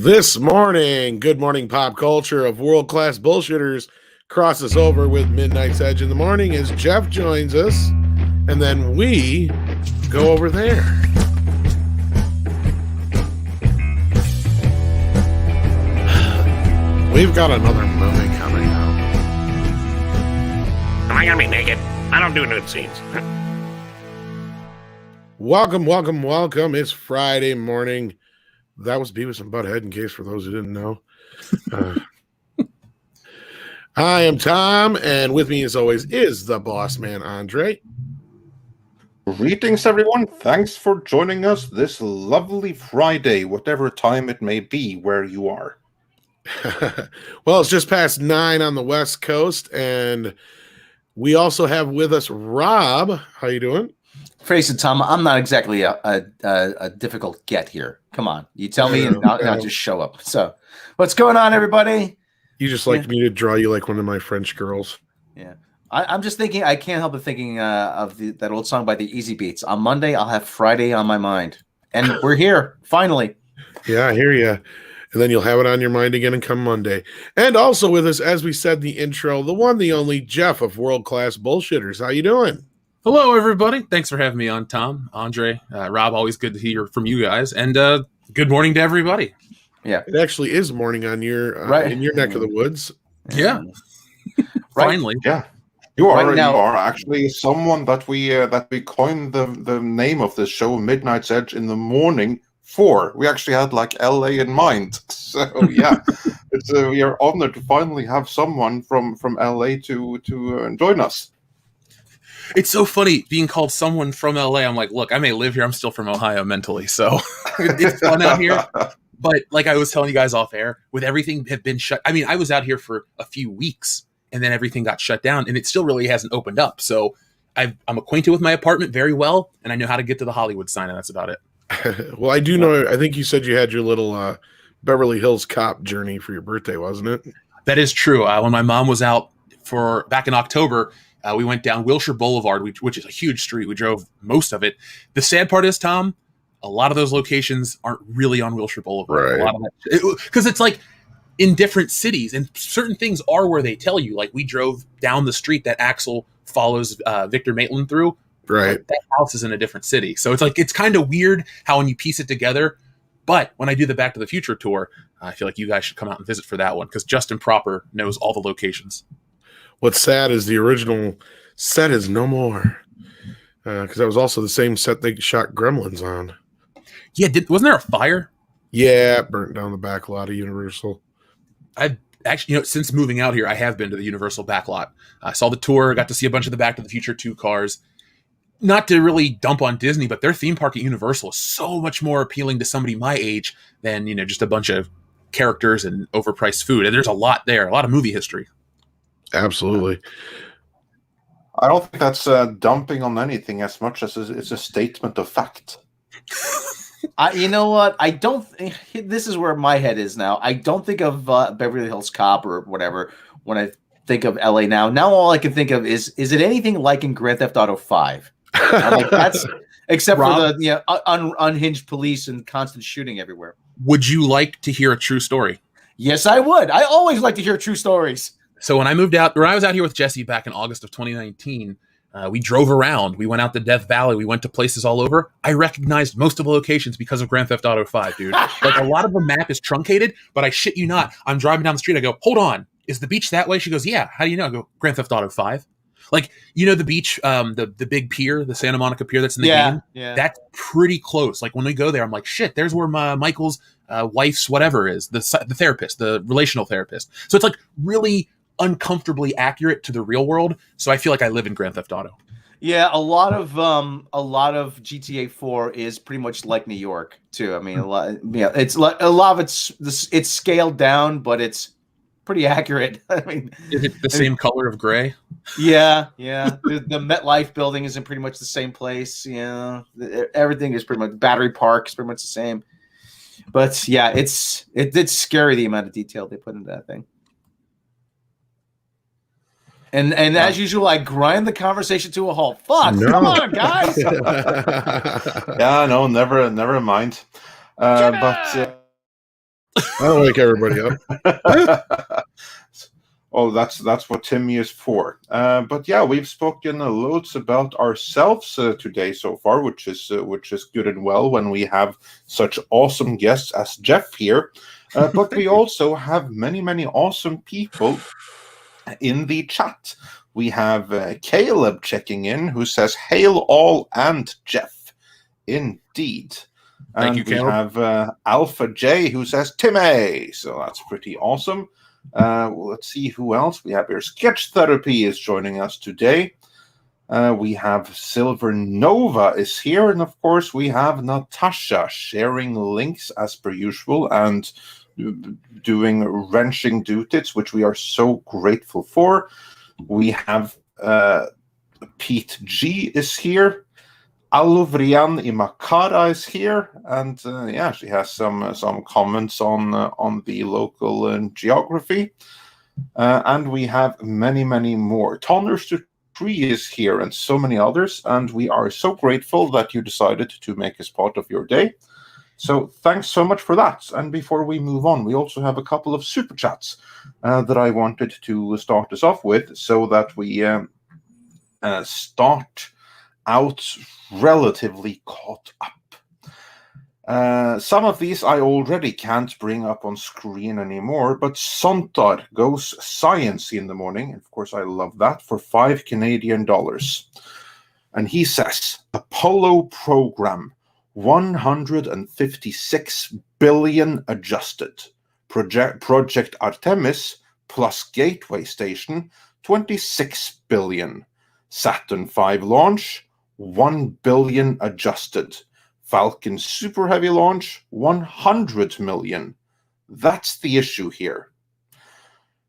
This morning, Good Morning Pop Culture of world-class bullshitters crosses over with Midnight's Edge in the morning as Jeff joins us, and then we go over there. We've got another movie coming out. Am I gonna be naked? I don't do nude scenes. Welcome. It's Friday morning. That was Beavis and Butthead, in case for those who didn't know. I am Tom, and with me, as always, is the boss man, Andre. Greetings, everyone. Thanks for joining us this lovely Friday, whatever time it may be where you are. Well, it's just past 9 on the West Coast, and we also have with us Rob. How you doing? Face it, Tom, I'm not exactly a difficult get here. Come on. You tell me and I'll just show up. So what's going on, everybody? You just like me to draw you like one of my French girls. Yeah. I'm just thinking, I can't help but thinking of that old song by the Easy Beats. On Monday, I'll have Friday on my mind. And we're here, finally. Yeah, I hear you. And then you'll have it on your mind again and come Monday. And also with us, as we said in the intro, the one, the only Jeff of World Class Bullshitters. How you doing? Hello, everybody. Thanks for having me on, Tom, Andre, Rob. Always good to hear from you guys. And good morning to everybody. Yeah, it actually is morning on your in your neck of the woods. Yeah, finally. Yeah, you are actually someone that we coined the name of this show, Midnight's Edge in the morning. We actually had like LA in mind. So yeah, we are honored to finally have someone from LA to join us. It's so funny being called someone from LA. I'm like, look, I may live here. I'm still from Ohio mentally. So it's fun out here. But like I was telling you guys off air, with everything had been shut. I mean, I was out here for a few weeks and then everything got shut down and it still really hasn't opened up. So I'm acquainted with my apartment very well. And I know how to get to the Hollywood sign. And that's about it. Well, I do know. I think you said you had your little Beverly Hills Cop journey for your birthday, wasn't it? That is true. When my mom was out back in October, we went down Wilshire Boulevard, which is a huge street. We drove most of it. The sad part is, Tom, a lot of those locations aren't really on Wilshire Boulevard. Right. Because it's like in different cities, and certain things are where they tell you. Like we drove down the street that Axel follows Victor Maitland through. Right. That house is in a different city. So it's kind of weird how when you piece it together. But when I do the Back to the Future tour, I feel like you guys should come out and visit for that one because Justin Proper knows all the locations. What's sad is the original set is no more, because that was also the same set they shot Gremlins on. Yeah, wasn't there a fire? Yeah, it burnt down the back lot of Universal. I've actually, since moving out here, I have been to the Universal back lot. I saw the tour, got to see a bunch of the Back to the Future 2 cars. Not to really dump on Disney, but their theme park at Universal is so much more appealing to somebody my age than, just a bunch of characters and overpriced food. And there's a lot there, a lot of movie history. Absolutely. I don't think that's dumping on anything as much as it's a statement of fact. You know what? I don't. This is where my head is now. I don't think of Beverly Hills Cop or whatever when I think of LA now. Now all I can think of is it anything like in Grand Theft Auto 5? Like that's except Rob, for the unhinged police and constant shooting everywhere. Would you like to hear a true story? Yes, I would. I always like to hear true stories. So when I was out here with Jesse back in August of 2019, we drove around. We went out to Death Valley. We went to places all over. I recognized most of the locations because of Grand Theft Auto 5, dude. Like a lot of the map is truncated, but I shit you not. I'm driving down the street. I go, hold on. Is the beach that way? She goes, yeah. How do you know? I go, Grand Theft Auto 5. Like, the beach, the big pier, the Santa Monica pier that's in the game? Yeah. That's pretty close. Like, when we go there, I'm like, shit, there's where Michael's wife's whatever is, the therapist, the relational therapist. So it's like really uncomfortably accurate to the real world. So I feel like I live in Grand Theft Auto. Yeah, a lot of GTA 4 is pretty much like New York too. I mean, it's like a lot of it's scaled down, but it's pretty accurate. I mean, is it the same color of gray? Yeah. The MetLife building is in pretty much the same place. Yeah, everything is pretty much Battery Park is pretty much the same. But yeah, it's scary the amount of detail they put into that thing. And as usual, I grind the conversation to a halt. Fuck, no. Come on, guys. Yeah, no, never mind. But I don't wake everybody up. Oh, that's what Timmy is for. But yeah, we've spoken loads about ourselves today so far, which is good and well when we have such awesome guests as Jeff here. But we also have many awesome people in the chat. We have Caleb checking in, who says, "Hail all and Jeff." Indeed. Thank And you, we Caleb. have Alpha J, who says, "Timmy." So that's pretty awesome. Let's see who else we have here. Sketch Therapy is joining us today. We have Silver Nova is here, and of course we have Natasha sharing links as per usual and doing wrenching duties, which we are so grateful for. We have Pete G is here. Aluvrian Imakara is here, and yeah, she has some comments on the local geography, and we have many more. Tonners to Tree is here, and so many others, and we are so grateful that you decided to make us part of your day. So thanks so much for that. And before we move on, we also have a couple of super chats that I wanted to start us off with, so that we start out relatively caught up. Some of these I already can't bring up on screen anymore, but Sontar goes science in the morning. Of course, I love that, for $5 Canadian. And he says, Apollo program, 156 billion adjusted. Project Artemis plus Gateway Station, 26 billion. Saturn V launch, 1 billion adjusted. Falcon Super Heavy launch, 100 million. That's the issue here.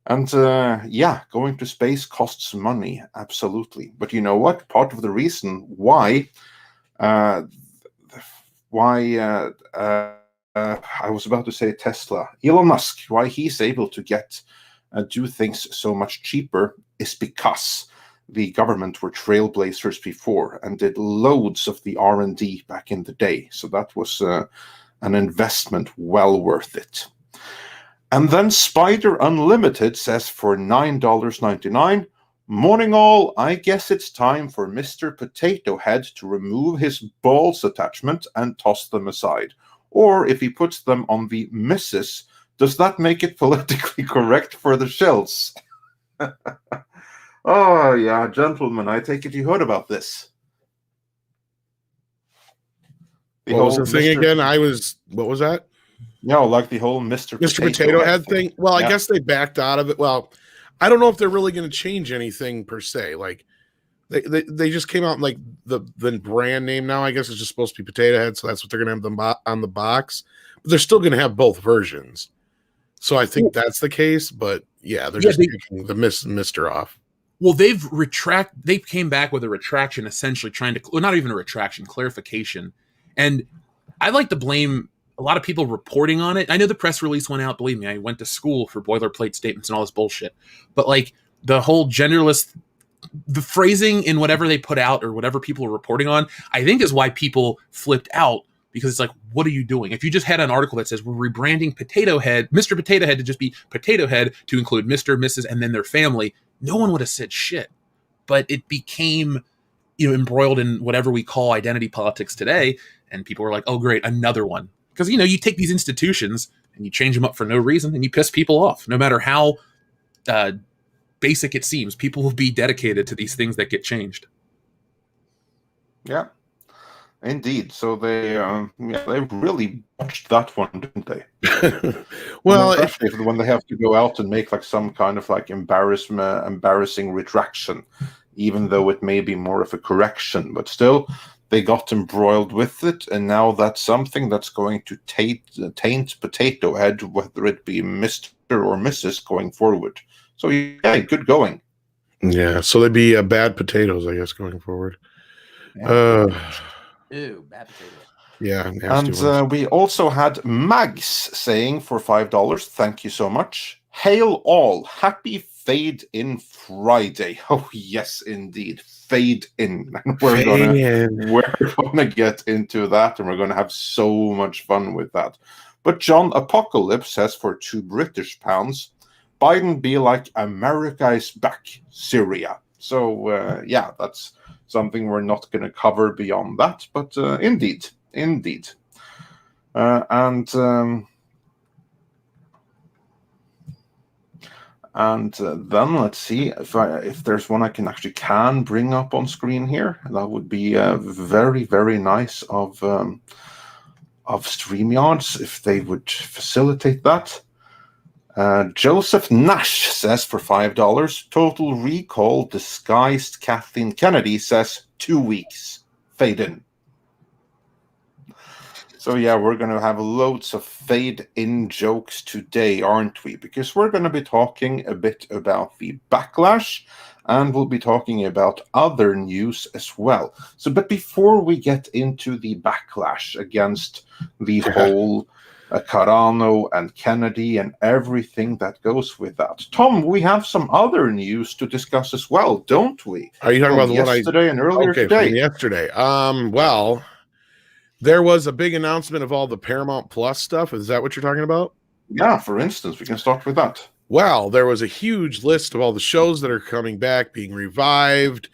And yeah, going to space costs money, absolutely. But you know what? Part of the reason why I was about to say Tesla, Elon Musk, why he's able to do things so much cheaper is because the government were trailblazers before and did loads of the R&D back in the day. So that was an investment well worth it. And then Spider Unlimited says for $9.99, morning all, I guess it's time for Mr. Potato Head to remove his balls attachment and toss them aside. Or if he puts them on the missus, does that make it politically correct for the shells? Oh, yeah, gentlemen, I take it you heard about this. What was the thing again? What was that? No, like the whole Mr. Potato Head thing? Well, yeah. I guess they backed out of it. Well, I don't know if they're really going to change anything per se. Like, they just came out, like, the brand name now, I guess, is just supposed to be Potato Head, so that's what they're going to have on the box. But they're still going to have both versions. So I think that's the case, but yeah, they're just taking the Mr. off. Well, they came back with a retraction, essentially trying to, well, not even a retraction, clarification. And I like to blame a lot of people reporting on it. I know the press release went out. Believe me, I went to school for boilerplate statements and all this bullshit. But like the whole generalist, the phrasing in whatever they put out or whatever people are reporting on, I think is why people flipped out, because it's like, what are you doing? If you just had an article that says we're rebranding Potato Head, Mr. Potato Head to just be Potato Head to include Mr., Mrs., and then their family, no one would have said shit. But it became, embroiled in whatever we call identity politics today, and people were like, oh great, another one. Because you take these institutions and you change them up for no reason and you piss people off. No matter how basic it seems, people will be dedicated to these things that get changed. Yeah, indeed. So they really botched that one, didn't they? Well, especially when they have to go out and make like some kind of like embarrassing retraction, even though it may be more of a correction, but still they got embroiled with it, and now that's something that's going to taint Potato Head, whether it be Mr. or Mrs. going forward. So yeah, good going. Yeah, so they'd be bad potatoes, I guess, going forward. Ew, bad potato. Yeah, and we also had Mags saying for $5, thank you so much. Hail all, happy Fade In Friday. Oh yes, indeed, Fade In. And we're gonna get into that, and we're gonna have so much fun with that. But John Apocalypse says for £2 Biden be like America is back, Syria. So, yeah, that's something we're not going to cover beyond that. But indeed. And then let's see if there's one I can bring up on screen here. That would be very, very nice of StreamYards if they would facilitate that. Joseph Nash says for $5, Total Recall disguised Kathleen Kennedy says 2 weeks. Fade in. So yeah, we're going to have loads of fade-in jokes today, aren't we? Because we're going to be talking a bit about the Backlash, and we'll be talking about other news as well. So, but before we get into the Backlash against the whole Carano and Kennedy and everything that goes with that, Tom, we have some other news to discuss as well, don't we? Are you talking about the yesterday and earlier today? From yesterday. Well, there was a big announcement of all the Paramount Plus stuff. Is that what you're talking about? Yeah, for instance, we can start with that. Well, there was a huge list of all the shows that are coming back, being revived.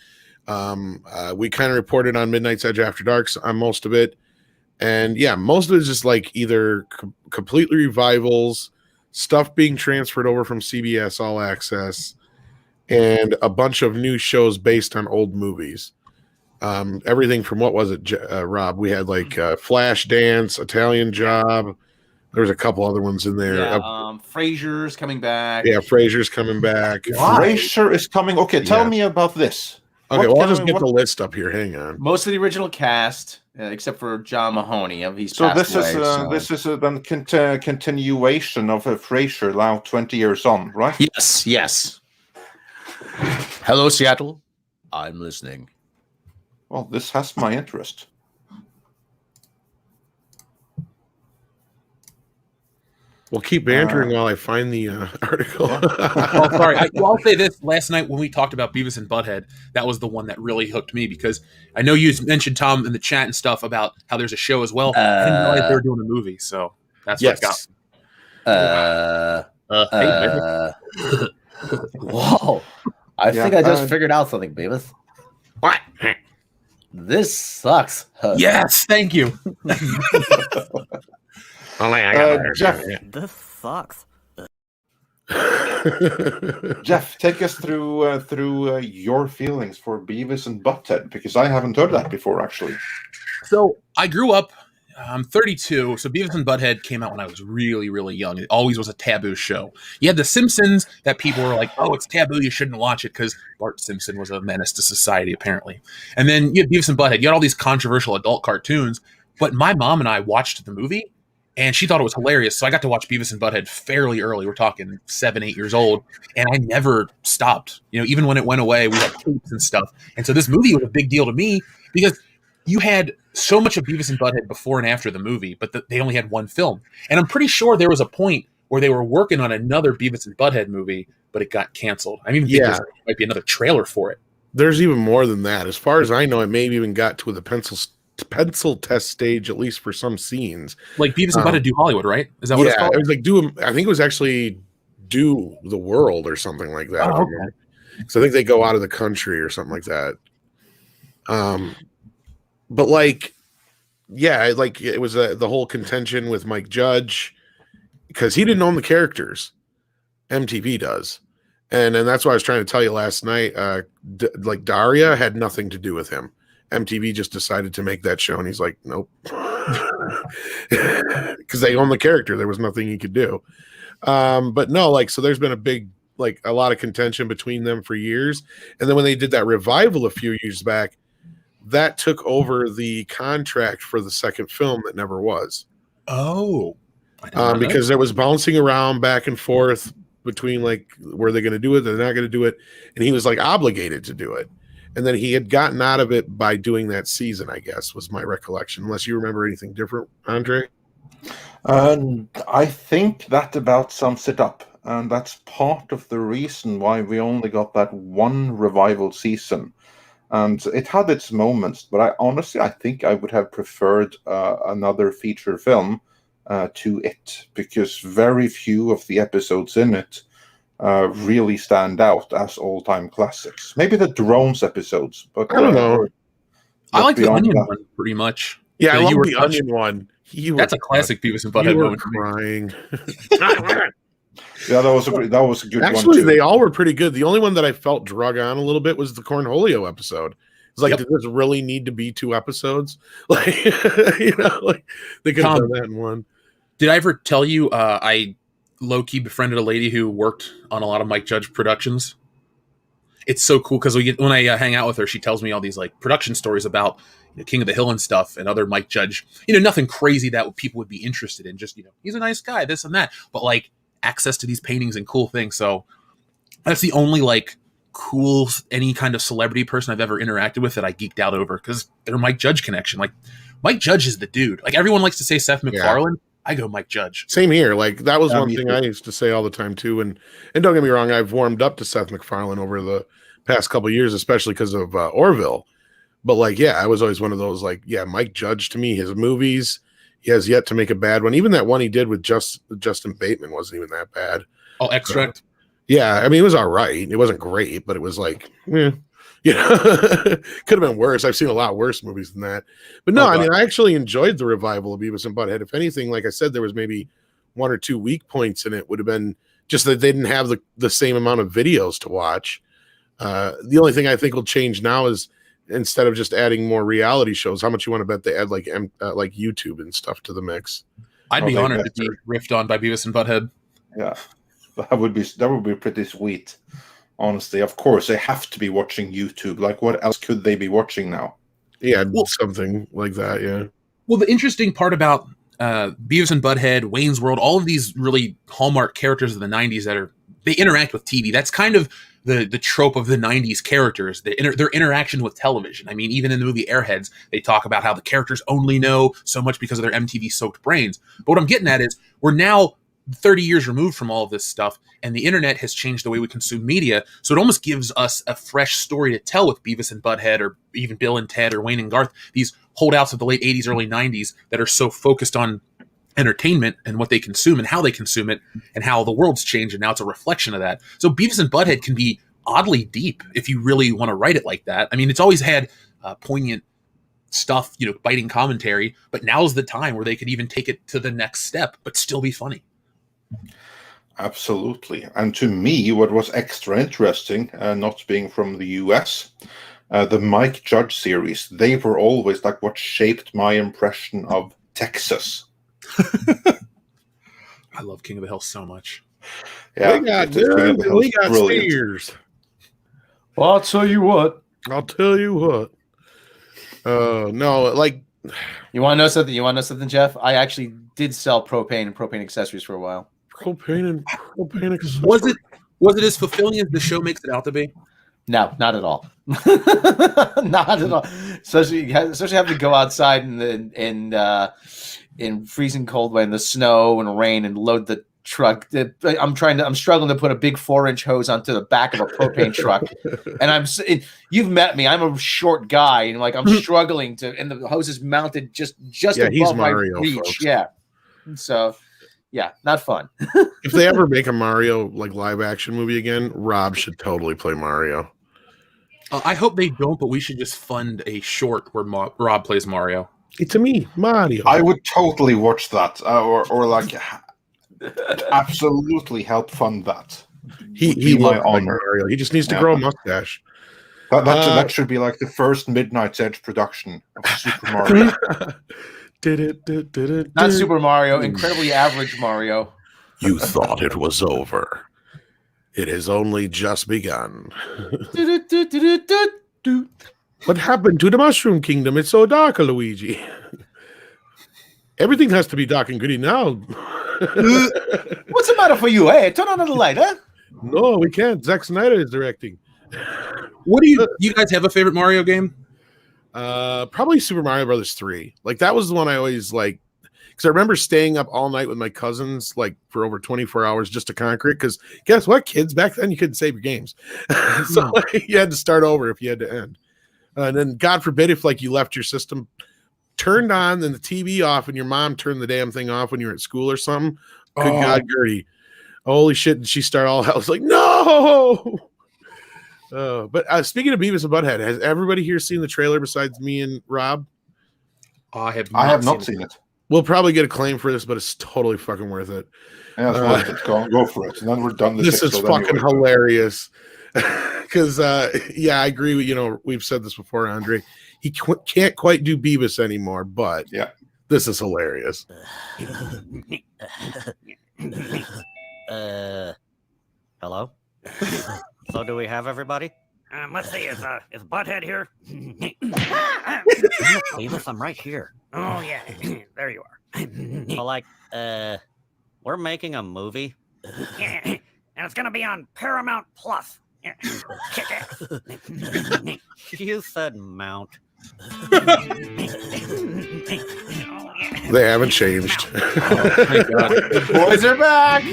We kind of reported on Midnight's Edge After Dark on most of it. And yeah, most of it is just like either completely revivals, stuff being transferred over from CBS All Access, and a bunch of new shows based on old movies. Everything from, what was it, Rob? We had like Flash Dance, Italian Job. There was a couple other ones in there. Yeah, Frasier's coming back. Yeah, Frasier's coming back. Frasier is coming. Okay, tell me about this. Okay, well, I'll just get the list up here. Hang on. Most of the original cast, except for John Mahoney. He's so passed away, this is a continuation of Frasier now 20 years on, right? Yes. Hello, Seattle. I'm listening. Well, this has my interest. Well, keep bantering while I find the article. Oh, sorry. I'll say this. Last night when we talked about Beavis and Butthead, that was the one that really hooked me, because I know you mentioned, Tom, in the chat and stuff about how there's a show as well. I didn't realize they were doing a movie, so that's what got me. Whoa. I think I just figured out something, Beavis. What? This sucks. Yes, thank you. Only I got Jeff. This sucks. Jeff, take us through your feelings for Beavis and Butthead, because I haven't heard that before, actually. So I grew up. I'm 32, so Beavis and Butthead came out when I was really, really young. It always was a taboo show. You had The Simpsons that people were like, oh, it's taboo, you shouldn't watch it, because Bart Simpson was a menace to society, apparently. And then you had Beavis and Butthead. You had all these controversial adult cartoons, but my mom and I watched the movie, and she thought it was hilarious, so I got to watch Beavis and Butthead fairly early. We're talking 7, 8 years old, and I never stopped. Even when it went away, we had tapes and stuff. And so this movie was a big deal to me, because you had so much of Beavis and Butthead before and after the movie, but they only had one film. And I'm pretty sure there was a point where they were working on another Beavis and Butthead movie, but it got canceled. I mean, there might be another trailer for it. There's even more than that. As far as I know, it maybe even got to the pencil test stage, at least for some scenes. Like Beavis and Butthead Do Hollywood, right? Is that what it's called? It was like I think it was actually Do the World or something like that. Oh, okay. So I think they go out of the country or something like that. But like, yeah, like it was the whole contention with Mike Judge, because he didn't own the characters. MTV does. And that's why I was trying to tell you last night, like Daria had nothing to do with him. MTV just decided to make that show, and he's like, nope. Because they own the character. There was nothing he could do. But no, like, so there's been a lot of contention between them for years. And then when they did that revival a few years back, that took over the contract for the second film that never was. Oh. Because it was bouncing around back and forth between like, were they going to do it? They're not going to do it. And he was like obligated to do it. And then he had gotten out of it by doing that season, I guess, was my recollection. Unless you remember anything different, Andre? I think that about sums it up. And that's part of the reason why we only got that one revival season. And it had its moments, but I think I would have preferred another feature film to it, because very few of the episodes in it really stand out as all-time classics. Maybe the drones episodes, but I don't know. I like the beyond Onion that. one pretty much. Yeah, I You love were the touched. Onion one. That's a classic Beavis and Butthead You were moment. crying. Yeah, that was a good one Actually, too. they all were pretty good. The only one that I felt drug on a little bit was the Cornholio episode. It's like, Yep. did this really need to be 2 episodes? Like, like they could have Tom, done that in one. Did I ever tell you I low-key befriended a lady who worked on a lot of Mike Judge productions? It's so cool because when I hang out with her, she tells me all these like production stories about King of the Hill and stuff and other Mike Judge. Nothing crazy that people would be interested in. Just he's a nice guy, this and that. But like access to these paintings and cool things. So that's the only like cool any kind of celebrity person I've ever interacted with that I geeked out over because they're Mike Judge connection. Like Mike Judge is the dude. Like everyone likes to say Seth MacFarlane. I go Mike Judge. Same here. Like that was one me thing too. I used to say all the time too. And don't get me wrong, I've warmed up to Seth MacFarlane over the past couple of years, especially because of Orville. But like, yeah, I was always one of those like, yeah, Mike Judge to me, his movies, he has yet to make a bad one. Even that one he did with Justin Bateman wasn't even that bad. Oh, Extract. Yeah, I mean, it was all right. It wasn't great, but it was like, could have been worse. I've seen a lot worse movies than that. But no, I mean, I actually enjoyed the revival of Beavis and Butthead. If anything, like I said, there was maybe 1 or 2 weak points in it. Would have been just that they didn't have the same amount of videos to watch. The only thing I think will change now is instead of just adding more reality shows, how much you want to bet they add like YouTube and stuff to the mix? I'd be honored to be riffed on by Beavis and Butthead. Yeah, that would be pretty sweet. Honestly, of course, they have to be watching YouTube. Like, what else could they be watching now? Yeah, something like that. Yeah. Well, the interesting part about Beavis and Butthead, Wayne's World, all of these really hallmark characters of the '90s they interact with TV. That's kind of the trope of the '90s characters, their interaction with television. I mean, even in the movie Airheads, they talk about how the characters only know so much because of their MTV-soaked brains. But what I'm getting at is we're now 30 years removed from all of this stuff, and the internet has changed the way we consume media, so it almost gives us a fresh story to tell with Beavis and Butthead, or even Bill and Ted, or Wayne and Garth, these holdouts of the late 80s, early 90s that are so focused on entertainment and what they consume and how they consume it and how the world's changed, and now it's a reflection of that. So Beavis and Butthead can be oddly deep if you really want to write it like that. I mean, it's always had poignant stuff, biting commentary, but now's the time where they could even take it to the next step but still be funny. Absolutely. And to me, what was extra interesting, not being from the US, the Mike Judge series, they were always like what shaped my impression of Texas. I love King of the Hill so much. Yeah, we got Steers. Well, I'll tell you what. No, like, you want to know something? Jeff? I actually did sell propane and propane accessories for a while. Propane accessories. Was it as fulfilling as the show makes it out to be? No, not at all. Not at all. Especially having to go outside in freezing cold weather, in the snow and rain, and load the truck. I'm struggling to put a big 4-inch hose onto the back of a propane truck, and you've met me. I'm a short guy, and I'm struggling and the hose is mounted just above my reach. Folks. Yeah, so. Yeah, not fun. If they ever make a Mario live action movie again, Rob should totally play Mario. I hope they don't, but we should just fund a short where Rob plays Mario. It's me, Mario. I would totally watch that, or absolutely help fund that. He loves Mario. He just needs to grow a mustache. That should be like the first Midnight's Edge production of Super Mario. Not Super Mario, incredibly average Mario. You thought it was over. It has only just begun. What happened to the Mushroom Kingdom? It's so dark, Luigi. Everything has to be dark and gritty now. What's the matter for you? Hey, turn on the light, huh? No, we can't. Zack Snyder is directing. What do you guys have a favorite Mario game? Probably Super Mario Brothers 3. That was the one I always because I remember staying up all night with my cousins for over 24 hours just to conquer it. Because guess what, kids, back then you couldn't save your games, so you had to start over if you had to end. And then God forbid if you left your system turned on and the TV off, and your mom turned the damn thing off when you were at school or something. Good God, Gertie. Holy shit. And she started all hell. It's like, no. But speaking of Beavis and Butthead, has everybody here seen the trailer besides me and Rob? I have not seen it. We'll probably get a claim for this, but it's totally fucking worth it. Yeah, it's worth it. Go for it. And then we're done. This is fucking hilarious. Because, I agree with, we've said this before, Andre. He can't quite do Beavis anymore, but this is hilarious. Hello? So do we have everybody? Let's see, is Butthead here? Beavis, I'm right here. Oh, yeah. There you are. Well, we're making a movie. Yeah, and it's going to be on Paramount Plus. Yeah. Kick ass. You said Mount. They haven't changed. Thank God. The boys are back.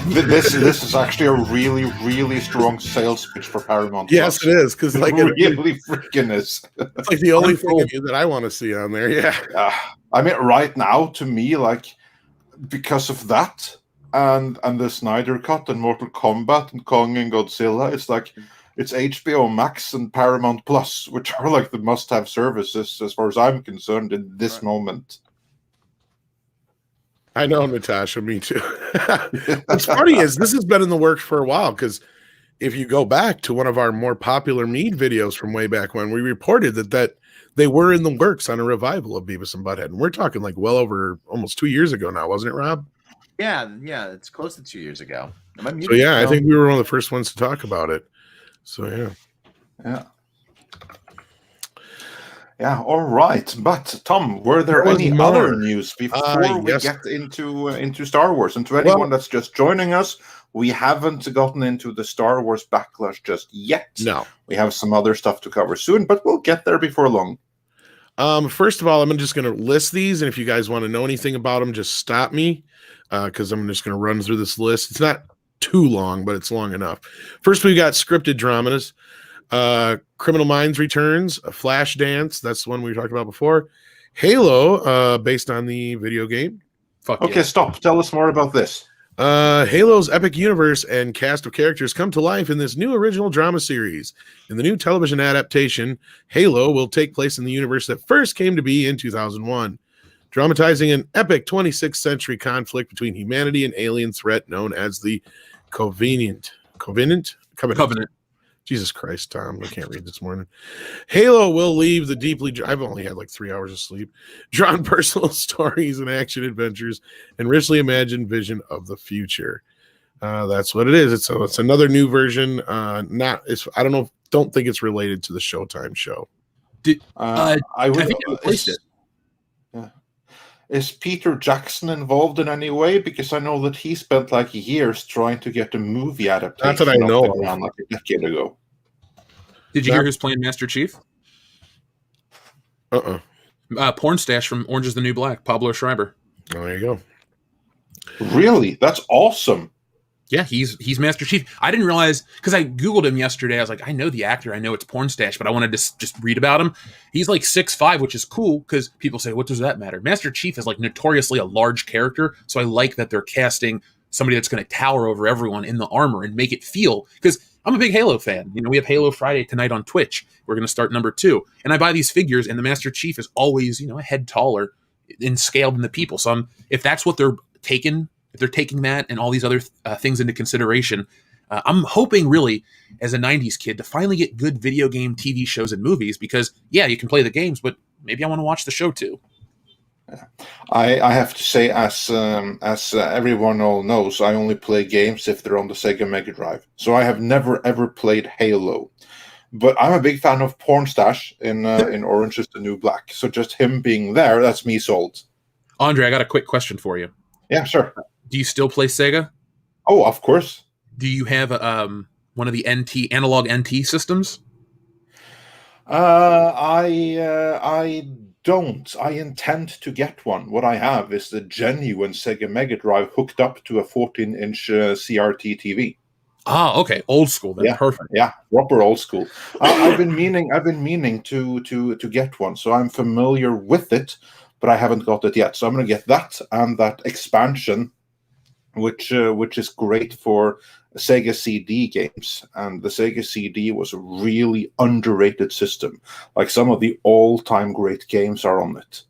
This is actually a really, really strong sales pitch for Paramount. Yes, it is. Because like it really freaking is. It's like the only thing that I want to see on there. Yeah. I mean, right now, to me, like because of that and the Snyder Cut and Mortal Kombat and Kong and Godzilla, it's like it's HBO Max and Paramount Plus, which are like the must-have services as far as I'm concerned in this moment. I know, Natasha, me too. What's funny is this has been in the works for a while, because if you go back to one of our more popular Mead videos from way back when, we reported that they were in the works on a revival of Beavis and Butthead. And we're talking like well over almost 2 years ago now, wasn't it, Rob? Yeah, it's close to 2 years ago. So I think we were one of the first ones to talk about it. So yeah, all right. But Tom, were there any other news before we get into Star Wars? And to anyone that's just joining us, we haven't gotten into the Star Wars Backlash just yet. No, we have some other stuff to cover soon, but we'll get there before long. First of all, I'm just going to list these, and if you guys want to know anything about them, just stop me, because I'm just going to run through this list. It's not too long, but it's long enough. First, we got scripted dramas. Criminal Minds returns. Flashdance, that's the one we talked about before. Halo, based on the video game. Stop. Tell us more about this. Halo's epic universe and cast of characters come to life in this new original drama series. In the new television adaptation, Halo will take place in the universe that first came to be in 2001, dramatizing an epic 26th century conflict between humanity and alien threat known as the Covenant. Jesus Christ, Tom, I can't read this morning. Halo will leave the deeply... I've only had like 3 hours of sleep. Drawn personal stories and action adventures and richly imagined vision of the future. That's what it is. It's another new version. Don't think it's related to the Showtime show. I think I placed it. Is Peter Jackson involved in any way? Because I know that he spent like years trying to get a movie adaptation. That's what I know. Around like a decade ago. Did you hear who's playing Master Chief? Porn stash from Orange is the New Black, Pablo Schreiber. Oh, there you go. Really? That's awesome. Yeah, he's Master Chief. I didn't realize, because I Googled him yesterday. I was like, I know the actor. I know it's Porn Stash, but I wanted to just read about him. He's like 6'5", which is cool, because people say, what does that matter? Master Chief is like notoriously a large character, so I like that they're casting somebody that's going to tower over everyone in the armor and make it feel, because I'm a big Halo fan. We have Halo Friday tonight on Twitch. We're going to start number 2. And I buy these figures, and the Master Chief is always, a head taller and scaled than the people. So if that's what they're taking... If they're taking that and all these other things into consideration, I'm hoping really, as a 90s kid, to finally get good video game TV shows and movies, because, you can play the games, but maybe I want to watch the show too. I have to say, as everyone all knows, I only play games if they're on the Sega Mega Drive. So I have never, ever played Halo. But I'm a big fan of Porn Stash in Orange is the New Black. So just him being there, that's me sold. Andre, I got a quick question for you. Yeah, sure. Do you still play Sega? Oh, of course. Do you have one of the analog NT systems? I don't. I intend to get one. What I have is the genuine Sega Mega Drive hooked up to a 14-inch CRT TV. Oh, okay, old school then. Yeah. Perfect. Yeah, proper old school. I've been meaning to get one, so I'm familiar with it, but I haven't got it yet. So I'm going to get that and that expansion, which is great for Sega CD games. And the Sega CD was a really underrated system. Like some of the all-time great games are on it.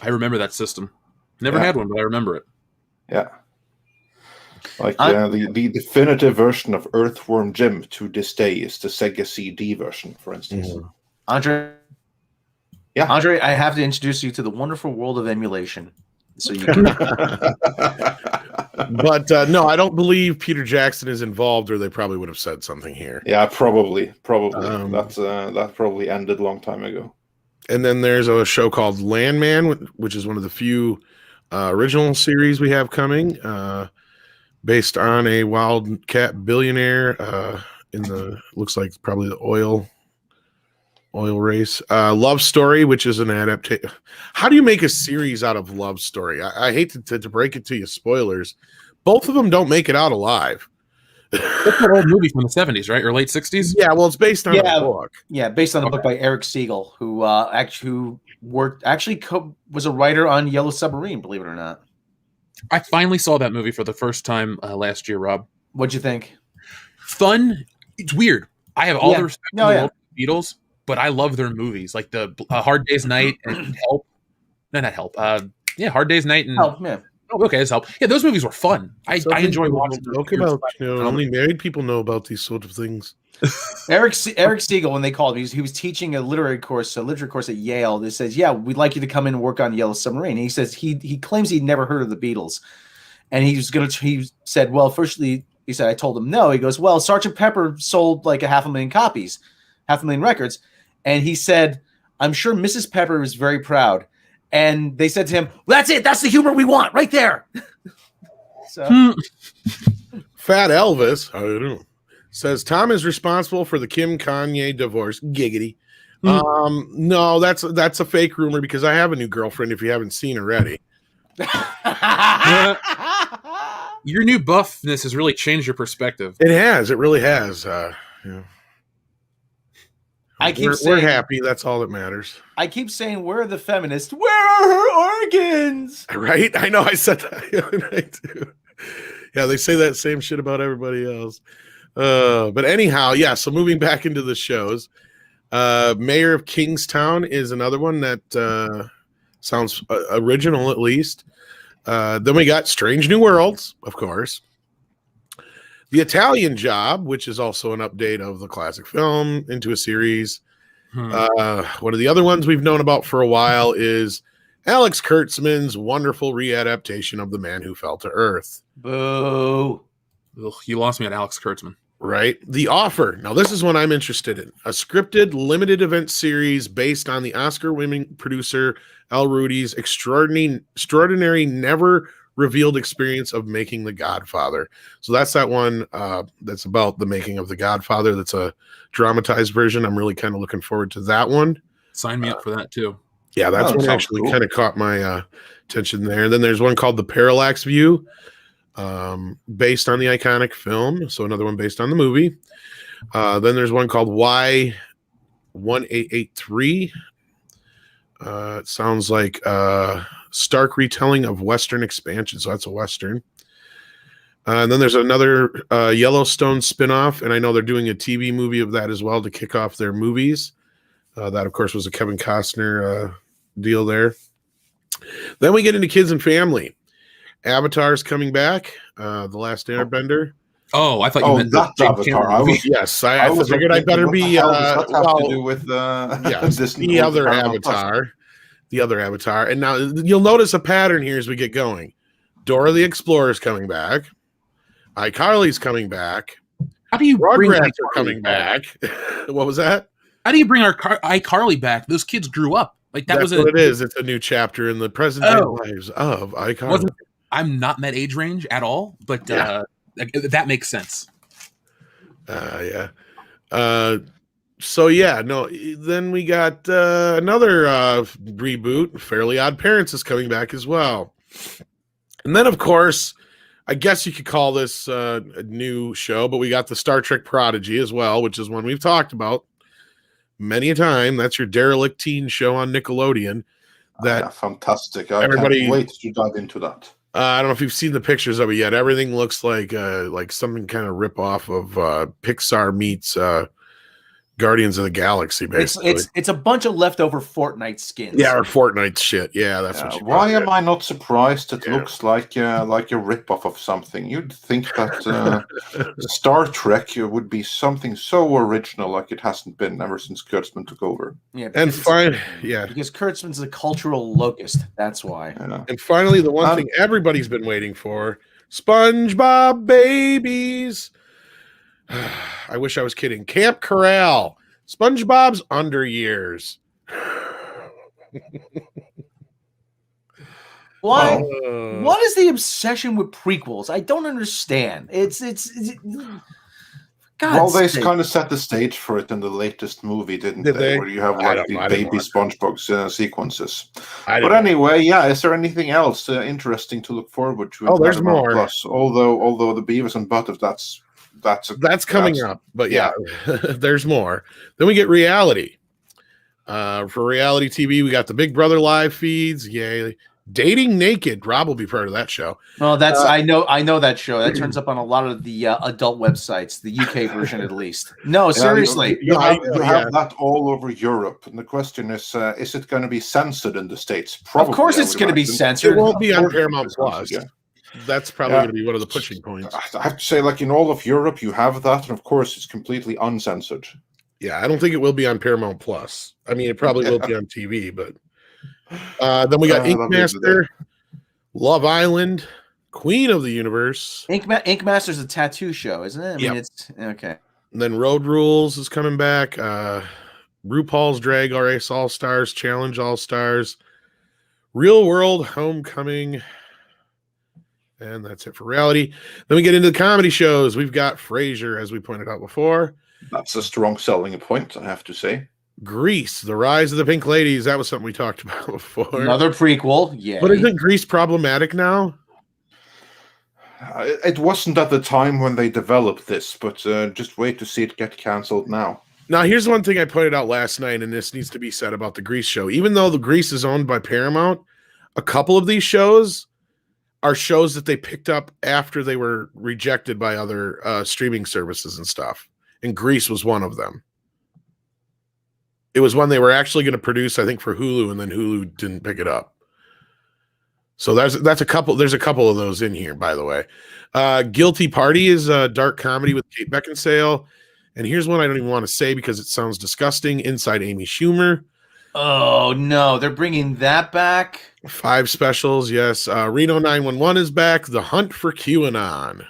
I remember that system. Never had one, but I remember it. Yeah. Like the definitive version of Earthworm Jim to this day is the Sega CD version, for instance. Mm-hmm. Andre, I have to introduce you to the wonderful world of emulation. So you can. But no, I don't believe Peter Jackson is involved, or they probably would have said something here. Yeah, probably. That probably ended a long time ago. And then there's a show called Landman, which is one of the few original series we have coming, based on a wildcat billionaire in the looks like probably the oil race. Love Story, which is an adaptation. How do you make a series out of Love Story? I hate to break it to you, spoilers. Both of them don't make it out alive. That's an old movie from the 70s, right? Or late 60s? Yeah, well, it's based on a book. Yeah, based on a book by Eric Siegel, who was a writer on Yellow Submarine, believe it or not. I finally saw that movie for the first time last year, Rob. What'd you think? Fun. It's weird. I have all the respect in the world for the Beatles, but I love their movies, like the Hard Day's Night and Help. No, not Help. Hard Day's Night and Help. Yeah. Oh, okay, it's Help. Yeah, those movies were fun. I enjoy watching them. Talk about, only married people know about these sort of things. Eric Siegel, when they called him, he was teaching a literature course at Yale. That says, "Yeah, we'd like you to come in and work on Yellow Submarine." And he says he claims he'd never heard of the Beatles, and he said, "Well, firstly," he said, "I told him no." He goes, "Well, Sgt. Pepper sold like 500,000 copies, 500,000 records," and he said, "I'm sure Mrs. Pepper is very proud." And they said to him, well, "That's it. That's the humor we want, right there." So, Fat Elvis, I don't know, says Tom is responsible for the Kim Kanye divorce. Giggity. No, that's a fake rumor because I have a new girlfriend. If you haven't seen already, your new buffness has really changed your perspective. It has. It really has. We're happy. That's all that matters. I keep saying, "Where are the feminists? Where are her organs?" Right? I know. I said that the other night too. Yeah, they say that same shit about everybody else. But anyhow, yeah. So moving back into the shows, Mayor of Kingstown is another one that sounds original, at least. Then we got Strange New Worlds, of course. The Italian Job, which is also an update of the classic film into a series. One of the other ones we've known about for a while is Alex Kurtzman's wonderful readaptation of The Man Who Fell to Earth. Boo. Ugh, you lost me at Alex Kurtzman. Right. The Offer. Now, this is one I'm interested in. A scripted limited event series based on the Oscar-winning producer Al Rudy's extraordinary never revealed experience of making The Godfather. So that's that one that's about the making of The Godfather. That's a dramatized version. I'm really kind of looking forward to that one. Sign me up for that too. Yeah, that's one actually kind of caught my attention there. And then there's one called The Parallax View, based on the iconic film. So another one based on the movie. Then there's one called Y1883. It sounds like stark retelling of Western expansion. So that's a Western. And then there's another Yellowstone spinoff. And I know they're doing a TV movie of that as well to kick off their movies. That, of course, was a Kevin Costner deal there. Then we get into kids and family. Avatar's coming back. The Last Airbender. Oh, I thought you meant that Avatar. I figured I'd better be. To do with the other Avatar. The other Avatar. And now you'll notice a pattern here as we get going. Dora the Explorer's coming back. iCarly's coming back. How do you bring Rugrats are coming back? What was that? How do you bring our iCarly back? Those kids grew up. Like That's what it is. It's a new chapter in the present day lives of iCarly. I'm not in that age range at all, but that makes sense. Yeah. Then we got another reboot. Fairly Odd Parents is coming back as well. And then, of course, I guess you could call this a new show, but we got the Star Trek Prodigy as well, which is one we've talked about many a time. That's your derelict teen show on Nickelodeon. That fantastic. I everybody can't wait to dive into that. I don't know if you've seen the pictures of it yet. Everything looks like something kind of rip off of Pixar meets Guardians of the Galaxy, basically. It's a bunch of leftover Fortnite skins. Yeah, or Fortnite shit. Yeah, that's what you why am I not surprised? It looks like a rip-off of something. You'd think that Star Trek would be something so original, like it hasn't been ever since Kurtzman took over. Yeah, and because Kurtzman's a cultural locust. That's why. Yeah. And finally, the one thing everybody's been waiting for: SpongeBob Babies. I wish I was kidding. Camp Corral, SpongeBob's Under Years. Why? What is the obsession with prequels? I don't understand. It's well, they kind of set the stage for it in the latest movie, didn't they? Where you have like the baby SpongeBob sequences. But anyway, is there anything else interesting to look forward to? There's more. Plus, although the Beavis and Butthead, that's coming up, but there's more. Then we get reality. For reality TV, we got the Big Brother live feeds. Yay. Dating Naked. Rob will be part of that show. Well, that's I know that show. That turns up on a lot of the adult websites, the UK version at least. No, seriously. You have that all over Europe. And the question is it going to be censored in the States? Probably. Of course it's going to be censored. It won't be on Paramount Plus. Yeah. That's probably going to be one of the pushing points. I have to say, like in all of Europe, you have that, and of course, it's completely uncensored. Yeah, I don't think it will be on Paramount Plus. I mean, it probably will be on TV, but then we got Ink Master, Love Island, Queen of the Universe. Ink Master's a tattoo show, isn't it? I mean, it's okay. And then Road Rules is coming back. RuPaul's Drag Race All Stars, Challenge All Stars, Real World Homecoming. And that's it for reality. Then we get into the comedy shows. We've got Frasier, as we pointed out before. That's a strong selling point, I have to say. Grease, The Rise of the Pink Ladies. That was something we talked about before. Another prequel. Yeah. But isn't Grease problematic now? It wasn't at the time when they developed this, but just wait to see it get canceled now. Now, here's one thing I pointed out last night, and this needs to be said about the Grease show. Even though the Grease is owned by Paramount, a couple of these shows are shows that they picked up after they were rejected by other streaming services and stuff. And Grease was one of them. It was one they were actually going to produce, I think, for Hulu, and then Hulu didn't pick it up. So there's a couple of those in here, by the way. Guilty Party is a dark comedy with Kate Beckinsale. And here's one I don't even want to say because it sounds disgusting. Inside Amy Schumer. Oh, no. They're bringing that back? 5 specials, yes. Reno 911 is back. The Hunt for QAnon.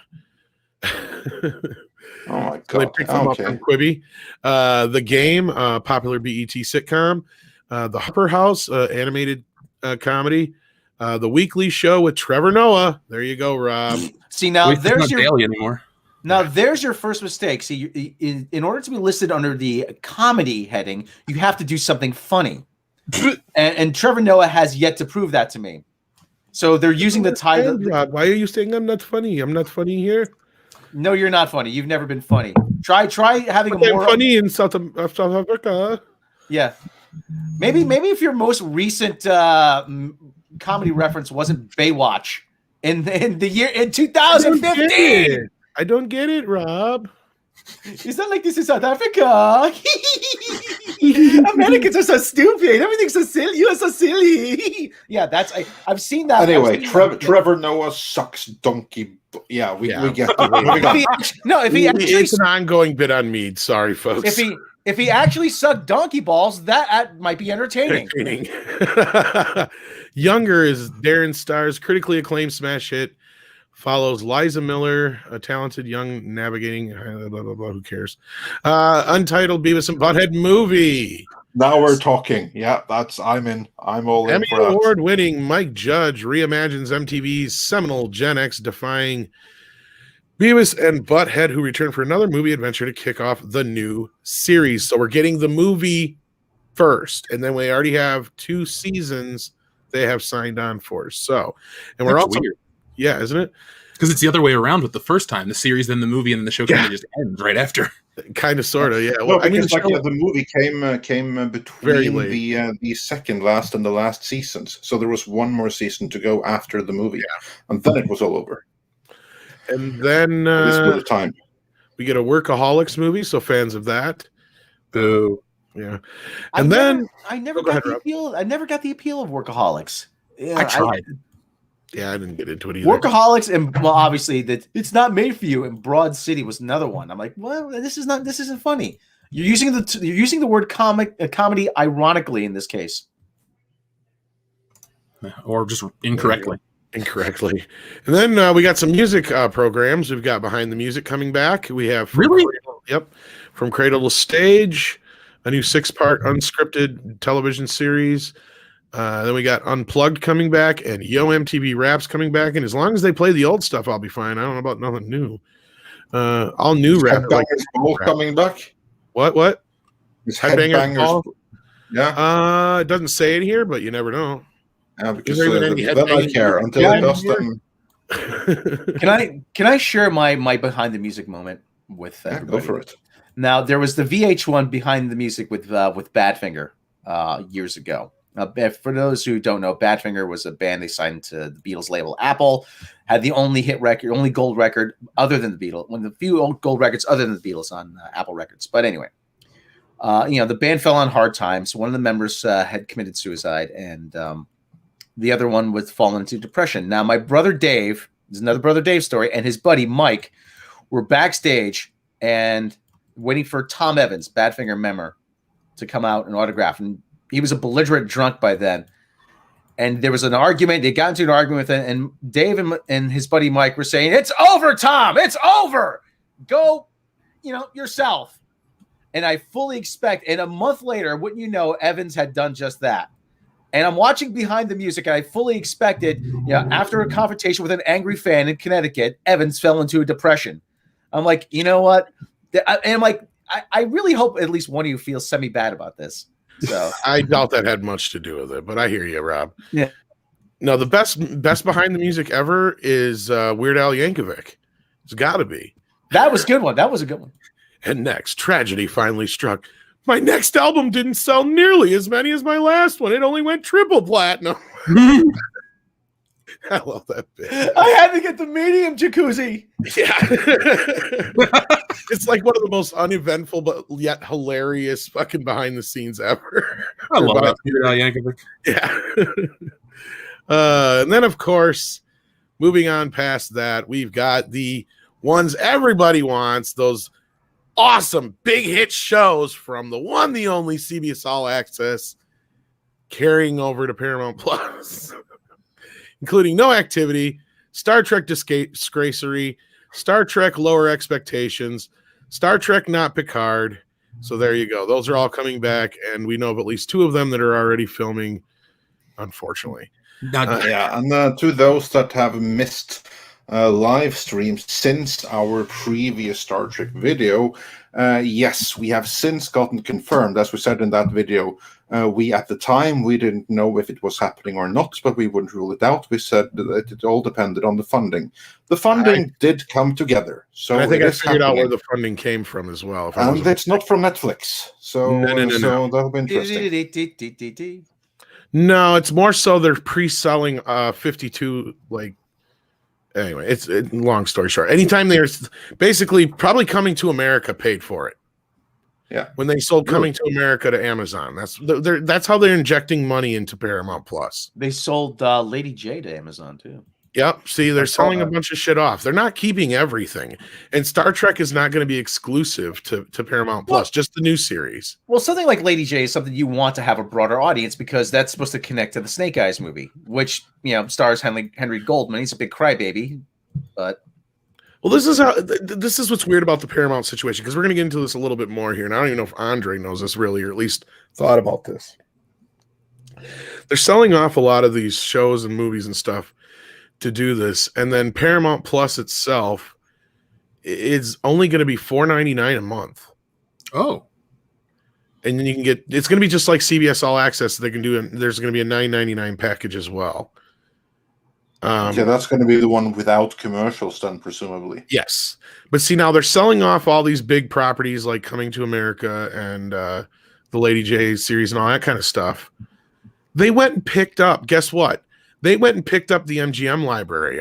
Oh, my God. So they picked them up on Quibi. The Game, popular BET sitcom. The Hopper House, animated comedy. The Weekly Show with Trevor Noah. There you go, Rob. See, now there's your daily anymore. Now, there's your first mistake. See, in order to be listed under the comedy heading, you have to do something funny. and Trevor Noah has yet to prove that to me. So they're using the title. Why are you saying I'm not funny? I'm not funny here. No, you're not funny. You've never been funny. Try having I'm more funny in South Africa. Yeah, maybe if your most recent comedy reference wasn't Baywatch in the year in 2015. I don't get it, Rob. Is that like this in South Africa? Americans are so stupid. Everything's so silly. You are so silly. Yeah, I've seen that. Anyway, Trevor Noah sucks donkey. Yeah, we get it. It's an ongoing bit on Mead. Sorry, folks. If he actually sucked donkey balls, that might be entertaining. Younger is Darren Star's critically acclaimed smash hit. Follows Liza Miller, a talented young navigating, blah, blah, blah, who cares? Untitled Beavis and Butthead movie. Now we're talking. Yeah, I'm in. I'm all in Emmy for that. Award-winning Mike Judge reimagines MTV's seminal Gen X defying Beavis and Butthead, who return for another movie adventure to kick off the new series. So we're getting the movie first, and then we already have 2 seasons they have signed on for. So, and we're also weird. Yeah, isn't it? Because it's the other way around with the first time. The series, then the movie, and then the show kind of just ends right after. Kind of, sort of, yeah. No, Well, I mean, because the movie came Very between late. the second last and the last seasons, so there was one more season to go after the movie, and then it was all over. and then This was the time. we get a Workaholics movie, so fans of that. Boo. Yeah. I And then never go got ahead, the Rob. appeal. I never got the appeal of Workaholics. Yeah, I tried. yeah, I didn't get into it either. Workaholics, and well, obviously that it's not made for you. And Broad City was another one. I'm like, well, this isn't funny. You're using the word comedy ironically in this case. Or just incorrectly. Incorrectly. And then we got some music programs. We've got Behind the Music coming back. We have From Cradle to Stage, a new 6-part unscripted television series. Then we got Unplugged coming back, and Yo MTV Raps coming back. And as long as they play the old stuff, I'll be fine. I don't know about nothing new. All new rap. Headbangers Ball coming back. What? Is Headbangers Ball? Yeah. It doesn't say it here, but you never know. Yeah, because there even any then I headbanging? care until it does them. Can I share my behind the music moment with Yeah, everybody? go for it. Now there was the VH1 behind the music with Badfinger years ago. For those who don't know, Badfinger was a band they signed to the Beatles label Apple. Had the only hit record, only gold record other than the Beatles. One of the few gold records other than the Beatles on Apple Records. But anyway, the band fell on hard times. One of the members had committed suicide, and the other one was fallen into depression. Now, my brother Dave, there's another brother Dave story, and his buddy Mike were backstage and waiting for Tom Evans, Badfinger member, to come out and autograph. And he was a belligerent drunk by then. And there was an argument. They got into an argument with him, and Dave and his buddy Mike were saying, "It's over, Tom. It's over. Go, yourself." And I fully expect, and a month later, wouldn't you know, Evans had done just that. And I'm watching Behind the Music, and I fully expected, after a confrontation with an angry fan in Connecticut, Evans fell into a depression. I'm like, you know what? And I'm like, I really hope at least one of you feels semi-bad about this. So I doubt that had much to do with it, but I hear you, Rob. Yeah. No, the best Behind the Music ever is Weird Al Yankovic. It's got to be. that was a good one. That was a good one. And next, tragedy finally struck. My next album didn't sell nearly as many as my last one. It only went triple platinum. I love that bit. I had to get the medium jacuzzi. Yeah. It's like one of the most uneventful but yet hilarious fucking behind the scenes ever. I love that. Weird Al Yankovic. Yeah. And then, of course, moving on past that, we've got the ones everybody wants, those awesome big hit shows from the one, the only CBS All Access, carrying over to Paramount Plus, including No Activity, Star Trek Disgracery, Star Trek Lower Expectations, Star Trek Not Picard. So there you go. Those are all coming back, and we know of at least 2 of them that are already filming, unfortunately. And to those that have missed live streams since our previous Star Trek video, yes, we have since gotten confirmed, as we said in that video. We at the time we didn't know if it was happening or not, but we wouldn't rule it out. We said that it all depended on the funding. The funding did come together, so I think I figured out happening. where the funding came from as well. And it's not from Netflix, so No. so that'll be interesting. No, it's more so they're pre-selling 52 anyway, it's long story short. Anytime there's basically probably Coming to America paid for it. Yeah. When they sold Coming to America to Amazon. That's how they're injecting money into Paramount Plus. They sold Lady J to Amazon too. Yep. See, they're selling a bunch of shit off. They're not keeping everything. And Star Trek is not going to be exclusive to Paramount Plus, just the new series. Well, something like Lady J is something you want to have a broader audience because that's supposed to connect to the Snake Eyes movie, which, stars Henry Goldman. He's a big crybaby, but well, this is what's weird about the Paramount situation, because we're going to get into this a little bit more here. And I don't even know if Andre knows this really, or at least thought about this. They're selling off a lot of these shows and movies and stuff to do this, and then Paramount Plus itself is only going to be $4.99 a month. Oh, and then you can get, it's going to be just like CBS All Access. They can do, there's going to be a $9.99 package as well. Yeah, that's going to be the one without commercials, then presumably. Yes, but see, now they're selling off all these big properties like Coming to America and the Lady J series and all that kind of stuff. They went and picked up. Guess what? They went and picked up the MGM library.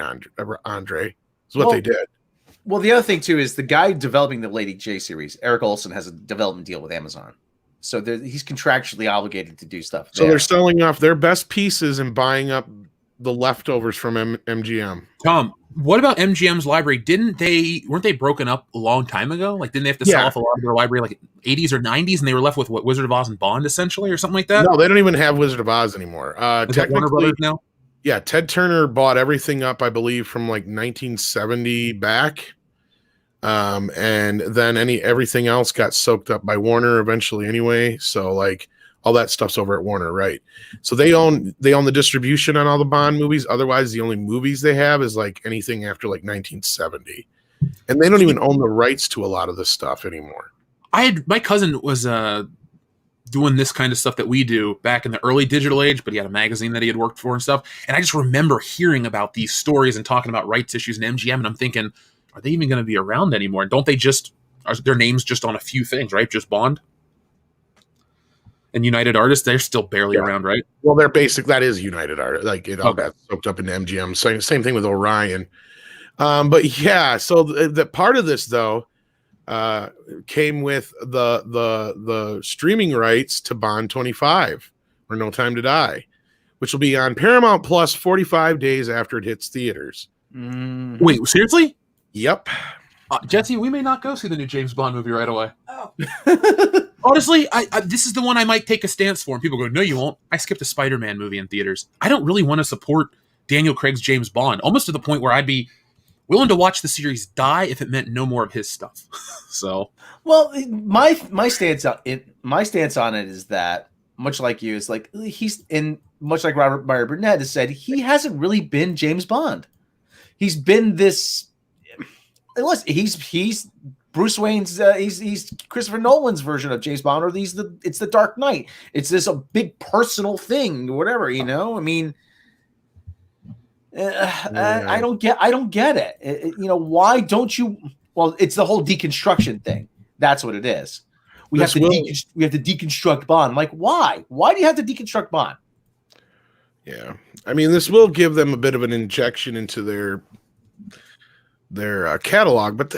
Andre, is what they did. Well, the other thing too is the guy developing the Lady J series, Eric Olson, has a development deal with Amazon, so he's contractually obligated to do stuff. So they're selling off their best pieces and buying up the leftovers from MGM. Tom, what about MGM's library? Weren't they broken up a long time ago? Like, didn't they have to sell off a lot of their library, like 80s or 90s, and they were left with what, Wizard of Oz and Bond, essentially, or something like that? No, they don't even have Wizard of Oz anymore. Is that Warner Brothers now? Yeah, Ted Turner bought everything up, I believe, from like 1970 back. And then everything else got soaked up by Warner eventually anyway. So like all that stuff's over at Warner, right? So they own the distribution on all the Bond movies. Otherwise, the only movies they have is like anything after like 1970. And they don't even own the rights to a lot of this stuff anymore. My cousin was doing this kind of stuff that we do back in the early digital age, but he had a magazine that he had worked for and stuff. And I just remember hearing about these stories and talking about rights issues in MGM, and I'm thinking, are they even going to be around anymore? Don't they are their names just on a few things, right? Just Bond and United Artists, they're still barely around, right? Well, that is United Artists. Like it all got soaked up into MGM. Same thing with Orion. But yeah, so the part of this though came with the streaming rights to Bond 25 or No Time to Die, which will be on Paramount Plus 45 days after it hits theaters. Wait, seriously? Yep. Jesse, we may not go see the new James Bond movie right away. Oh. Honestly, I this is the one I might take a stance for. And people go, no, you won't. I skipped a Spider-Man movie in theaters. I don't really want to support Daniel Craig's James Bond, almost to the point where I'd be willing to watch the series die if it meant no more of his stuff. So, well, my stance on it is that, much like you, is like much like Robert Meyer Burnett has said, he hasn't really been James Bond. He's been this. He's Bruce Wayne's. He's Christopher Nolan's version of James Bond, or it's the Dark Knight. It's this a big personal thing, whatever, you know. I mean, I don't get it. Why don't you? Well, it's the whole deconstruction thing. That's what it is. We have to deconstruct Bond. I'm like, why? Why do you have to deconstruct Bond? Yeah, I mean, this will give them a bit of an injection into their catalog, but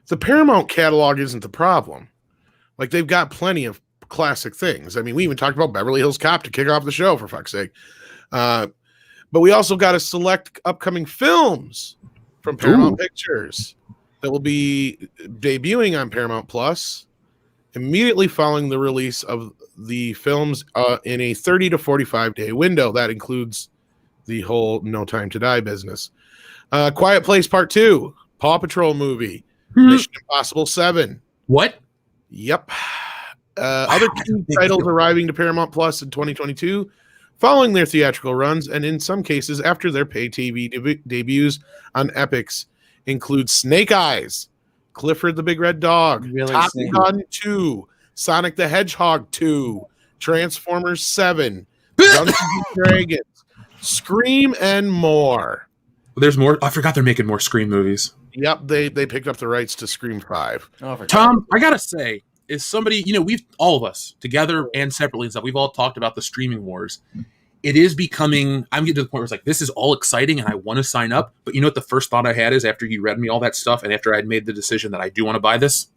the Paramount catalog isn't the problem. Like, they've got plenty of classic things. I mean, we even talked about Beverly Hills Cop to kick off the show, for fuck's sake. But we also got to select upcoming films from Paramount Pictures that will be debuting on Paramount Plus immediately following the release of the films in a 30 to 45 day window. That includes the whole No Time to Die business. Quiet Place Part 2, Paw Patrol movie, Mission Impossible 7. What? Yep. Other key titles arriving to Paramount Plus in 2022, following their theatrical runs, and in some cases after their pay TV debuts on Epics, include Snake Eyes, Clifford the Big Red Dog, Top Gun 2, Sonic the Hedgehog 2, Transformers 7, Dungeons & Dragons, Scream, and more. There's more. I forgot they're making more Scream movies. Yep, they picked up the rights to Scream 5. Tom, I gotta say, is somebody, we've all of us together and separately and stuff, we've all talked about the streaming wars. It is becoming, I'm getting to the point where it's like, this is all exciting and I want to sign up. But you know what the first thought I had is, after you read me all that stuff and after I had made the decision that I do want to buy this,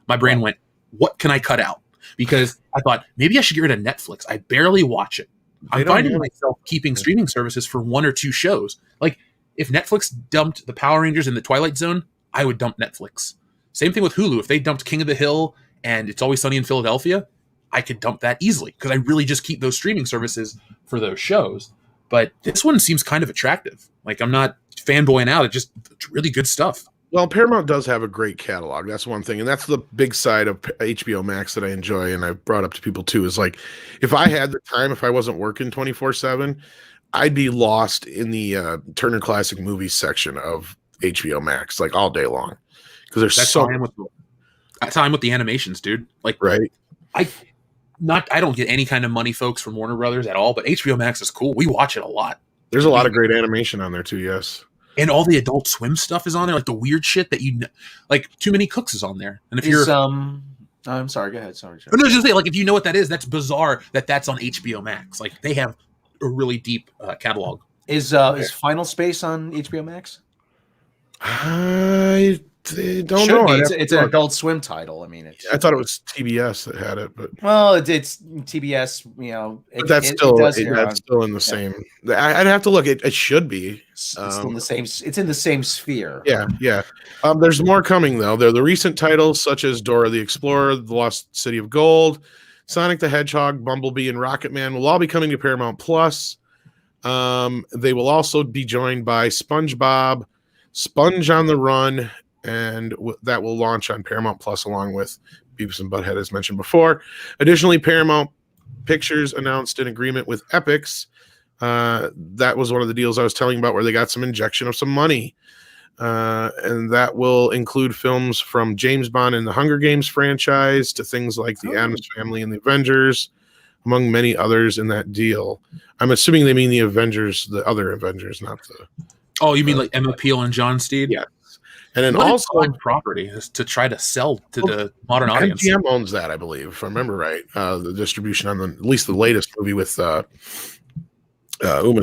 my brain went, what can I cut out? Because I thought, maybe I should get rid of Netflix. I barely watch it. I'm finding myself keeping streaming services for one or two shows. Like, if Netflix dumped the Power Rangers in the Twilight Zone, I would dump Netflix. Same thing with Hulu. If they dumped King of the Hill and It's Always Sunny in Philadelphia, I could dump that easily because I really just keep those streaming services for those shows. But this one seems kind of attractive. Like, I'm not fanboying out. It's really good stuff. Well, Paramount does have a great catalog. That's one thing. And that's the big side of HBO Max that I enjoy. And I've brought up to people too, is like, if I had the time, if I wasn't working 24/7, I'd be lost in the Turner Classic Movies section of HBO Max, like all day long. Because there's that's how I'm with the animations, dude. Like, right. I don't get any kind of money, folks, from Warner Brothers at all, but HBO Max is cool. We watch it a lot. There's a lot of great animation on there too. Yes. And all the Adult Swim stuff is on there, like the weird shit that like Too Many Cooks is on there. And if you're, I'm sorry, go ahead. Sorry. no, just say like if you know what that is, that's bizarre that's on HBO Max. Like they have a really deep catalog. Is Final Space on HBO Max? I don't know. It's an Adult Swim title. I mean, I thought it was TBS that had it, but it's TBS. You know, but that's still in the same. I'd have to look. It should be. It's in the same. It's in the same sphere. Yeah. There's more coming though. There are the recent titles such as Dora the Explorer, The Lost City of Gold, Sonic the Hedgehog, Bumblebee, and Rocket Man will all be coming to Paramount Plus. They will also be joined by SpongeBob, Sponge on the Run, and that will launch on Paramount Plus along with Beavis and Butthead, as mentioned before. Additionally, Paramount Pictures announced an agreement with Epix. That was one of the deals I was telling you about where they got some injection of some money. And that will include films from James Bond and the Hunger Games franchise to things like The Addams Family and the Avengers, among many others in that deal. I'm assuming they mean the Avengers, the other Avengers, not the... Oh, you mean like Emma Peel and John Steed? Yeah. And then what also property is to try to sell to the modern audience. MGM owns that, I believe, if I remember right. The distribution on at least the latest movie with Uma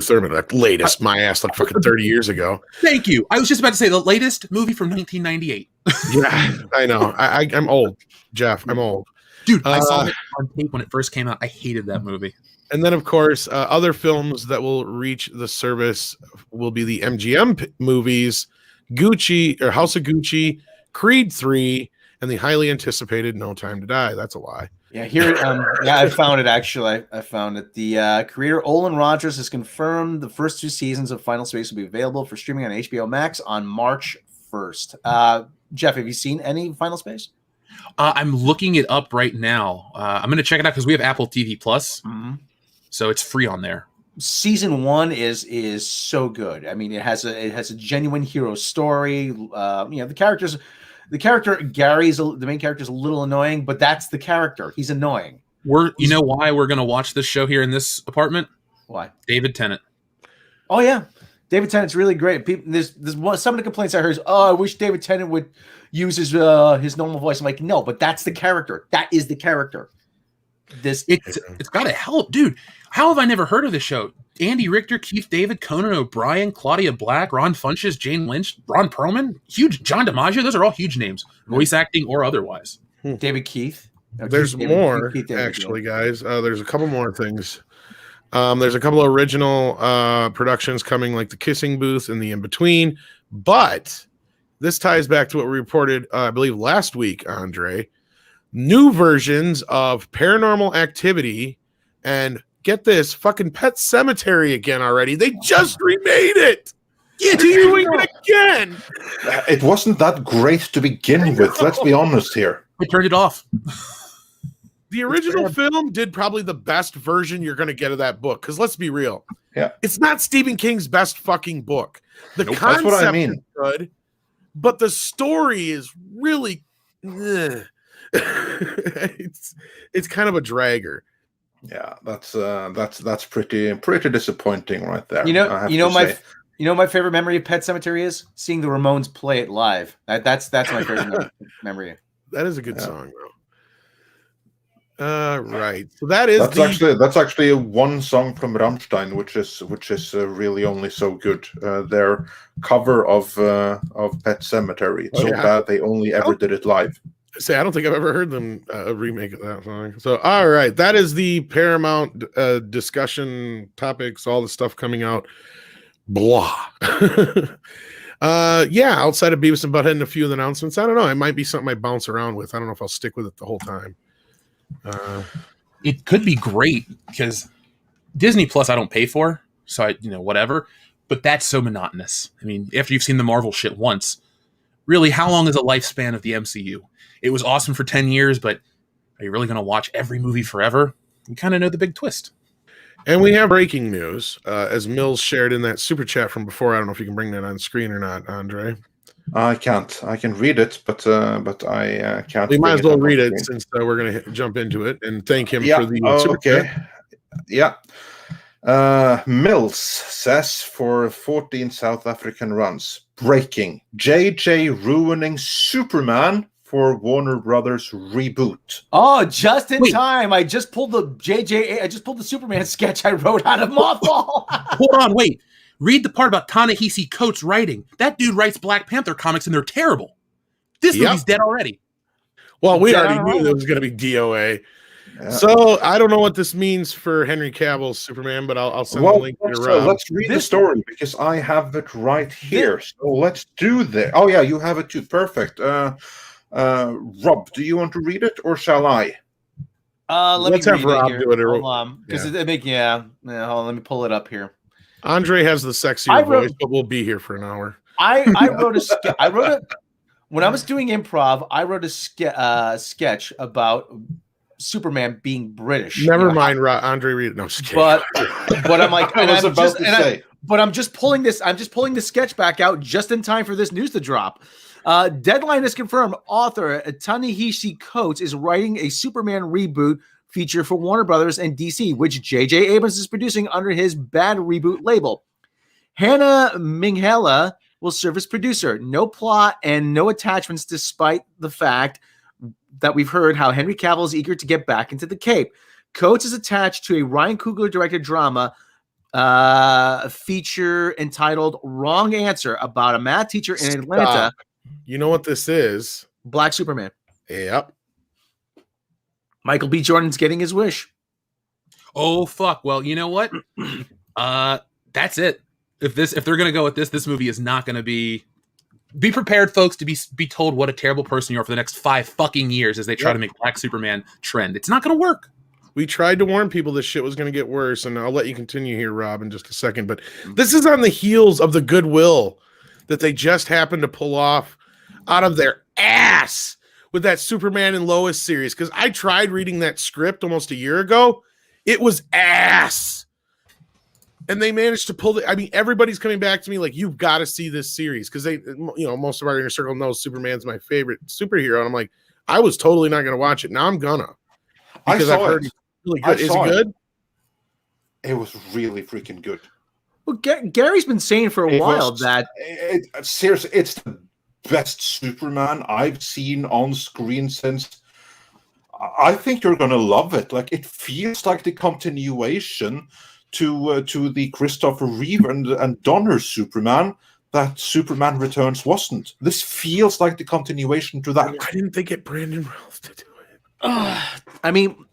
Thurman. That latest, my ass, like fucking 30 years ago. Thank you. I was just about to say the latest movie from 1998. Yeah, I know. I'm old, Jeff. I'm old. Dude, I saw it on tape when it first came out. I hated that movie. And then, of course, other films that will reach the service will be the MGM movies, Gucci or House of Gucci, Creed 3, and the highly anticipated No Time to Die. That's a lie. Yeah, here. I found it actually. I found it. The creator Olin Rogers has confirmed the first 2 seasons of Final Space will be available for streaming on HBO Max on March 1st. Jeff, have you seen any Final Space? I'm looking it up right now. I'm going to check it out because we have Apple TV Plus, so it's free on there. Season 1 is so good. I mean, it has a genuine hero story. The character Gary's the main character is a little annoying, but that's the character. He's annoying. You know why we're going to watch this show here in this apartment? Why? David Tennant. Oh yeah, David Tennant's really great. People, there's some of the complaints I heard is, I wish David Tennant would use his normal voice. I'm like, no, but that's the character. That is the character. It's got to help, dude. How have I never heard of this show? Andy Richter, Keith David, Conan O'Brien, Claudia Black, Ron Funches, Jane Lynch, Ron Perlman, huge John DiMaggio. Those are all huge names, voice acting or otherwise. David Keith. There's more, actually, guys. There's a couple more things. There's a couple of original productions coming, like The Kissing Booth and The In-Between. But this ties back to what we reported, I believe, last week, Andre. New versions of Paranormal Activity and, get this, fucking Pet Cemetery again already. They just remade it. They're doing it again. It wasn't that great to begin with. Let's be honest here. I turned it off. The original film did probably the best version you're going to get of that book. Because let's be real. Yeah. It's not Stephen King's best fucking book. The concept that's what I mean. is good, but the story is really... it's kind of a dragger. Yeah, that's pretty disappointing right there. My favorite memory of Pet Sematary is seeing the Ramones play it live. That's my favorite memory. That is a good song, though. Right. So that's actually one song from Rammstein, which is really only so good. Their cover of Pet Sematary. It's so bad they only ever did it live. I don't think I've ever heard them remake of that song. So, all right, that is the Paramount discussion topics, all the stuff coming out. Blah. Outside of Beavis and Butthead and a few of the announcements, I don't know. It might be something I bounce around with. I don't know if I'll stick with it the whole time. It could be great because Disney Plus I don't pay for, so whatever. But that's so monotonous. I mean, after you've seen the Marvel shit once, really, how long is the lifespan of the MCU? It was awesome for 10 years, but are you really going to watch every movie forever? You kind of know the big twist. And we have breaking news, as Mills shared in that super chat from before. I don't know if you can bring that on screen or not, Andre. I can't. I can read it, but I can't. We might as well read it since we're going to jump into it and thank him for the super chat. Yeah. Mills says for 14 South African runs, breaking JJ ruining Superman for Warner Brothers reboot. Oh, just in time. I just pulled the Superman sketch I wrote out of Mothball. Hold on, wait. Read the part about Ta-Nehisi Coates writing. That dude writes Black Panther comics and they're terrible. This movie's dead already. Well, we already knew there was going to be DOA. Yeah. So I don't know what this means for Henry Cavill's Superman, but I'll send the link to Rob. Let's read the story because I have it right here. So let's do that. Oh yeah, you have it too. Perfect. Rob, do you want to read it or shall I? Let's have Rob do it. Hold on, because hold on, let me pull it up here. Andre has the sexier voice, but we'll be here for an hour. I wrote a when I was doing improv. I wrote a sketch about Superman being British. Never mind, Andre. Read it. No, I'm just kidding. But I'm like, I'm just pulling this. I'm just pulling the sketch back out just in time for this news to drop. Deadline is confirmed. Author Ta-Nehisi Coates is writing a Superman reboot feature for Warner Brothers and DC, which J.J. Abrams is producing under his Bad Reboot label. Hannah Minghella will serve as producer. No plot and no attachments, despite the fact that we've heard how Henry Cavill is eager to get back into the Cape. Coates is attached to a Ryan Coogler-directed drama feature entitled Wrong Answer about a math teacher in Atlanta. You know what this is? Black Superman. Yep. Michael B. Jordan's getting his wish. Oh, fuck. Well, you know what? That's it. If they're going to go with this movie is not going to be... Be prepared, folks, to be told what a terrible person you are for the next 5 fucking years as they try to make Black Superman trend. It's not going to work. We tried to warn people this shit was going to get worse, and I'll let you continue here, Rob, in just a second. But this is on the heels of the goodwill that they just happened to pull off out of their ass with that Superman and Lois series. Because I tried reading that script almost a year ago. It was ass. And they managed to pull it. I mean, everybody's coming back to me like, you've got to see this series. Because most of our inner circle knows Superman's my favorite superhero. And I'm like, I was totally not going to watch it. Now I'm gonna. Because I've heard it's really good. Is it good? It was really freaking good. Well, Gary's been saying for a while that... seriously, it's the best Superman I've seen on screen since... I think you're going to love it. Like, it feels like the continuation to the Christopher Reeve and Donner Superman that Superman Returns wasn't. This feels like the continuation to that. I didn't think it Brandon Routh to do it. I mean,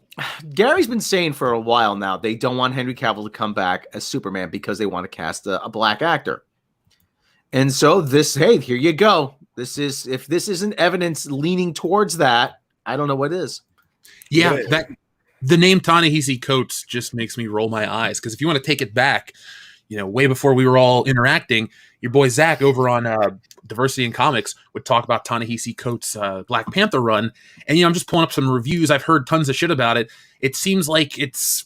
Gary's been saying for a while now they don't want Henry Cavill to come back as Superman because they want to cast a black actor. And so here you go. If this isn't evidence leaning towards that, I don't know what is. Yeah, the name Ta-Nehisi Coates just makes me roll my eyes, because if you want to take it back, way before we were all interacting, your boy Zach over on Diversity in Comics would talk about Ta-Nehisi Coates' Black Panther run, and I'm just pulling up some reviews. I've heard tons of shit about it. It seems like it's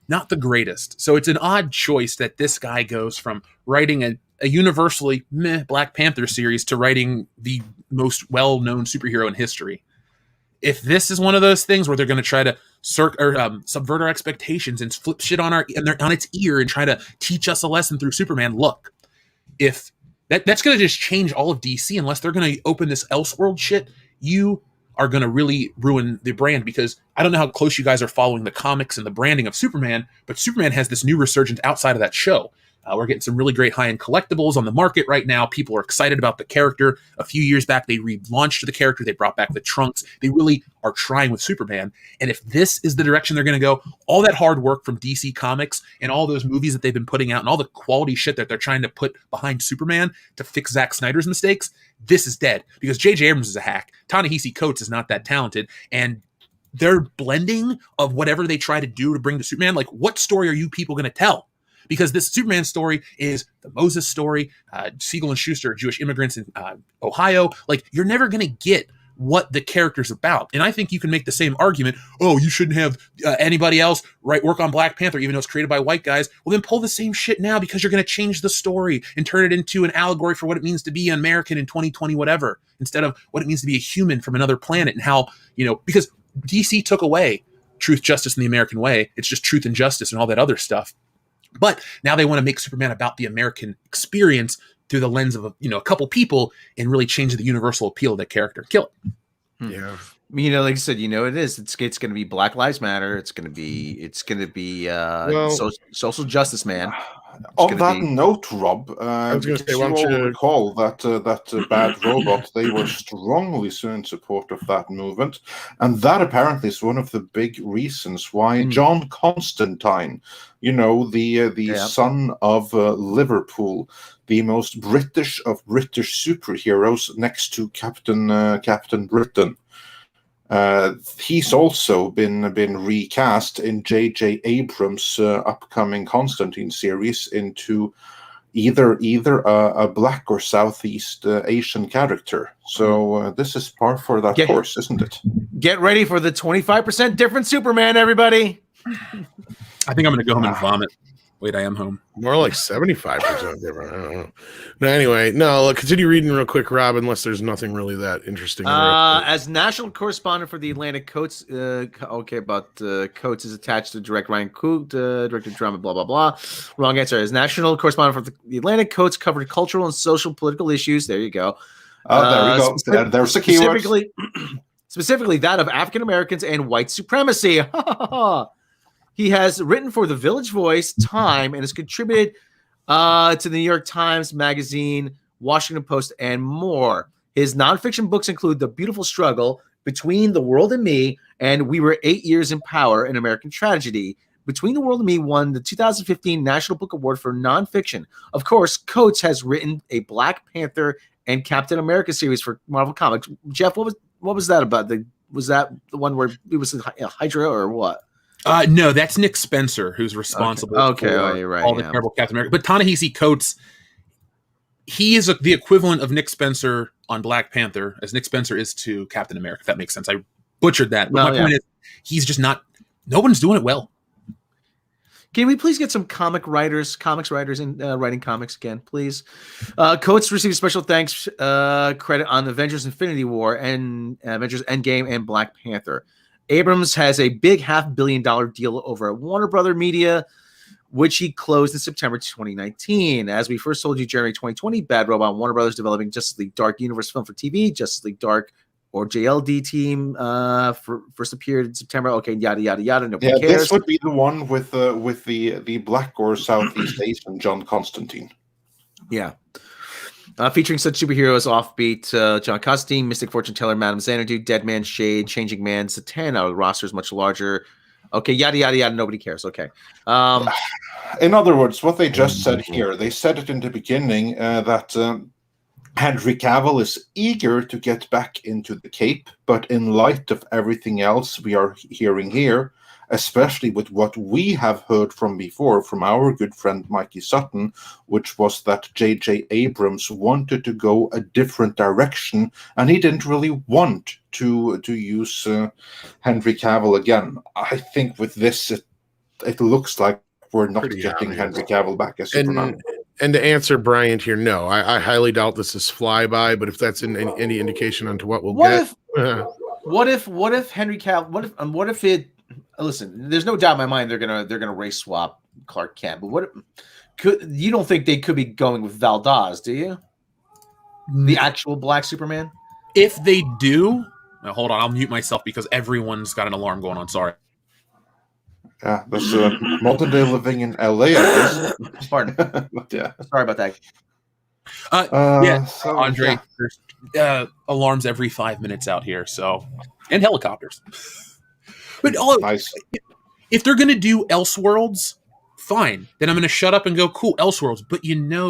not the greatest, so it's an odd choice that this guy goes from writing a universally meh Black Panther series to writing the most well-known superhero in history. If this is one of those things where they're going to try to subvert our expectations and flip shit on its ear and try to teach us a lesson through Superman, look, if that's going to just change all of DC, unless they're going to open this Elseworld shit, you are going to really ruin the brand, because I don't know how close you guys are following the comics and the branding of Superman, but Superman has this new resurgence outside of that show. We're getting some really great high-end collectibles on the market right now. People are excited about the character. A few years back, they relaunched the character. They brought back the trunks. They really are trying with Superman. And if this is the direction they're going to go, all that hard work from DC Comics and all those movies that they've been putting out and all the quality shit that they're trying to put behind Superman to fix Zack Snyder's mistakes, this is dead. Because J.J. Abrams is a hack. Ta-Nehisi Coates is not that talented. And their blending of whatever they try to do to bring to Superman, like, what story are you people going to tell? Because this Superman story is the Moses story. Siegel and Schuster are Jewish immigrants in Ohio. Like, you're never going to get what the character's about. And I think you can make the same argument. Oh, you shouldn't have anybody else work on Black Panther, even though it's created by white guys. Well, then pull the same shit now, because you're going to change the story and turn it into an allegory for what it means to be an American in 2020, whatever, instead of what it means to be a human from another planet. And how, because DC took away truth, justice, and the American way. It's just truth and justice and all that other stuff. But now they want to make Superman about the American experience through the lens of a couple people and really change the universal appeal of that character. Kill it. Yeah. Like I said, it is. It's going to be Black Lives Matter. It's going to be social justice, man. On that note, Rob, I was going to say, you all recall that Bad Robot, they were strongly so in support of that movement, and that apparently is one of the big reasons why John Constantine, the son of Liverpool, the most British of British superheroes, next to Captain Britain. He's also been recast in J.J. Abrams' upcoming Constantine series into either a black or Southeast Asian character. So this is par for that course, isn't it? Get ready for the 25% different Superman, everybody. I think I'm going to go home and vomit. Wait, I am home. More like 75% different. I don't know. No, anyway, continue reading real quick, Rob, unless there's nothing really that interesting. As national correspondent for the Atlantic Coates, Coates is attached to direct Ryan Coot, directed drama, blah, blah, blah. Wrong answer. As national correspondent for the Atlantic, Coates covered cultural and social political issues. There you go. There we go. There's the keyword. Specifically that of African Americans and white supremacy. He has written for The Village Voice, Time, and has contributed to the New York Times Magazine, Washington Post, and more. His nonfiction books include The Beautiful Struggle, Between the World and Me, and We Were 8 Years in Power, An American Tragedy. Between the World and Me won the 2015 National Book Award for Nonfiction. Of course, Coates has written a Black Panther and Captain America series for Marvel Comics. Jeff, what was that about? Was that the one where it was a Hydra or what? No, that's Nick Spencer, who's responsible for all the terrible Captain America. But Ta-Nehisi Coates, he is the equivalent of Nick Spencer on Black Panther, as Nick Spencer is to Captain America, if that makes sense. I butchered that. But my point is, he's just not – no one's doing it well. Can we please get some comics writers in writing comics again, please? Coates received special thanks credit on Avengers Infinity War and Avengers Endgame and Black Panther. Abrams has a big $500 million deal over at Warner Brother Media, which he closed in September 2019. As we first told you, January 2020, Bad Robot, Warner Brothers developing Justice League Dark Universe film for TV. Justice League Dark or JLD team first appeared in September. Okay, yada yada yada. Nobody cares. This would be the one with the black or Southeast Asian John Constantine. Yeah. Featuring such superheroes offbeat John Constantine, Mystic Fortune Teller, Madame Xanadu, Deadman, Shade, Changing Man, Satana. The roster is much larger. Okay, yada yada yada. Nobody cares. Okay. In other words, what they just said here, they said it in the beginning that Henry Cavill is eager to get back into the Cape, but in light of everything else we are hearing here, especially with what we have heard from before from our good friend Mikey Sutton, which was that J.J. Abrams wanted to go a different direction, and he didn't really want to use Henry Cavill again. I think with this, it looks like we're not getting Henry Cavill back as Superman. And to answer Bryant here, no, I highly doubt this is flyby, but if that's any indication onto what we'll get. What if Henry Cavill, what if it, listen, there's no doubt in my mind they're gonna race swap Clark Kent, but you don't think they could be going with Valdez, do you? The actual Black Superman? If they do, now hold on, I'll mute myself because everyone's got an alarm going on. Sorry. Yeah, that's modern day living in LA, I guess. Pardon. Yeah. Sorry about that. Andre, there's alarms every 5 minutes out here, and helicopters. But nice. If they're going to do Elseworlds, fine. Then I'm going to shut up and go, cool, Elseworlds. But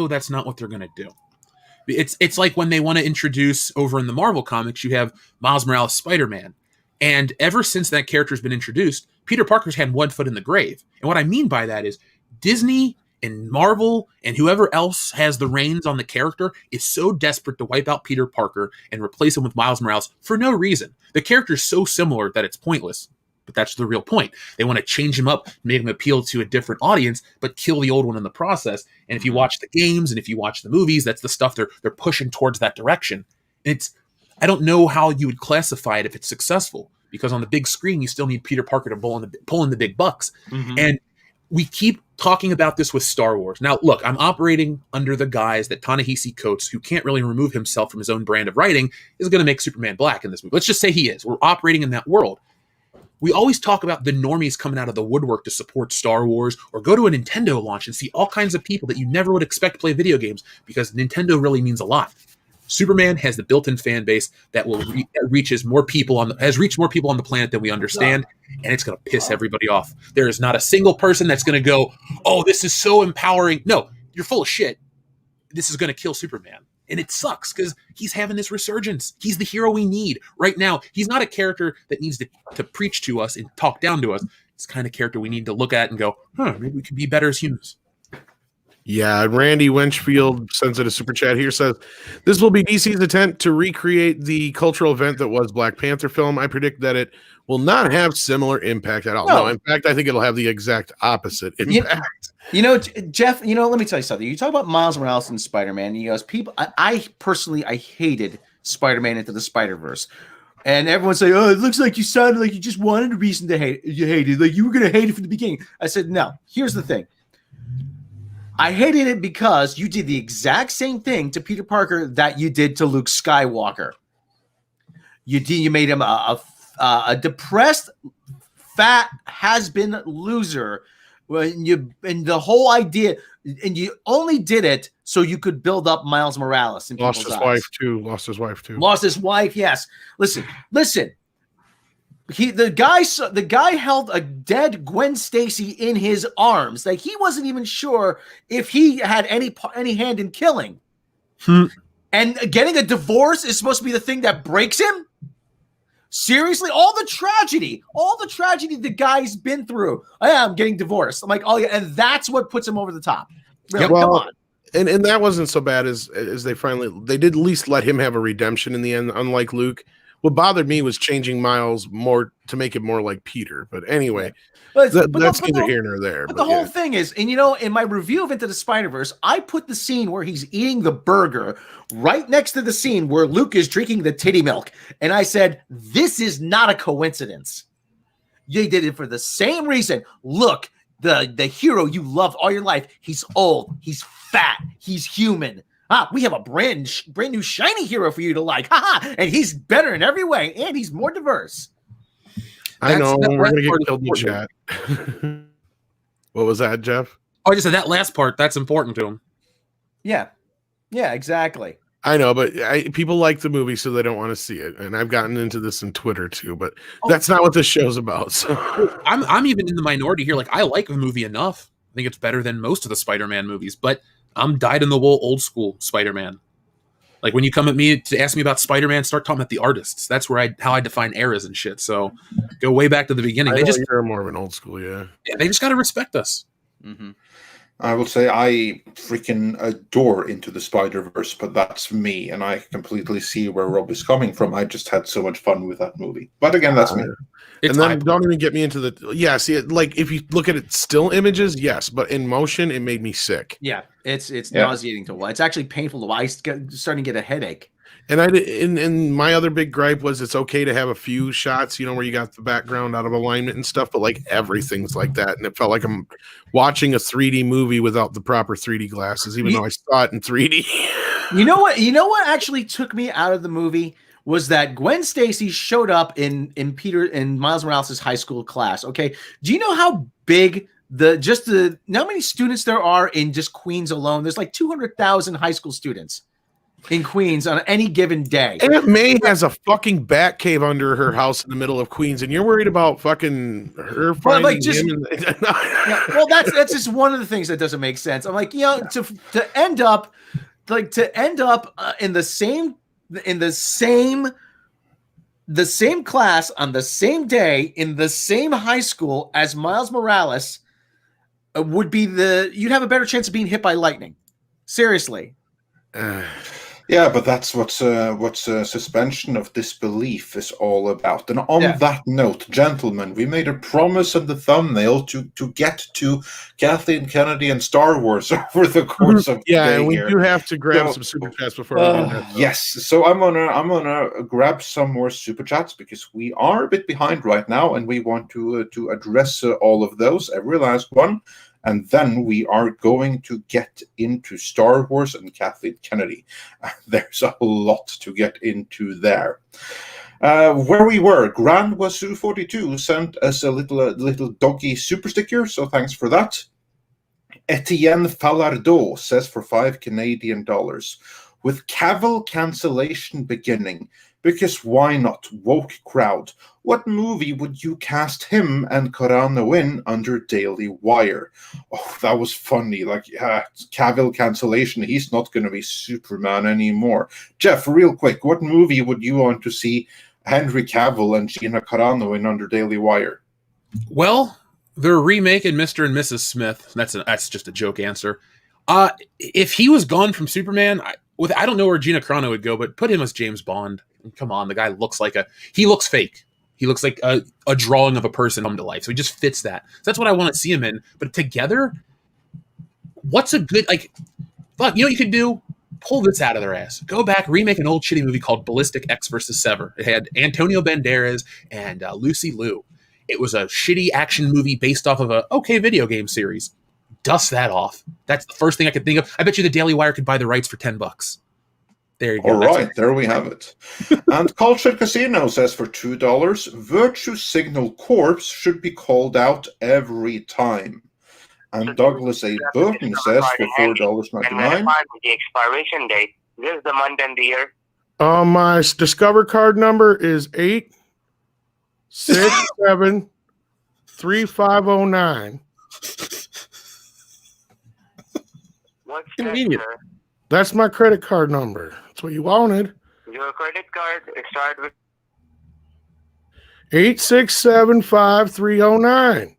that's not what they're going to do. It's like when they want to introduce over in the Marvel comics, you have Miles Morales Spider-Man. And ever since that character has been introduced, Peter Parker's had one foot in the grave. And what I mean by that is Disney and Marvel and whoever else has the reins on the character is so desperate to wipe out Peter Parker and replace him with Miles Morales for no reason. The character is so similar that it's pointless. But that's the real point. They want to change him up, make him appeal to a different audience, but kill the old one in the process. And if you watch the games and if you watch the movies, that's the stuff they're pushing towards that direction. I don't know how you would classify it if it's successful, because on the big screen you still need Peter Parker to pull in the big bucks. Mm-hmm. And we keep talking about this with Star Wars. Now, look, I'm operating under the guise that Ta-Nehisi Coates, who can't really remove himself from his own brand of writing, is going to make Superman black in this movie. Let's just say he is. We're operating in that world. We always talk about the normies coming out of the woodwork to support Star Wars, or go to a Nintendo launch and see all kinds of people that you never would expect to play video games, because Nintendo really means a lot. Superman has the built-in fan base that will reaches more people has reached more people on the planet than we understand, and it's going to piss everybody off. There is not a single person that's going to go, "Oh, this is so empowering." No, you're full of shit. This is going to kill Superman, and it sucks because he's having this resurgence. He's the hero we need right now. He's not a character that needs to preach to us and talk down to us. It's the kind of character we need to look at and go, maybe we could be better as humans. Yeah, Randy Wenchfield sends it a super chat here, says, this will be DC's attempt to recreate the cultural event that was Black Panther film. I predict that it will not have similar impact at all. No, in fact, I think it'll have the exact opposite impact. Jeff, let me tell you something. You talk about Miles Morales and Spider-Man, and he goes, I personally hated Spider-Man Into the Spider-Verse. And everyone say, "Oh, it looks like you sounded like you just wanted a reason to hate it. You hated, like you were going to hate it from the beginning." I said, no, here's the thing. I hated it because you did the exact same thing to Peter Parker that you did to Luke Skywalker. You made him a depressed, fat, has-been loser. And the whole idea, and you only did it so you could build up Miles Morales. Lost his wife too. Lost his wife. Yes. Listen. The guy held a dead Gwen Stacy in his arms. Like he wasn't even sure if he had any hand in killing. And getting a divorce is supposed to be the thing that breaks him. Seriously, all the tragedy the guy's been through. I'm getting divorced. I'm like, oh yeah, and that's what puts him over the top. Really, come on. And that wasn't so bad as they did at least let him have a redemption in the end, unlike Luke. What bothered me was changing Miles more to make it more like Peter. But anyway, that's neither here nor there. But the whole thing is, and in my review of Into the Spider-Verse, I put the scene where he's eating the burger right next to the scene where Luke is drinking the titty milk. And I said, this is not a coincidence. They did it for the same reason. Look, the hero you loved all your life, he's old, he's fat, he's human. We have a brand new shiny hero for you to like. And he's better in every way, and he's more diverse. I know. We're going to get killed in the chat. What was that, Jeff? Oh, I just said that last part. That's important to him. Yeah, exactly. I know, but people like the movie, so they don't want to see it. And I've gotten into this in Twitter too, but that's not what this show's about. So I'm even in the minority here. Like, I like the movie enough. I think it's better than most of the Spider-Man movies, but I'm dyed-in-the-wool old school Spider-Man. Like when you come at me to ask me about Spider-Man, start talking about the artists. That's how I define eras and shit. So go way back to the beginning. You're more of an old school, yeah. They just got to respect us. Mm-hmm. I will say I freaking adore Into the Spider-Verse, but that's me, and I completely see where Rob is coming from. I just had so much fun with that movie. But again, that's me. It's and then don't even get me into like if you look at it still images, yes, but in motion it made me sick. Yeah, it's nauseating to watch. It's actually painful to watch. I'm starting to get a headache. And and my other big gripe was it's okay to have a few shots, where you got the background out of alignment and stuff, but like everything's like that, and it felt like I'm watching a 3D movie without the proper 3D glasses, even though I saw it in 3D. You know what actually took me out of the movie was that Gwen Stacy showed up in Miles Morales' high school class. Okay, do you know how big how many students there are in just Queens alone? There's like 200,000 high school students in Queens on any given day. Aunt May has a fucking bat cave under her house in the middle of Queens, and you're worried about fucking her finding him. Well, that's just one of the things that doesn't make sense. I'm like, to end up in the same class on the same day in the same high school as Miles Morales you'd have a better chance of being hit by lightning. Seriously. Yeah, but that's what suspension of disbelief is all about. And on that note, gentlemen, we made a promise in the thumbnail to get to Kathleen Kennedy and Star Wars over the course of today. And we here. do have to grab some super chats before we do that. Yes, so I'm gonna grab some more super chats because we are a bit behind right now, and we want to address all of those, every last one. And then we are going to get into Star Wars and Kathleen Kennedy. There's a lot to get into there. Where we were, Grand Wazoo 42 sent us a little doggy super sticker, so thanks for that. Etienne Falardeau says for $5 Canadian. With Cavill cancellation beginning, because why not? Woke crowd. What movie would you cast him and Carano in under Daily Wire? Oh, that was funny. Like, Cavill cancellation, he's not going to be Superman anymore. Jeff, real quick, what movie would you want to see Henry Cavill and Gina Carano in under Daily Wire? Well, they're remaking Mr. and Mrs. Smith. That's just a joke answer. If he was gone from Superman, I don't know where Gina Carano would go, but put him as James Bond. Come on, the guy looks fake. He looks like a drawing of a person come to life. So he just fits that. So that's what I want to see him in. But together, what's a good, like, fuck, you know what you could do? Pull this out of their ass. Go back, remake an old shitty movie called Ballistic X vs. Sever. It had Antonio Banderas and Lucy Liu. It was a shitty action movie based off of a okay video game series. Dust that off. That's the first thing I could think of. I bet you the Daily Wire could buy the rights for $10. There you go. All right, there we have it. And Cultured Casino says for $2, Virtue Signal Corps should be called out every time. And Douglas A. Burton says for $4.99. The expiration date. This is the month and the year. My Discover card number is 8673509. What's Convenient. that, sir? That's my credit card number. That's what you wanted. Your credit card start with 8675309.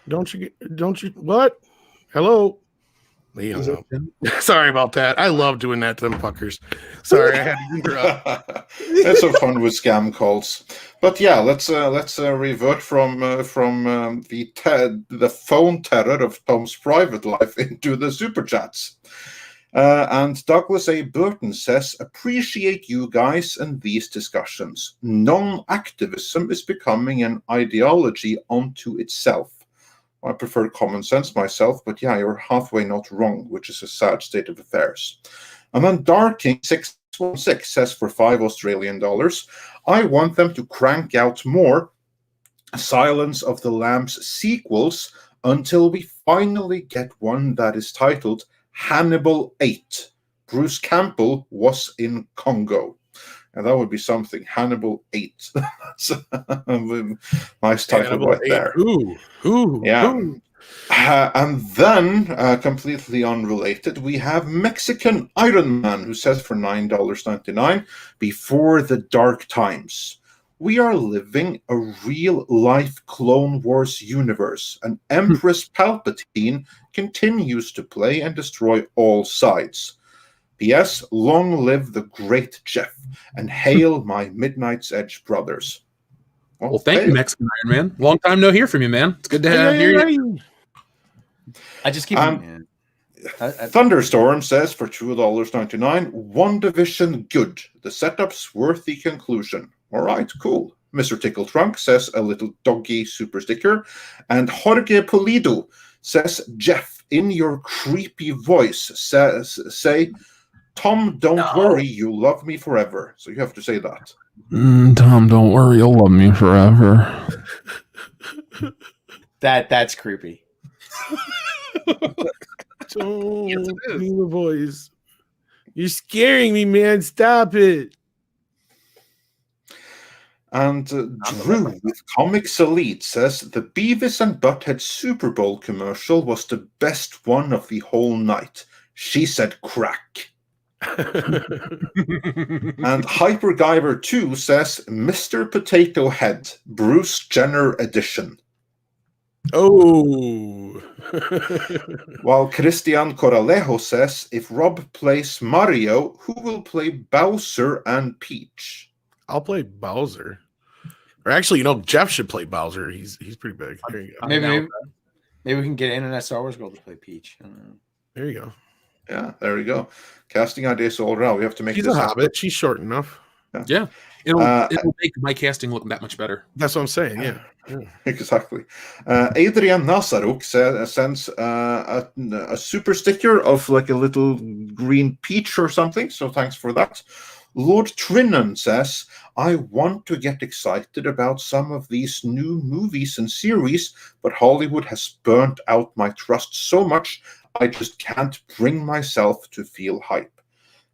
Don't you what? Hello. Leon. Sorry about that. I love doing that to them fuckers. Sorry, I had to interrupt. It's so fun with scam calls. But yeah, let's revert from the phone terror of Tom's private life into the super chats. And Douglas A. Burton says, appreciate you guys and these discussions. Non-activism is becoming an ideology unto itself. I prefer common sense myself, but yeah, you're halfway not wrong, which is a sad state of affairs. And then Darking616 says for $5 Australian, I want them to crank out more Silence of the Lambs sequels until we finally get one that is titled Hannibal 8. Bruce Campbell was in Congo. And that would be something. Hannibal 8. That's a nice title Hannibal right 8. There. Ooh. And then, completely unrelated, we have Mexican Iron Man, who says for $9.99, before the dark times. We are living a real-life Clone Wars universe, and Empress Palpatine continues to play and destroy all sides. P.S. Long live the great Jeff, and hail my Midnight's Edge brothers. Well, thank you, Mexican Iron Man. Long time no hear from you, man. It's good to hear you. I just keep... Thunderstorm says for $2.99, One Division good. The setup's worthy conclusion. All right, cool. Mr. Tickle Trunk says a little doggy super sticker. And Jorge Polido says, Jeff, in your creepy voice, say, Tom, don't worry, you'll love me forever. So you have to say that. Tom, don't worry, you'll love me forever. That's creepy. Don't do the voice. You're scaring me, man. Stop it. And Drew with Comics Elite says the Beavis and Butthead Super Bowl commercial was the best one of the whole night. She said crack. And Hyper Guyver 2 says Mr. Potato Head, Bruce Jenner edition. Oh. While Christian Coralejo says, if Rob plays Mario, who will play Bowser and Peach? I'll play Bowser. Or actually, Jeff should play Bowser. He's pretty big. There you go. Maybe we can get Internet Star Wars Girl to play Peach. I don't know. There you go. Yeah, there we go. Casting ideas all around. We have to make She's this a happen. hobbit. She's short enough. Yeah. It'll make my casting look that much better. That's what I'm saying. Yeah. Exactly. Adrian Nazaruk sends a super sticker of like a little green peach or something. So thanks for that. Lord Trinan says, I want to get excited about some of these new movies and series, but Hollywood has burnt out my trust so much, I just can't bring myself to feel hype.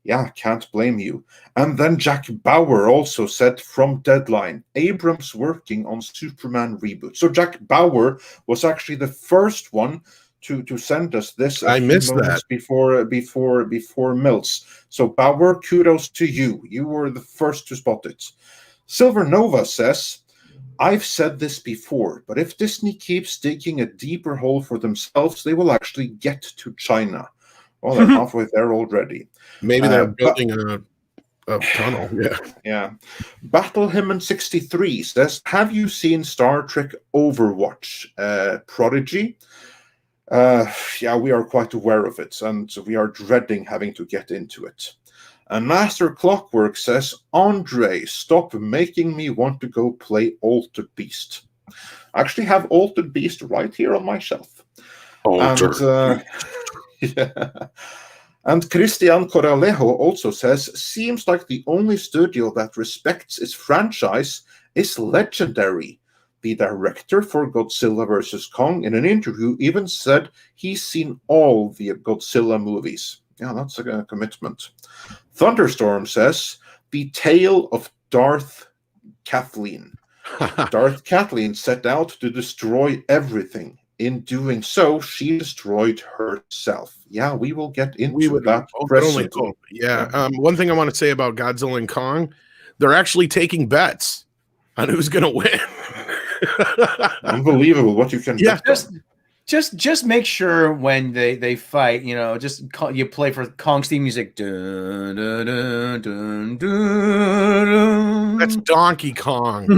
Yeah, can't blame you. And then Jack Bauer also said from Deadline, Abrams working on Superman reboot. So Jack Bauer was actually the first one to send us this. I missed that before Mills. So Bauer, kudos to you. You were the first to spot it. Silver Nova says, I've said this before, but if Disney keeps digging a deeper hole for themselves, they will actually get to China. Well, they're halfway there already. Maybe they're building a tunnel. Yeah. Yeah. Battlehymn63 says, have you seen Star Trek Overwatch? Prodigy? Yeah, we are quite aware of it, and we are dreading having to get into it. And Master Clockwork says, Andre, stop making me want to go play Altered Beast. I actually have Altered Beast right here on my shelf. And, yeah. And Christian Coralejo also says, seems like the only studio that respects its franchise is Legendary. The director for Godzilla vs. Kong in an interview even said he's seen all the Godzilla movies. Yeah, that's a commitment. Thunderstorm says, the tale of Darth Kathleen. Darth Kathleen set out to destroy everything. In doing so, she destroyed herself. Yeah, we will get into that presently. Yeah. One thing I want to say about Godzilla and Kong, they're actually taking bets on who's going to win. Unbelievable what you can do. Just make sure when they fight, you play for Kong's theme music. Dun, dun, dun, dun, dun, dun. That's Donkey Kong.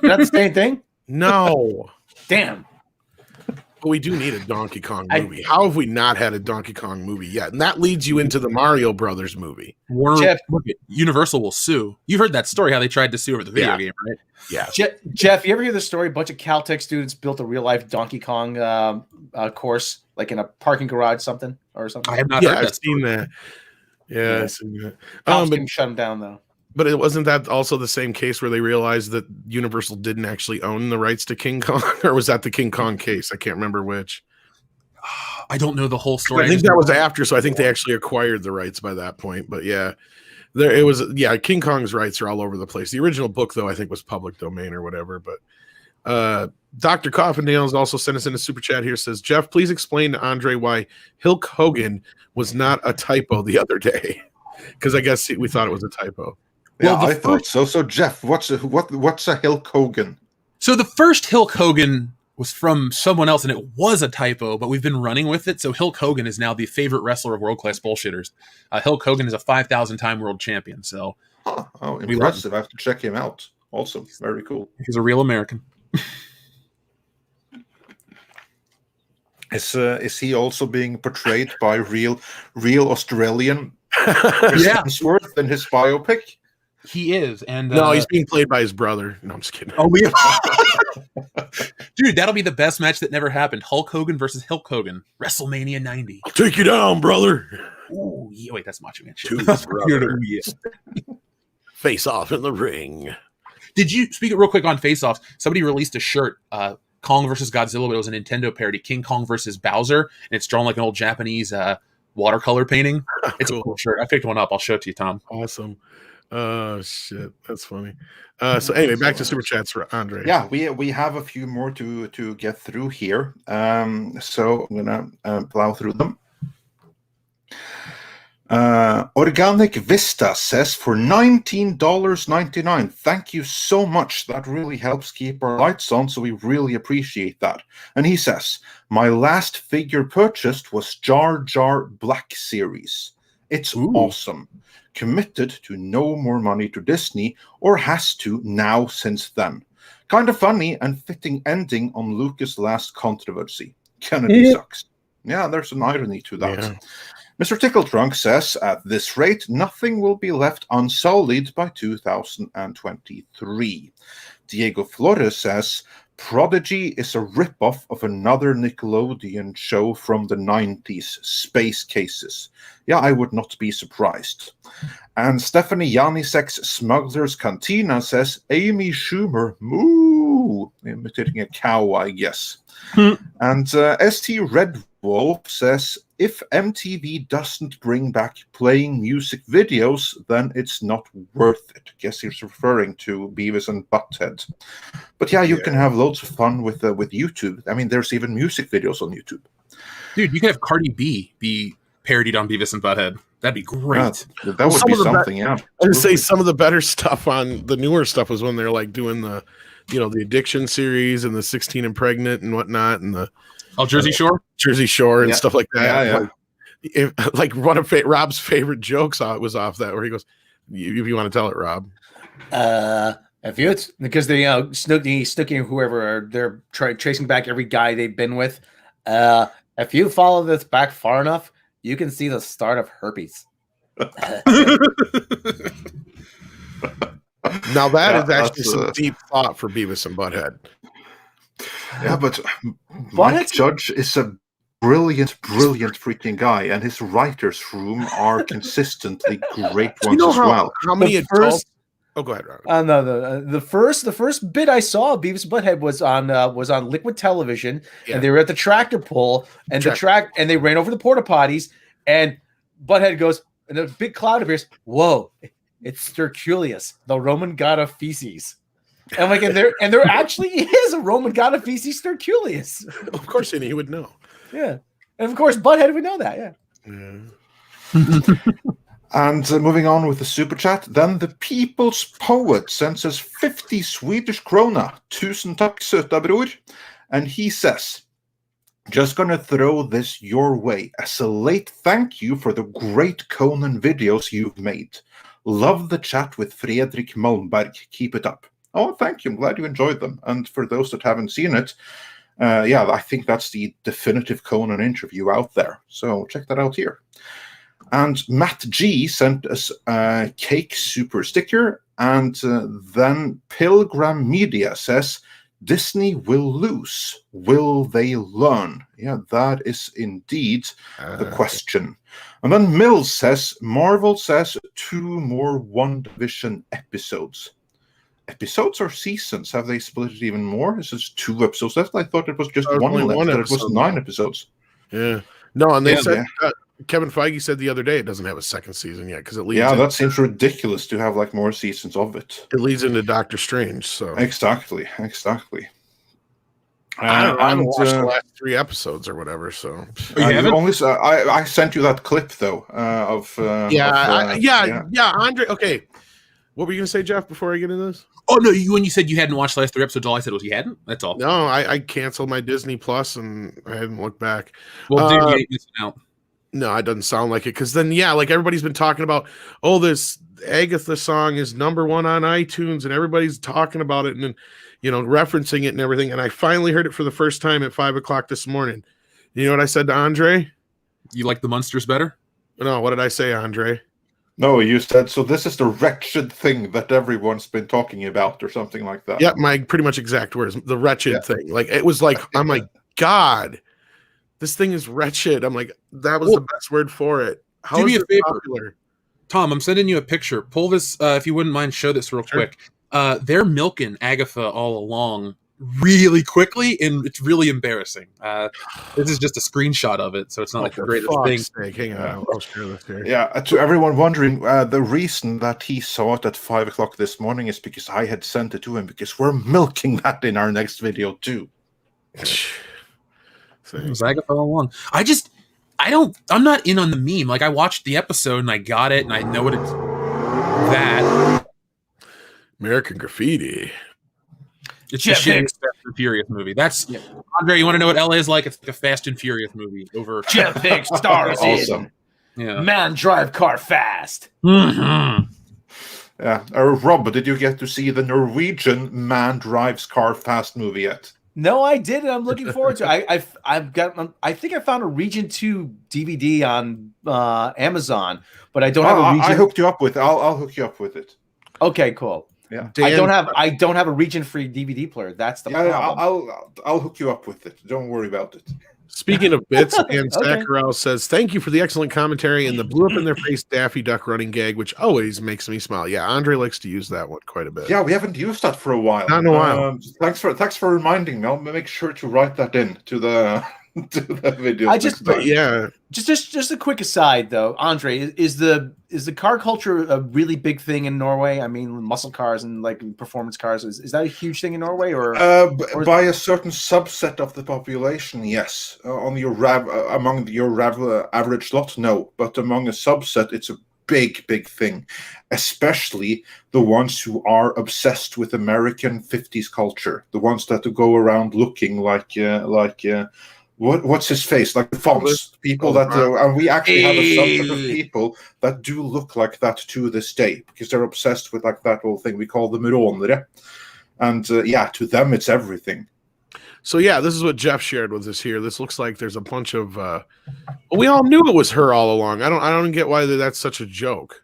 That's the same thing? No. Damn. But we do need a Donkey Kong movie. How have we not had a Donkey Kong movie yet? And that leads you into the Mario Brothers movie. Universal will sue. You heard that story, how they tried to sue over the video game, right? Yeah. Jeff, you ever hear the story? A bunch of Caltech students built a real-life Donkey Kong course, like in a parking garage or something? I have not heard that. I've seen that. Yeah, I've seen that. But shut them down, though. But it wasn't that also the same case where they realized that Universal didn't actually own the rights to King Kong, or was that the King Kong case? I can't remember which. I don't know the whole story. I think that was after, so I think they actually acquired the rights by that point. But yeah, it was. Yeah, King Kong's rights are all over the place. The original book, though, I think was public domain or whatever. But Dr. Coffindale has also sent us in a super chat here. Says, Jeff, please explain to Andre why Hulk Hogan was not a typo the other day, because I guess we thought it was a typo. Yeah, I thought so. So, Jeff, what's a Hulk Hogan? So the first Hulk Hogan was from someone else, and it was a typo, but we've been running with it. So Hulk Hogan is now the favorite wrestler of world-class bullshitters. Hulk Hogan is a 5,000-time world champion. So, impressive! I have to check him out. Awesome, very cool. He's a real American. Is he also being portrayed by real Australian Hemsworth in his biopic? He is, and no, he's being played by his brother. No, I'm just kidding. Oh, dude, that'll be the best match that never happened. Hulk Hogan versus Hulk Hogan, WrestleMania 90. I'll take you down, brother. Ooh, yeah, wait, that's Macho Man. Face off in the ring. Did you speak it real quick on Face Off? Somebody released a shirt, Kong versus Godzilla, but it was a Nintendo parody, King Kong versus Bowser, and it's drawn like an old Japanese watercolor painting. It's a cool shirt. I picked one up. I'll show it to you, Tom. Awesome. Oh shit, that's funny. So anyway, back to super chats for Andre. Yeah, we have a few more to get through here. So I'm gonna plow through them. Organic Vista says for $19.99. Thank you so much. That really helps keep our lights on, so we really appreciate that. And he says, my last figure purchased was Jar Jar Black series. It's awesome. Committed to no more money to Disney, or has to now since then. Kind of funny and fitting ending on Lucas' last controversy. Kennedy sucks. Yeah, there's an irony to that. Yeah. Mr. Tickletrunk says, at this rate, nothing will be left unsullied by 2023. Diego Flores says, Prodigy is a ripoff of another Nickelodeon show from the 90s, Space Cases. Yeah, I would not be surprised. And Stephanie Janisek's Smuggler's Cantina says, Amy Schumer, moo, imitating a cow, I guess. And ST Red Wolf says, if MTV doesn't bring back playing music videos, then it's not worth it. I guess he's referring to Beavis and Butthead. But yeah, you can have loads of fun with YouTube. I mean, there's even music videos on YouTube. Dude, you could have Cardi B be parodied on Beavis and Butthead. That'd be great. Yeah, that would be something, yeah. I would say some of the better stuff on the newer stuff was when they're like doing the addiction series and the 16 and pregnant and whatnot, and the Jersey Shore and stuff like that. Yeah. Like one of Rob's favorite jokes was off that, where he goes, if you want to tell it, Rob. If it's because they, Snooki, whoever, they're tracing back every guy they've been with. If you follow this back far enough, you can see the start of herpes. Now that is actually some deep thought for Beavis and Butthead. Yeah, but Mike Judge is a brilliant freaking guy, and his writers' room are consistently great ones as well. How many adults? Oh, go ahead, Robert. No. The first bit I saw of Beavis and Butthead was on Liquid Television, and they were at the tractor pull, and and they ran over the porta potties, and Butthead goes, and a big cloud appears. Whoa, it's Sterculius, the Roman god of feces. And like, and there actually is a Roman god of feces, Sterculius. Of course, he would know. Yeah, and of course, Butthead would know that. Yeah. And moving on with the super chat, then the People's Poet sends us 50 Swedish krona. Tusen tack, söta bror. And he says, just gonna throw this your way as a late thank you for the great Conan videos you've made. Love the chat with Fredrik Malmberg. Keep it up. Oh, thank you. I'm glad you enjoyed them. And for those that haven't seen it, I think that's the definitive Conan interview out there. So check that out here. And Matt G sent us a cake super sticker. And then Pilgrim Media says, Disney will lose. Will they learn? Yeah, that is indeed the question. And then Mills says, Marvel says 2 more WandaVision episodes. Episodes or seasons? Have they split it even more? Is this 2 episodes left? I thought it was just one left, but it was 9 episodes. Yeah. No, and they said Kevin Feige said the other day it doesn't have a second season yet because it leads. Yeah, that seems ridiculous to have like more seasons of it. It leads into Doctor Strange. So exactly. I haven't watched the last 3 episodes or whatever. So I sent you that clip though Andre. Okay, what were you gonna say, Jeff? Before I get into this? Oh no! When you said you hadn't watched the last 3 episodes, all I said was you hadn't. That's all. No, I canceled my Disney Plus and I hadn't looked back. Well, dude, you ain't missing out. No, it doesn't sound like it. Because then, like everybody's been talking about, this Agatha song is #1 on iTunes, and everybody's talking about it and referencing it and everything. And I finally heard it for the first time at 5:00 this morning. You know what I said to Andre? You like the Munsters better? No, what did I say, Andre? No, you said, so this is the wretched thing that everyone's been talking about or something like that. Yeah, my pretty much exact words. The wretched thing. Like, it was like, I'm like, God, this thing is wretched. I'm like, that was the best word for it. Do me a favor. Popular? Tom, I'm sending you a picture. Pull this, if you wouldn't mind, show this real quick. They're milking Agatha all along really quickly, and it's really embarrassing. This is just a screenshot of it, so it's not like the greatest thing. Hang on, I'll share this here. Yeah, to everyone wondering, the reason that he saw it at 5:00 this morning is because I had sent it to him, because we're milking that in our next video too. It was Agatha all along. I'm not in on the meme. Like, I watched the episode and I got it and I know what it's that. American Graffiti. It's the shittiest Fast and Furious movie. That's Andre. You want to know what LA is like? It's like a Fast and Furious movie over. Jeff Hicks stars Awesome. Yeah. Man drive car fast. Mm-hmm. Yeah. Rob, did you get to see the Norwegian Man Drives Car Fast movie yet? No, I didn't. I'm looking forward to it. I've got. I think I found a Region 2 DVD on Amazon, but I don't have a Region. I hooked you up with. I'll hook you up with it. Okay, cool. Yeah. I don't have a region-free DVD player. That's the problem. I'll hook you up with it. Don't worry about it. Speaking of bits, Dan Okay. Sakurau says, "Thank you for the excellent commentary and the blew up in their face Daffy Duck running gag, which always makes me smile." Yeah, Andre likes to use that one quite a bit. Yeah, we haven't used that for a while. Not in a while. Thanks for reminding me. I'll make sure to write that in to the to the video. But yeah, Just a quick aside though, Andre, is the car culture a really big thing in Norway? I mean, muscle cars and like performance cars, is that a huge thing in Norway, or by a certain subset of the population, yes. On your among your average lot, no, but among a subset, it's a big thing, especially the ones who are obsessed with American 50s culture, the ones that go around looking like what's his face? Like the Fonz. People that and we actually have a subset of people that do look like that to this day because they're obsessed with like that whole thing. We call them rånere. And to them it's everything. so yeah, this is what Jeff shared with us here. This looks like there's a bunch of we all knew it was her all along. I don't get why that's such a joke.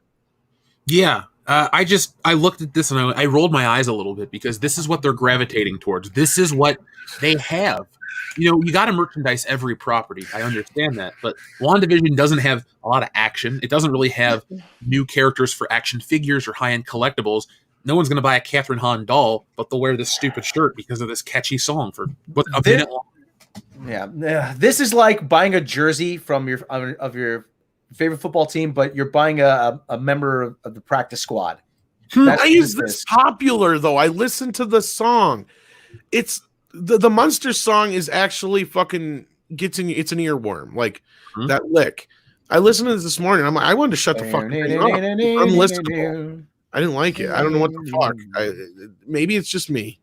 Yeah. I looked at this and I rolled my eyes a little bit because this is what they're gravitating towards. This is what they have. You know, you got to merchandise every property. I understand that. But WandaVision doesn't have a lot of action. It doesn't really have new characters for action figures or high-end collectibles. No one's going to buy a Catherine Hahn doll, but they'll wear this stupid shirt because of this catchy song for a minute long. Yeah, this is like buying a jersey from your favorite football team, but you're buying a member of the practice squad. Why is this popular though? I listened to the song. It's the Munster song is actually fucking it's an earworm. Like that lick. I listened to this morning. I'm like, I wanted to shut the fuck up. Unlistenable. I didn't like it. I don't know what the fuck. Maybe it's just me.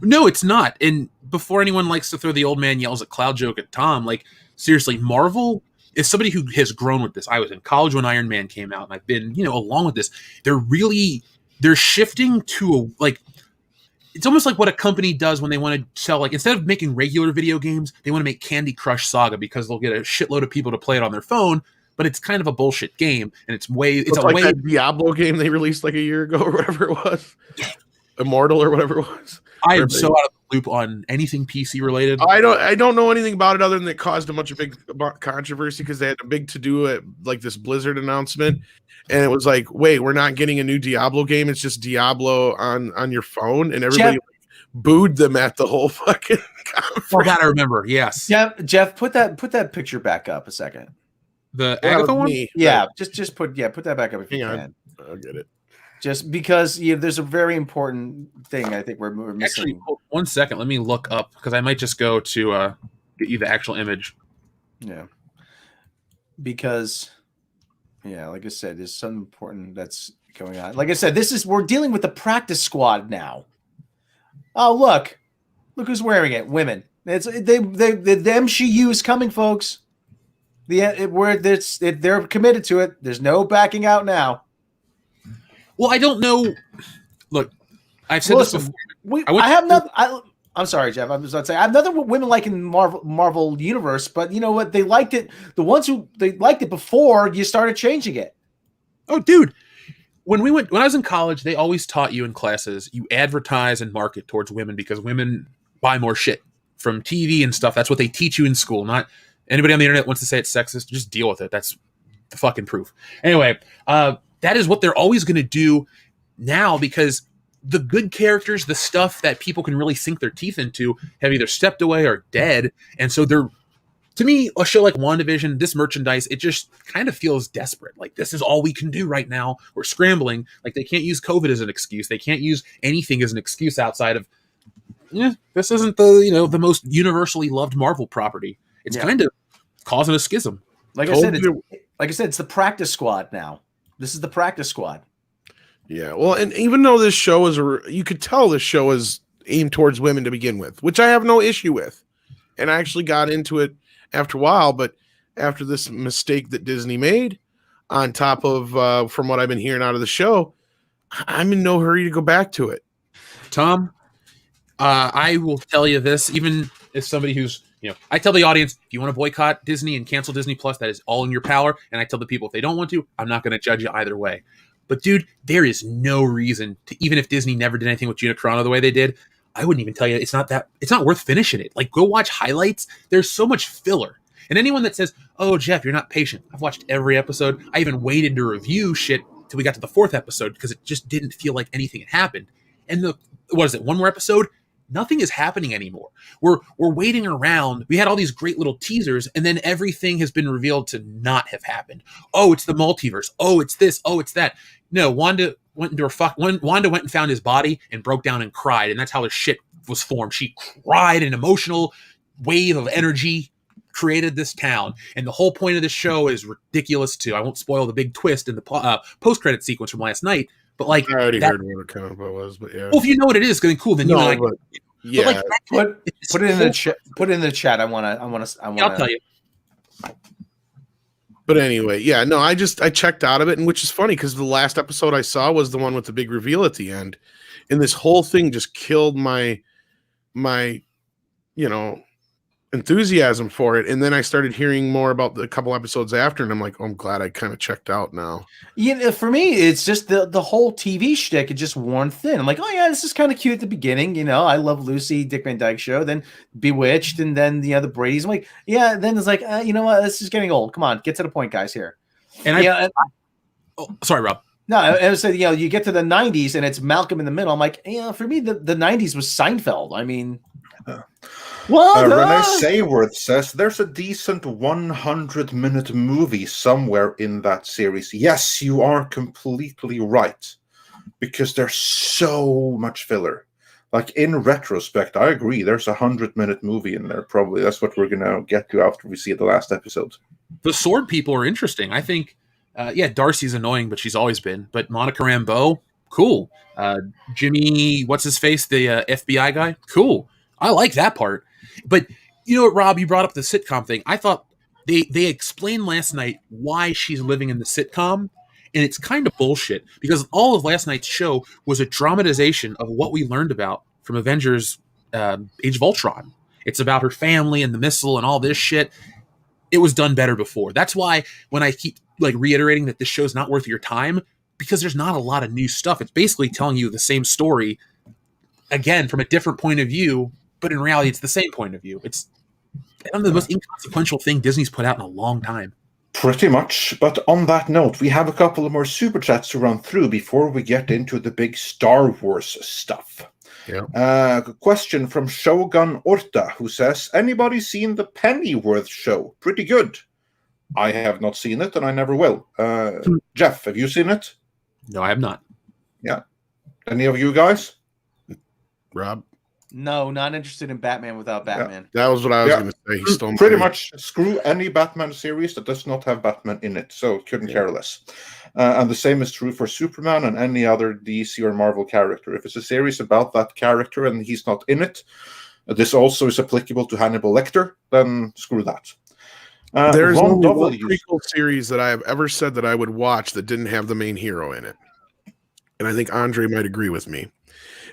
No, it's not. And before anyone likes to throw the old man yells at cloud joke at Tom, like seriously, Marvel is somebody who has grown with this. I was in college when Iron Man came out, and I've been, along with this. They're shifting to it's almost like what a company does when they want to sell, like instead of making regular video games, they want to make Candy Crush Saga because they'll get a shitload of people to play it on their phone, but it's kind of a bullshit game, and it's like that Diablo game they released like a year ago or whatever it was. Immortal or whatever it was. I am so out of the loop on anything PC related. I don't know anything about it other than it caused a bunch of big controversy because they had a big to do at like this Blizzard announcement, and it was like, wait, we're not getting a new Diablo game. It's just Diablo on your phone, and everybody booed them at the whole fucking conference. Oh, that I remember. Yes. Jeff, put that picture back up a second. The Agatha one. Yeah, just put that back up if you can. I'll get it. Just because there's a very important thing I think we're missing. Actually, hold 1 second. Let me look up because I might just go to get you the actual image. Yeah. Because, like I said, there's something important that's going on. Like I said, we're dealing with the practice squad now. Oh, look who's wearing it. Women. It's the MCU is coming, folks. They're committed to it. There's no backing out now. Well, I don't know. Look, I've said this before. I'm sorry, Jeff. I'm just about to say I have nothing women like in Marvel Universe, but you know what? They liked it. The ones who they liked it before you started changing it. Oh, dude. When I was in college, they always taught you in classes, you advertise and market towards women because women buy more shit from TV and stuff. That's what they teach you in school. Not anybody on the internet wants to say it's sexist. Just deal with it. That's the fucking proof. Anyway, that is what they're always going to do now because the good characters, the stuff that people can really sink their teeth into, have either stepped away or dead. And so to me, a show like WandaVision, this merchandise, it just kind of feels desperate. Like, this is all we can do right now. We're scrambling. Like, they can't use COVID as an excuse. They can't use anything as an excuse outside of, this isn't the most universally loved Marvel property. It's kind of causing a schism. Like I said, it's the practice squad now. This is the practice squad. Yeah, well, and even though this show is you could tell this show is aimed towards women to begin with, which I have no issue with. And I actually got into it after a while, but after this mistake that Disney made, on top of from what I've been hearing out of the show, I'm in no hurry to go back to it. Tom, I will tell you this, even as somebody who's, I tell the audience, if you want to boycott Disney and cancel Disney Plus, that is all in your power. And I tell the people, if they don't want to, I'm not going to judge you either way. But dude, there is no reason to, even if Disney never did anything with Gina Carano the way they did, I wouldn't even tell you it's not worth finishing it. Like, go watch highlights. There's so much filler. And anyone that says, "Oh, Jeff, you're not patient," I've watched every episode. I even waited to review shit till we got to the 4th episode because it just didn't feel like anything had happened. And one more episode? Nothing is happening anymore. We're waiting around. We had all these great little teasers, and then everything has been revealed to not have happened. Oh, it's the multiverse. Oh, it's this. Oh, it's that. No, Wanda went and found his body and broke down and cried, and that's how her shit was formed. She cried, an emotional wave of energy created this town, and the whole point of this show is ridiculous too. I won't spoil the big twist in the post-credit sequence from last night, but like I already heard what it kind of was, but yeah. Well, if you know what it is, then cool. Then yeah. But put it in the chat. Put it in the chat. I want to. I'll tell you. But anyway, yeah, no, I checked out of it, and which is funny because the last episode I saw was the one with the big reveal at the end, and this whole thing just killed my enthusiasm for it. And then I started hearing more about the couple episodes after, and I'm like, oh, I'm glad I kind of checked out now. Yeah, for me, it's just the whole TV shtick. It just worn thin. I'm like, oh yeah, this is kind of cute at the beginning. I love Lucy, Dick Van Dyke Show, then Bewitched, and then the other Brady's. I'm like, yeah. Then it's like, you know what? This is getting old. Come on, get to the point, guys. Here. And sorry, Rob. No, I was saying, you get to the 90s and it's Malcolm in the Middle. I'm like, for me, the 90s was Seinfeld. I mean. Renee Sayworth says there's a decent 100-minute movie somewhere in that series. Yes, you are completely right, because there's so much filler. Like, in retrospect, I agree. There's a 100-minute movie in there. Probably that's what we're gonna get to after we see the last episode. The sword people are interesting. I think, Darcy's annoying, but she's always been. But Monica Rambeau, cool. Jimmy, what's his face, the FBI guy, cool. I like that part. But you know what, Rob, you brought up the sitcom thing. I thought they explained last night why she's living in the sitcom, and it's kind of bullshit because all of last night's show was a dramatization of what we learned about from Avengers Age of Ultron. It's about her family and the missile and all this shit. It was done better before. That's why when I keep reiterating that this show's not worth your time, because there's not a lot of new stuff. It's basically telling you the same story again from a different point of view. But in reality, it's the same point of view. It's one of the most inconsequential thing Disney's put out in a long time. Pretty much. But on that note, we have a couple of more super chats to run through before we get into the big Star Wars stuff. Yeah. Question from Shogun Orta, who says, anybody seen the Pennyworth show? Pretty good. I have not seen it, and I never will. Jeff, have you seen it? No, I have not. Yeah. Any of you guys? Rob? No, not interested in Batman without Batman. That was what I was going to say. He stole pretty much screw any Batman series that does not have Batman in it, so couldn't care less. And the same is true for Superman and any other DC or Marvel character. If it's a series about that character and he's not in it, this also is applicable to Hannibal Lecter, then screw that. There's only one prequel series that I have ever said that I would watch that didn't have the main hero in it. And I think Andre might agree with me.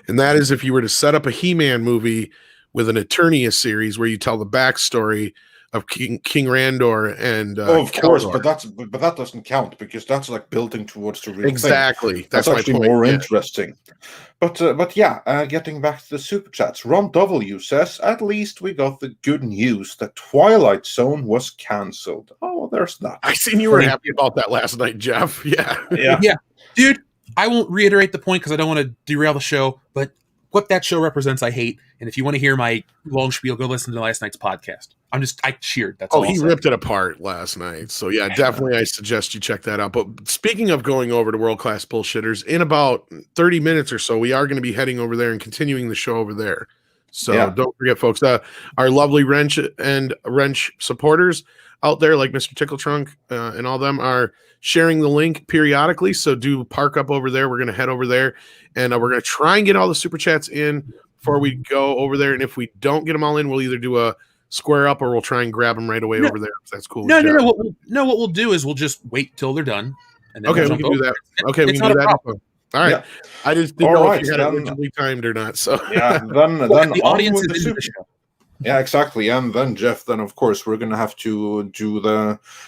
And that is if you were to set up a He-Man movie with an Eternia series where you tell the backstory of King Randor and of course, but that doesn't count because that's like building towards the real thing. That's actually my point. More interesting. But yeah, getting back to the super chats, Ron W says at least we got the good news that Twilight Zone was cancelled. Oh, there's that. I seen you were happy about that last night, Jeff. Yeah, dude. I won't reiterate the point because I don't want to derail the show, but what that show represents, I hate. And if you want to hear my long spiel, go listen to last night's podcast. I cheered. That's all. He ripped it apart last night. So yeah, definitely I suggest you check that out. But speaking of going over to World Class Bullshitters, in about 30 minutes or so, we are going to be heading over there and continuing the show over there. So don't forget, folks, our lovely Wrench supporters out there, like Mr. Tickle Trunk and all them, are sharing the link periodically. So do park up over there. We're going to head over there, and we're going to try and get all the super chats in before we go over there. And if we don't get them all in, we'll either do a square up or we'll try and grab them right away over there. If that's cool. No. What we'll do is we'll just wait till they're done. And then we can do that. Okay, we can do that. All right. Yeah. I just didn't know if you had it originally timed or not. So then the audience is into the show. Yeah, exactly. And then, Jeff, of course, we're going to have to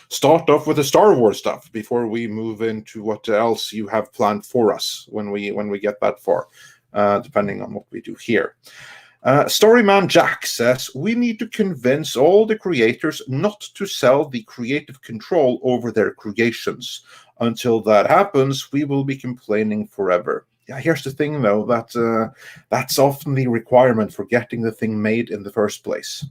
start off with the Star Wars stuff before we move into what else you have planned for us when we get that far, depending on what we do here. Storyman Jack says, we need to convince all the creators not to sell the creative control over their creations. Until that happens, we will be complaining forever. Yeah, here's the thing, though, that's often the requirement for getting the thing made in the first place.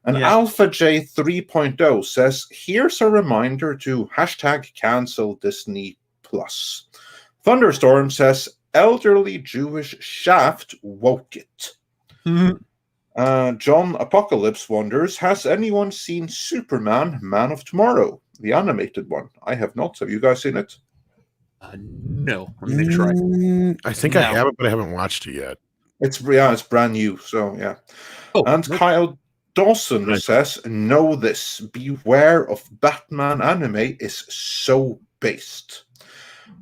And Alpha J 3.0 says, here's a reminder to #cancel Disney Plus. Thunderstorm says, elderly Jewish Shaft woke it. John Apocalypse wonders, has anyone seen Superman, Man of Tomorrow, the animated one? I have not. Have you guys seen it? No. Let me make sure I think I have it, but I haven't watched it yet. It's brand new, so yeah. And Kyle Dawson says, know this, beware of Batman anime is so based.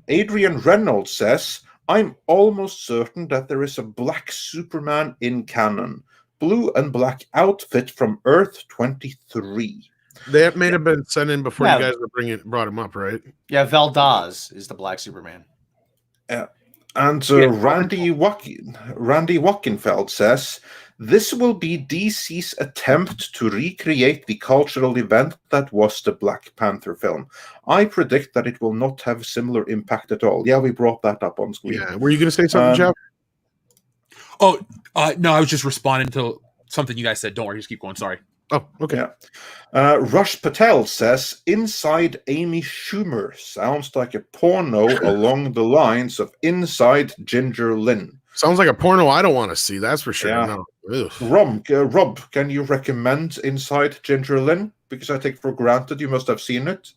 Adrian Reynolds says, I'm almost certain that there is a black Superman in canon. Blue and black outfit from Earth 23. That may have been sent in before you guys brought him up, right? Yeah, Valdaz is the Black Superman. And Randy Wackenfeld says, this will be DC's attempt to recreate the cultural event that was the Black Panther film. I predict that it will not have similar impact at all. Yeah, we brought that up on screen. Yeah, were you going to say something, Jeff? No, I was just responding to something you guys said. Don't worry, just keep going. Sorry. Oh, okay. Yeah. Rush Patel says, Inside Amy Schumer sounds like a porno along the lines of Inside Ginger Lynn. Sounds like a porno I don't want to see, that's for sure. Yeah. No. Rob, can you recommend Inside Ginger Lynn? Because I take for granted you must have seen it.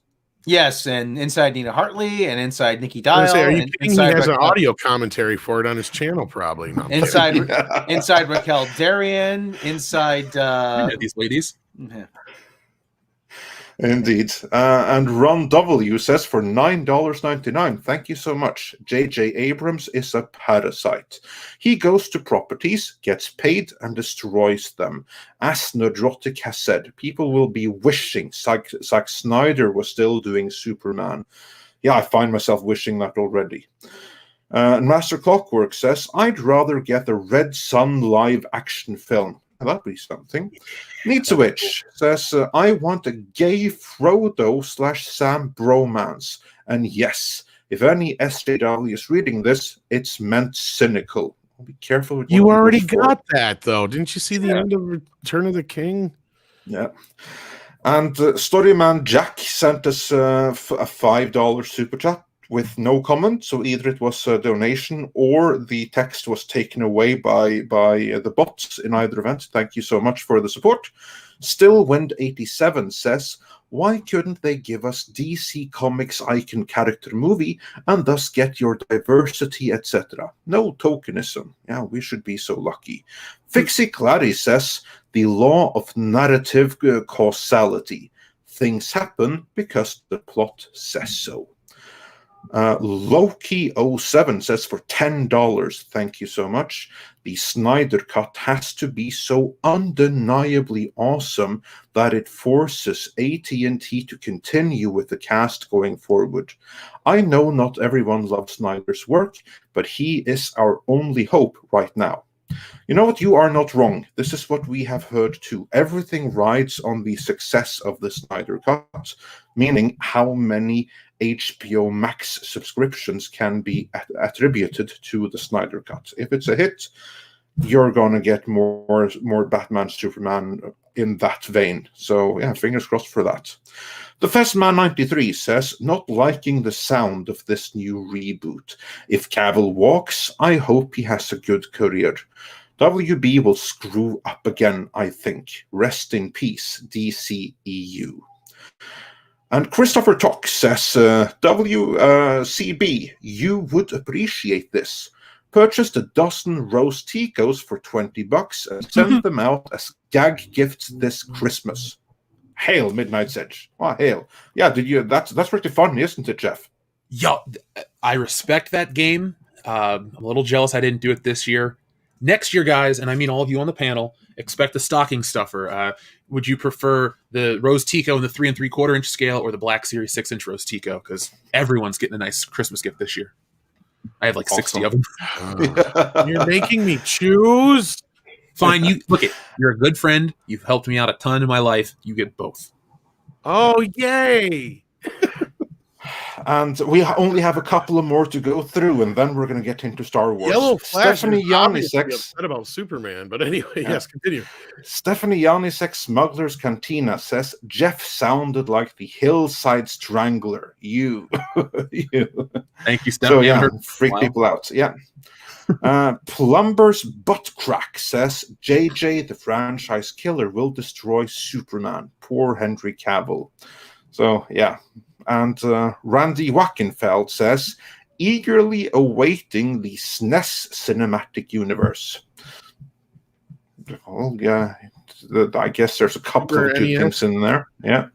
Yes, and Inside Nina Hartley and Inside Nikki Dial. Are you kidding? He has an audio commentary for it on his channel, probably. No, Inside Raquel Darian, Inside these ladies. Yeah. Indeed. And Ron W says, for $9.99, thank you so much. J.J. Abrams is a parasite. He goes to properties, gets paid, and destroys them. As Nerdrotic has said, people will be wishing Zack Snyder was still doing Superman. Yeah, I find myself wishing that already. And Master Clockwork says, I'd rather get a Red Sun live action film. That'd be something. Needswitch says, I want a gay Frodo/Sam bromance. And yes, if any SJW is reading this, it's meant cynical. Be careful with you already got that, though. Didn't you see the end of Return of the King? Yeah. And Storyman Jack sent us a $5 super chat with no comment, so either it was a donation or the text was taken away by the bots in either event. Thank you so much for the support. Stillwind87 says, why couldn't they give us DC Comics icon character movie and thus get your diversity, etc.? No tokenism. Yeah, we should be so lucky. Fixie Clary says, the law of narrative causality. Things happen because the plot says so. Loki07 says, for $10, thank you so much. The Snyder Cut has to be so undeniably awesome that it forces AT&T to continue with the cast going forward. I know not everyone loves Snyder's work, but he is our only hope right now. You know what? You are not wrong. This is what we have heard too. Everything rides on the success of the Snyder Cut, meaning how many HBO Max subscriptions can be attributed to the Snyder Cut. If it's a hit, you're going to get more Batman, Superman in that vein. So, yeah, fingers crossed for that. The Festman93 says, not liking the sound of this new reboot. If Cavill walks, I hope he has a good career. WB will screw up again, I think. Rest in peace, DCEU. And Christopher Tock says, WCB, you would appreciate this. Purchased a dozen Rose Ticos for $20 and send them out as gag gifts this Christmas. Hail, Midnight's Edge. Oh, hail. Yeah, that's pretty funny, isn't it, Jeff? Yeah, I respect that game. I'm a little jealous I didn't do it this year. Next year, guys, and I mean all of you on the panel, expect a stocking stuffer. Would you prefer the Rose Tico in the 3 3/4 inch scale or the Black Series 6-inch Rose Tico? Because everyone's getting a nice Christmas gift this year. I have like 60 of them. You're making me choose. Fine, you're a good friend. You've helped me out a ton in my life. You get both. Oh, yay! And we only have a couple of more to go through, and then we're going to get into Star Wars. Yellow Flash Stephanie is obviously Yanisek upset about Superman, but anyway, yes, continue. Stephanie Yanisek, Smuggler's Cantina, says Jeff sounded like the Hillside Strangler. You. Thank you, Stephanie. So yeah, freak people out. Yeah. Plumber's Butt Crack says JJ, the franchise killer, will destroy Superman. Poor Henry Cavill. So yeah. And Randy Wackenfeld says, eagerly awaiting the SNES cinematic universe. Well, yeah, I guess there's a couple of good things in there. Yeah.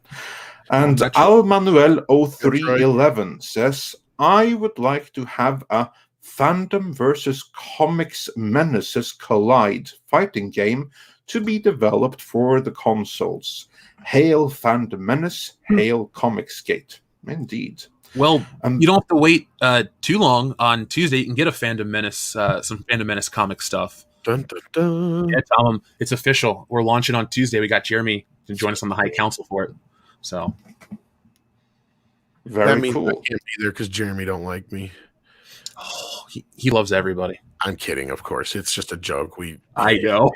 And Al Manuel 0311 says, I would like to have a Fandom versus Comics Menaces Collide fighting game to be developed for the consoles. Hail Fandom Menace, hail Comicsgate. Indeed. Well, you don't have to wait too long. On Tuesday, you can get a Fandom Menace, some Fandom Menace comic stuff. Dun, dun, dun. Yeah, tell them it's official. We're launching on Tuesday. We got Jeremy to join us on the High Council for it. So very cool. I can't be there because Jeremy don't like me. Oh, he loves everybody. I'm kidding, of course. It's just a joke. I know.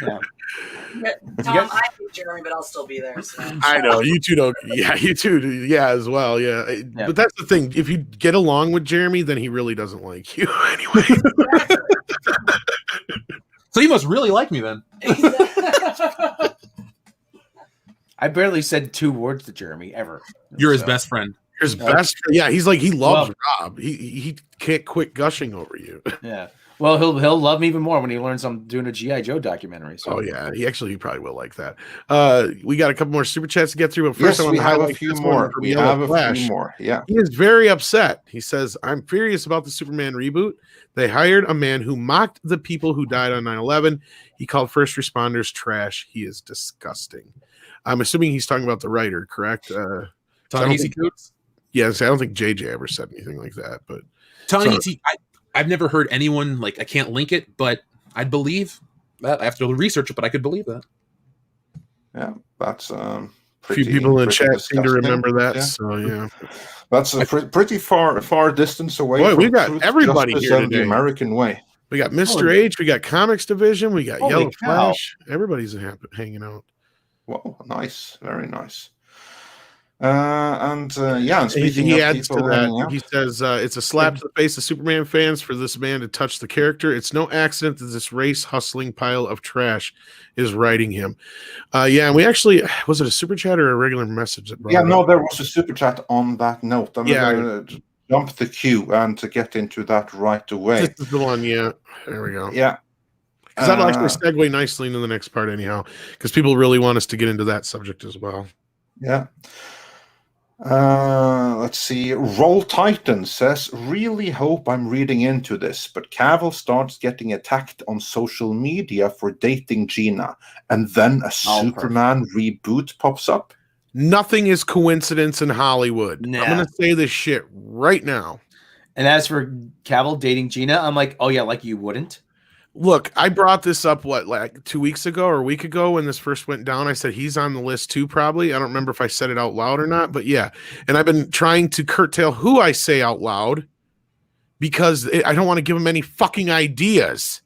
Yeah. Tom, I hate Jeremy, but I'll still be there. So. I know you two don't. Yeah, you two. Yeah, as well. Yeah. But that's the thing. If you get along with Jeremy, then he really doesn't like you anyway. So you must really like me then. I barely said 2 words to Jeremy ever. You're his best friend. His best. Yeah, he's like he loves Rob. He can't quit gushing over you. Yeah. Well, he'll love me even more when he learns I'm doing a G.I. Joe documentary. So. Oh yeah, he probably will like that. We got a couple more super chats to get through, but first yes, I want to highlight a few more. We have a few more. Yeah. He is very upset. He says, "I'm furious about the Superman reboot. They hired a man who mocked the people who died on 9/11. He called first responders trash. He is disgusting." I'm assuming he's talking about the writer, correct? Ta-Nehisi Coates? Yes, I don't think JJ ever said anything like that, but Ta-Nehisi, I've never heard anyone I can't link it, but I'd believe that. I have to research it, but I could believe that. Yeah, that's a few people in the chat seem to remember that. Yeah. So yeah, that's a pretty far distance away. Boy, we've got everybody here today. The American way. We got Mr. H, we got Comics Division, we got Yellow Flash. Everybody's hanging out. Whoa, nice, very nice. And speaking he of adds to people that, he says it's a slap to the face of Superman fans for this man to touch the character. It's no accident that this race hustling pile of trash is writing him. And we actually, was it a super chat or a regular message? That there was a super chat on that note. I'm going to jump the queue and to get into that right away. This is the one, yeah. There we go. Yeah. Because that'll actually segue nicely into the next part anyhow, because people really want us to get into that subject as well. Yeah. Let's see. Roll Titan says, really hope I'm reading into this, but Cavill starts getting attacked on social media for dating Gina, and then a Superman reboot pops up. Nothing is coincidence in Hollywood. Nah. I'm going to say this shit right now. And as for Cavill dating Gina, I'm like, oh yeah, like you wouldn't. Look, I brought this up, 2 weeks ago or a week ago when this first went down. I said he's on the list too, probably. I don't remember if I said it out loud or not, but yeah. And I've been trying to curtail who I say out loud because I don't want to give him any fucking ideas.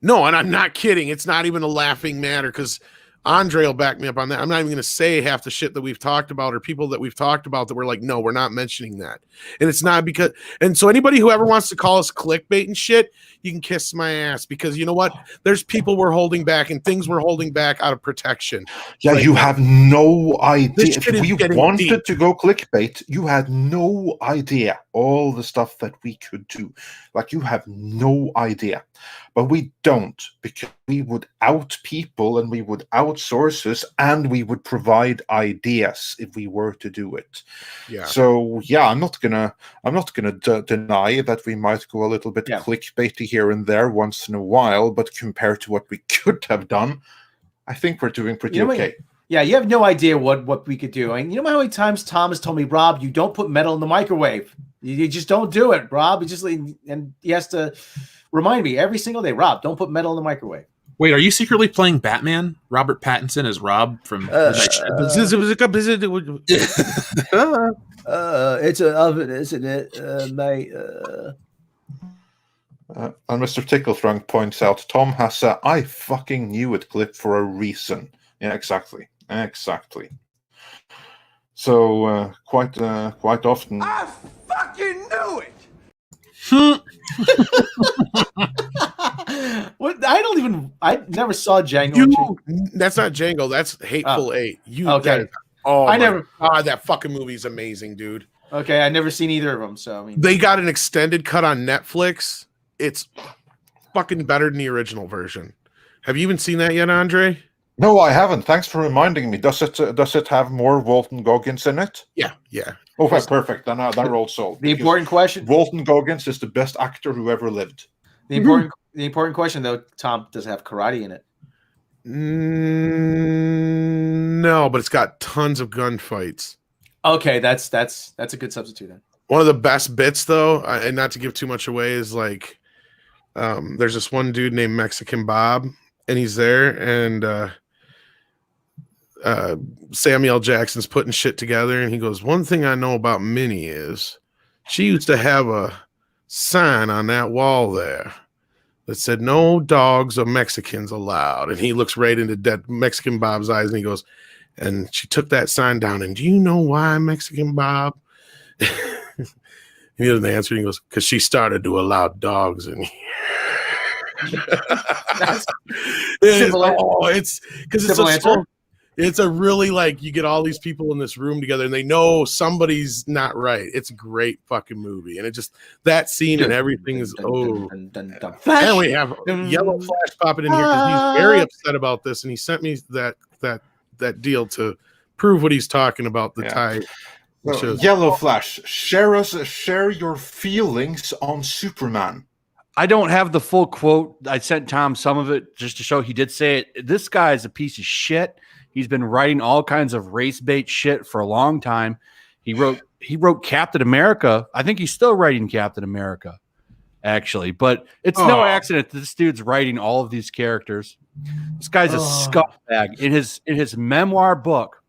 No, and I'm not kidding. It's not even a laughing matter because Andre will back me up on that. I'm not even going to say half the shit that we've talked about or people that we've talked about that we're like, no, we're not mentioning that. And it's not because, and so anybody who ever wants to call us clickbait and shit, you can kiss my ass, because you know what? There's people we're holding back and things we're holding back out of protection. Yeah, Like, you have no idea. this If shit is we getting wanted deep. to go clickbait, you had no idea all the stuff that we could do. Like, you have no idea. But we don't, because we would out people and we would out sources and we would provide ideas if we were to do it. Yeah. So yeah, I'm not gonna deny that we might go a little bit clickbaity here and there once in a while, but compared to what we could have done, I think we're doing pretty okay. Yeah, you have no idea what we could do. And you know how many times Tom has told me, Rob, you don't put metal in the microwave. You just don't do it, Rob. And he has to remind me every single day, Rob, don't put metal in the microwave. Wait, are you secretly playing Batman? Robert Pattinson as Rob from it's an oven, isn't it, mate? And Mr. Ticklefrunk points out, Tom has a "I fucking knew it" clip for a reason. Yeah, exactly. So quite often. I fucking knew it. What? I never saw Django. That's not Django. That's Hateful Eight. Okay. That fucking movie's amazing, dude. Okay, I never seen either of them. So I mean, they got an extended cut on Netflix. It's fucking better than the original version. Have you even seen that yet, Andre? No, I haven't. Thanks for reminding me. Does it have more Walton Goggins in it? Yeah. Okay, perfect. Then that roll's solved. The important question: Walton Goggins is the best actor who ever lived. The important question, though, Tom, does it have karate in it? No, but it's got tons of gunfights. Okay, that's a good substitute then. One of the best bits, though, and not to give too much away, is like there's this one dude named Mexican Bob, and he's there, and Samuel Jackson's putting shit together, and he goes, "One thing I know about Minnie is she used to have a sign on that wall there that said no dogs or Mexicans allowed." And he looks right into dead Mexican Bob's eyes, and he goes, "And she took that sign down, and do you know why, Mexican Bob?" He doesn't answer. He goes, "Because she started to allow dogs in here." It's a really, like, you get all these people in this room together and they know somebody's not right. It's a great fucking movie. And it just, that scene and everything is, and we have Yellow Flash popping in here because he's very upset about this. And he sent me that deal to prove what he's talking about, the tie. Yellow Flash, share your feelings on Superman. I don't have the full quote. I sent Tom some of it just to show he did say it. This guy is a piece of shit. He's been writing all kinds of race bait shit for a long time. He wrote Captain America. I think he's still writing Captain America, actually. But it's no accident that this dude's writing all of these characters. This guy's a scumbag. In his memoir book,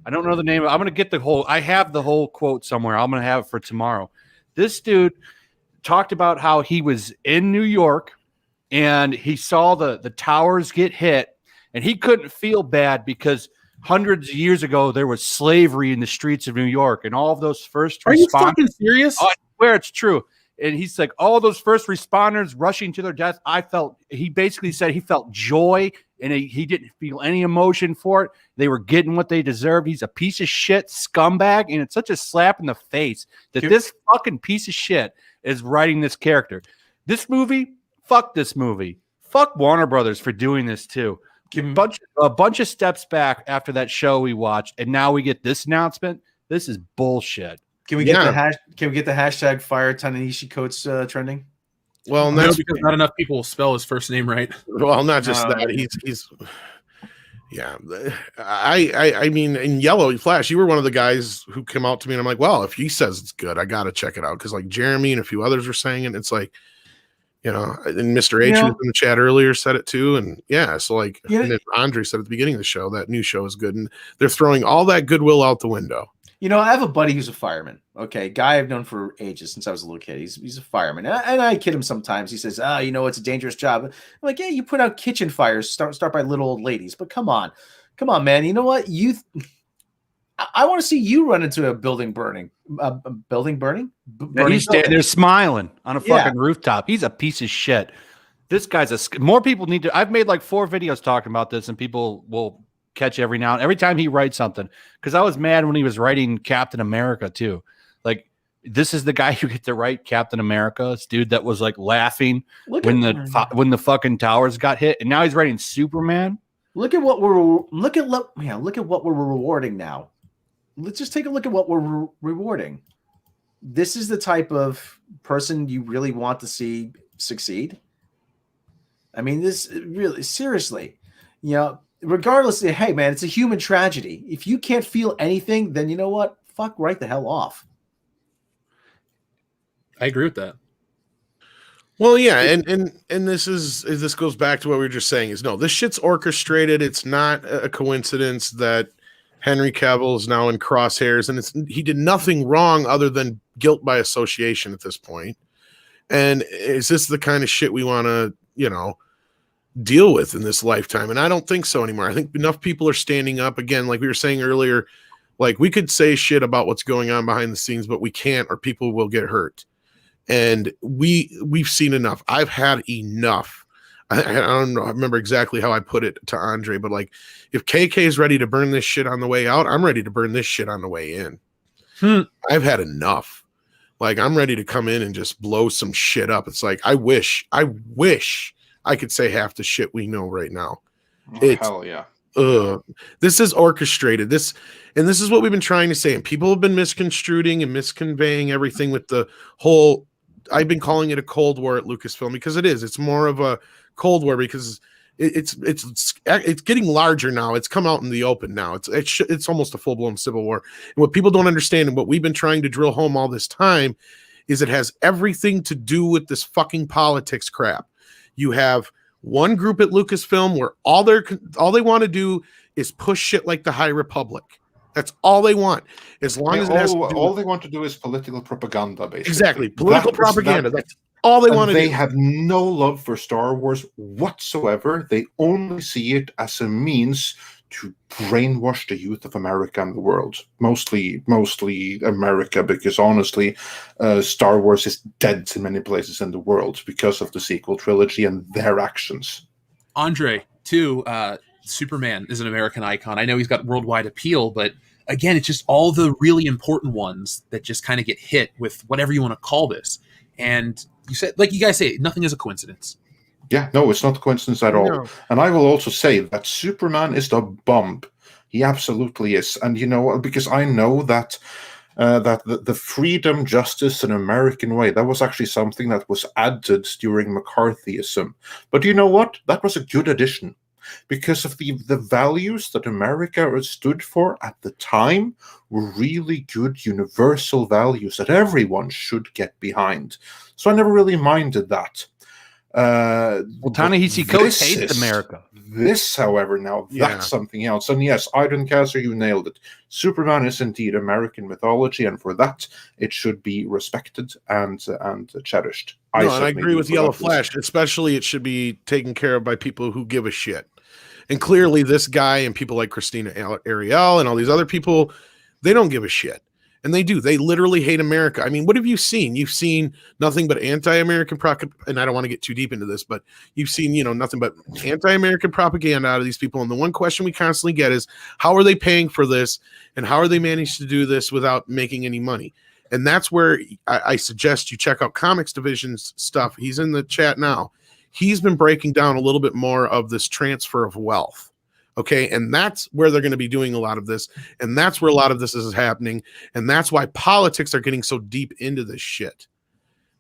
I don't know the name. I'm going to get the whole. I have the whole quote somewhere. I'm going to have it for tomorrow. This dude talked about how he was in New York and he saw the towers get hit, and he couldn't feel bad because hundreds of years ago there was slavery in the streets of New York, and all of those first responders. Are you fucking serious? I swear it's true. And he's like, all those first responders rushing to their death. He basically said he felt joy and he didn't feel any emotion for it. They were getting what they deserved. He's a piece of shit scumbag. And it's such a slap in the face that this fucking piece of shit is writing this character. This movie, fuck this movie. Fuck Warner Brothers for doing this too. A bunch of steps back after that show we watched, and now we get this announcement. This is bullshit. Can we get the hashtag fire Ta-Nehisi Coates trending? Well, no, because not enough people will spell his first name right. Well, not just that. He's yeah. I mean, in Yellow Flash, you were one of the guys who came out to me, and I'm like, well, if he says it's good, I gotta check it out, because like Jeremy and a few others were saying it. It's like, you know, and Mr. H, who was in the chat earlier, said it too, and so like, and then Andre said at the beginning of the show that new show is good, and they're throwing all that goodwill out the window. You know, I have a buddy who's a fireman. Okay, guy I've known for ages, since I was a little kid. He's a fireman, and I kid him sometimes. He says, you know, it's a dangerous job. I'm like, yeah, you put out kitchen fires. Start by little old ladies, but come on, Come on, man. You know what? I want to see you run into a building burning. Burning He's standing there smiling on a Yeah. fucking rooftop. He's a piece of shit. This guy's more people need to. I've made like 4 videos talking about this, and people will catch every time he writes something. Because I was mad when he was writing Captain America too. Like, this is the guy who get to write Captain America. This dude that was like laughing when the fucking towers got hit, and now he's writing Superman. Look at what we're rewarding now. Let's just take a look at what we're rewarding. This is the type of person you really want to see succeed. I mean, this really, seriously, regardless of, hey, man, it's a human tragedy. If you can't feel anything, then you know what? Fuck right the hell off. I agree with that. Well, yeah, and this goes back to what we were just saying is, no, this shit's orchestrated. It's not a coincidence that Henry Cavill is now in crosshairs, and he did nothing wrong other than guilt by association at this point. And is this the kind of shit we want to, deal with in this lifetime? And I don't think so anymore. I think enough people are standing up. Again, like we were saying earlier, like we could say shit about what's going on behind the scenes, but we can't, or people will get hurt. And we've seen enough. I've had enough. I don't know. I remember exactly how I put it to Andre, but like, if KK is ready to burn this shit on the way out, I'm ready to burn this shit on the way in. I've had enough. Like, I'm ready to come in and just blow some shit up. It's like, I wish I could say half the shit we know right now. Hell yeah. This is orchestrated. This is what we've been trying to say. And people have been misconstruing and misconveying everything with the whole, I've been calling it a Cold War at Lucasfilm, because it is. It's more of a Cold War because it's getting larger now. It's come out in the open now. It's almost a full-blown civil war. And what people don't understand, and what we've been trying to drill home all this time, is it has everything to do with this fucking politics crap. You have one group at Lucasfilm where all they want to do is push shit like the High Republic. That's all they want. As long as it has all they want to do is political propaganda, basically. Exactly. Political propaganda. That's all they want to do. They have no love for Star Wars whatsoever. They only see it as a means to brainwash the youth of America and the world. Mostly America, because honestly, Star Wars is dead in many places in the world because of the sequel trilogy and their actions. Andre, too, Superman is an American icon. I know he's got worldwide appeal, but again, it's just all the really important ones that just kind of get hit with whatever you want to call this. And you said, like you guys say, nothing is a coincidence. Yeah, no, it's not a coincidence at all. No. And I will also say that Superman is the bomb. He absolutely is. And because I know that the freedom, justice, and American way, that was actually something that was added during McCarthyism. But you know what? That was a good addition. Because of the values that America stood for at the time were really good universal values that everyone should get behind. So I never really minded that. Ta-Nehisi Coates hates America. This, however, that's something else. And yes, Ironcastle, you nailed it. Superman is indeed American mythology, and for that, it should be respected and cherished. I agree with Yellow Flash. Especially, it should be taken care of by people who give a shit. And clearly, this guy and people like Christina Ariel and all these other people, they don't give a shit. And they do. They literally hate America. I mean, what have you seen? You've seen nothing but anti-American and I don't want to get too deep into this, but you've seen, nothing but anti-American propaganda out of these people. And the one question we constantly get is, how are they paying for this? And how are they managed to do this without making any money? And that's where I suggest you check out Comics Division's stuff. He's in the chat now. He's been breaking down a little bit more of this transfer of wealth. Okay, and that's where they're going to be doing a lot of this, and that's where a lot of this is happening, and that's why politics are getting so deep into this shit.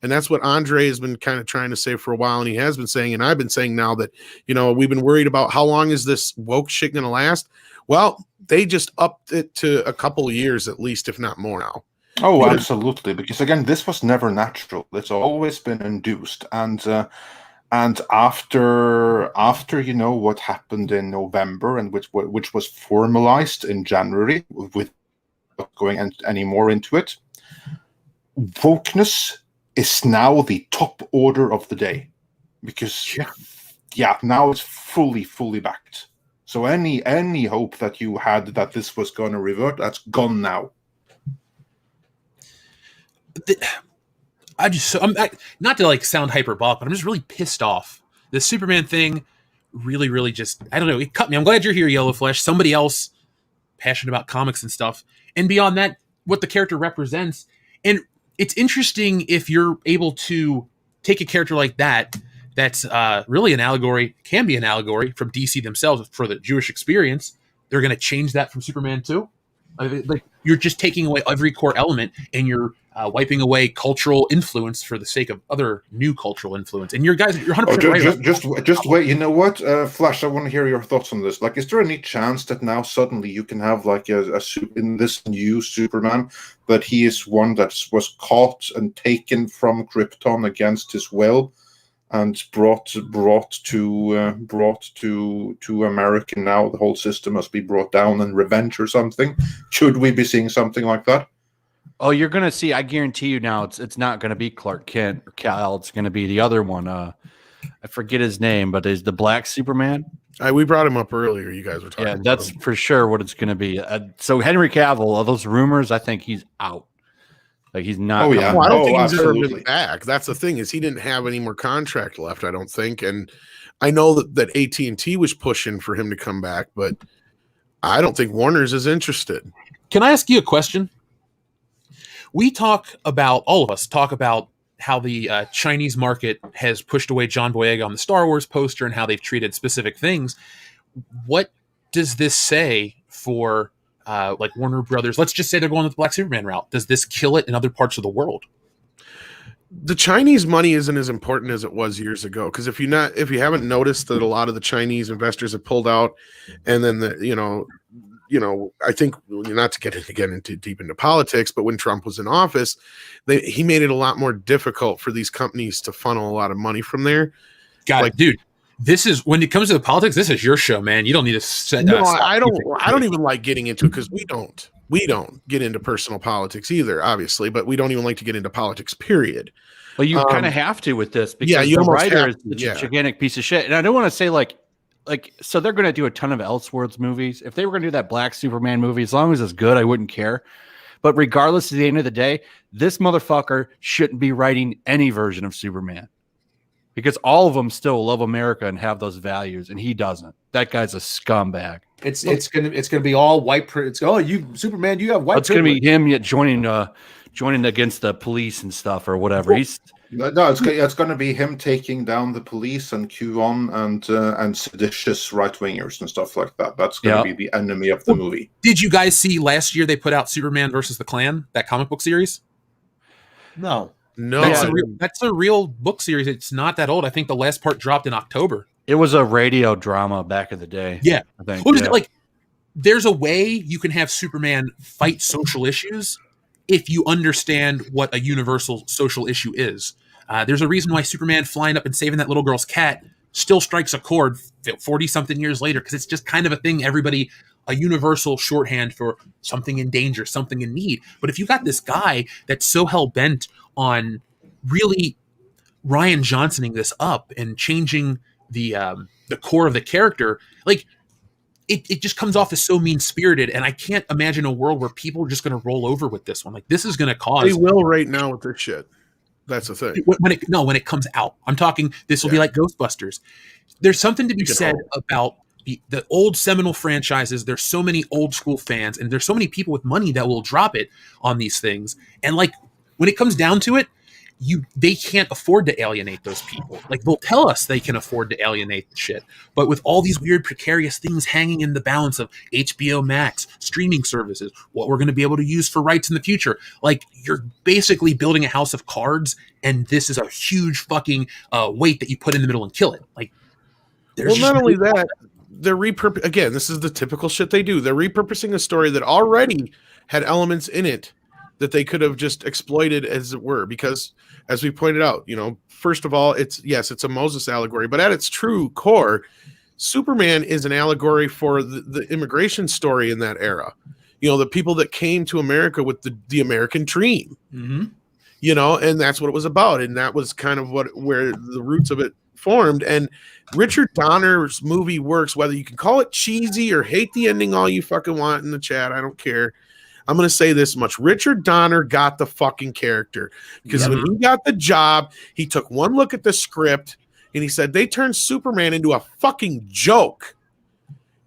And that's what Andre has been kind of trying to say for a while, and he has been saying, and I've been saying now that, we've been worried about how long is this woke shit going to last? Well, they just upped it to a couple of years at least, if not more now. Oh, absolutely, because again, this was never natural. It's always been induced, and after what happened in November, and which was formalized in January, with not going any more into it, wokeness is now the top order of the day, because now it's fully backed. So any hope that you had that this was going to revert, that's gone now. I'm not to like sound hyperbolic, but I'm just really pissed off. The Superman thing really just, I don't know, it cut me. I'm glad you're here, Yellow Flesh. Somebody else passionate about comics and stuff. And beyond that, what the character represents. And it's interesting if you're able to take a character like that, that's really an allegory, can be an allegory from DC themselves for the Jewish experience. They're going to change that from Superman 2. Like you're just taking away every core element, and you're wiping away cultural influence for the sake of other new cultural influence. And you're 100% right. Just wait. You know what, Flash? I want to hear your thoughts on this. Like, is there any chance that now suddenly you can have like in this new Superman, that he is one that was caught and taken from Krypton against his will, and brought to America? Now the whole system must be brought down and revenge or something. Should we be seeing something like that? Oh, you're gonna see. I guarantee you now. It's not gonna be Clark Kent or Kal. It's gonna be the other one. I forget his name, but is the Black Superman? We brought him up earlier. You guys were talking. Yeah, that's for sure what it's gonna be. So Henry Cavill, all those rumors, I think he's out. Like he's not. Oh yeah. Well, I don't think he's ever absolutely been back. That's the thing, is he didn't have any more contract left, I don't think. And I know that AT&T was pushing for him to come back, but I don't think Warner's is interested. Can I ask you a question? All of us talk about how the Chinese market has pushed away John Boyega on the Star Wars poster and how they've treated specific things. What does this say for like Warner Brothers? Let's just say they're going with the Black Superman route. Does this kill it in other parts of the world? The Chinese money isn't as important as it was years ago, because if you haven't noticed that a lot of the Chinese investors have pulled out, and then I think, not to get into deep into politics, but when Trump was in office, he made it a lot more difficult for these companies to funnel a lot of money from there. Dude. This is, when it comes to the politics, this is your show, man. You don't need to set. No, I don't even like getting into it, because we don't get into personal politics either, obviously, but we don't even like to get into politics, period. Well, you kind of have to with this, because the writer is such a gigantic piece of shit. And I don't want to say like, so they're going to do a ton of Elseworlds movies. If they were going to do that Black Superman movie, as long as it's good, I wouldn't care. But regardless, at the end of the day, this motherfucker shouldn't be writing any version of Superman, because all of them still love America and have those values, and he doesn't. That guy's a scumbag. It's gonna be all white. It's you Superman. You have white. It's gonna be him yet joining against the police and stuff or whatever. It's going to be him taking down the police and QAnon and seditious right wingers and stuff like that. That's going to be the enemy of the movie. Did you guys see last year they put out Superman versus the Klan, that comic book series? No. That's a real book series. It's not that old. I think the last part dropped in October. It was a radio drama back in the day. Yeah, I think. Like, there's a way you can have Superman fight social issues if you understand what a universal social issue is. There's a reason why Superman flying up and saving that little girl's cat still strikes a chord 40-something years later, because it's just kind of a thing a universal shorthand for something in danger, something in need. But if you got this guy that's so hell-bent on really Ryan Johnsoning this up and changing the core of the character, like, it just comes off as so mean-spirited, and I can't imagine a world where people are just going to roll over with this one. Like, this is going to cause... They will right now with this shit. That's the thing. When it comes out. I'm talking, this will be like Ghostbusters. There's something to be said about the old seminal franchises. There's so many old school fans, and there's so many people with money that will drop it on these things. And like, when it comes down to it, they can't afford to alienate those people. Like, they'll tell us they can afford to alienate shit, but with all these weird precarious things hanging in the balance of HBO Max, streaming services, what we're going to be able to use for rights in the future, like, you're basically building a house of cards, and this is a huge fucking weight that you put in the middle and kill it. Like, not only that, they're again, this is the typical shit they do. They're repurposing a story that already had elements in it that they could have just exploited, as it were, because, as we pointed out, first of all, it's a Moses allegory, but at its true core, Superman is an allegory for the immigration story in that era. The people that came to America with the American dream. Mm-hmm. you know, and that's what it was about, and that was kind of where the roots of it formed. And Richard Donner's movie works, whether you can call it cheesy or hate the ending all you fucking want in the chat. I don't care. I'm going to say this much. Richard Donner got the fucking character, because when he got the job, he took one look at the script and he said, they turned Superman into a fucking joke.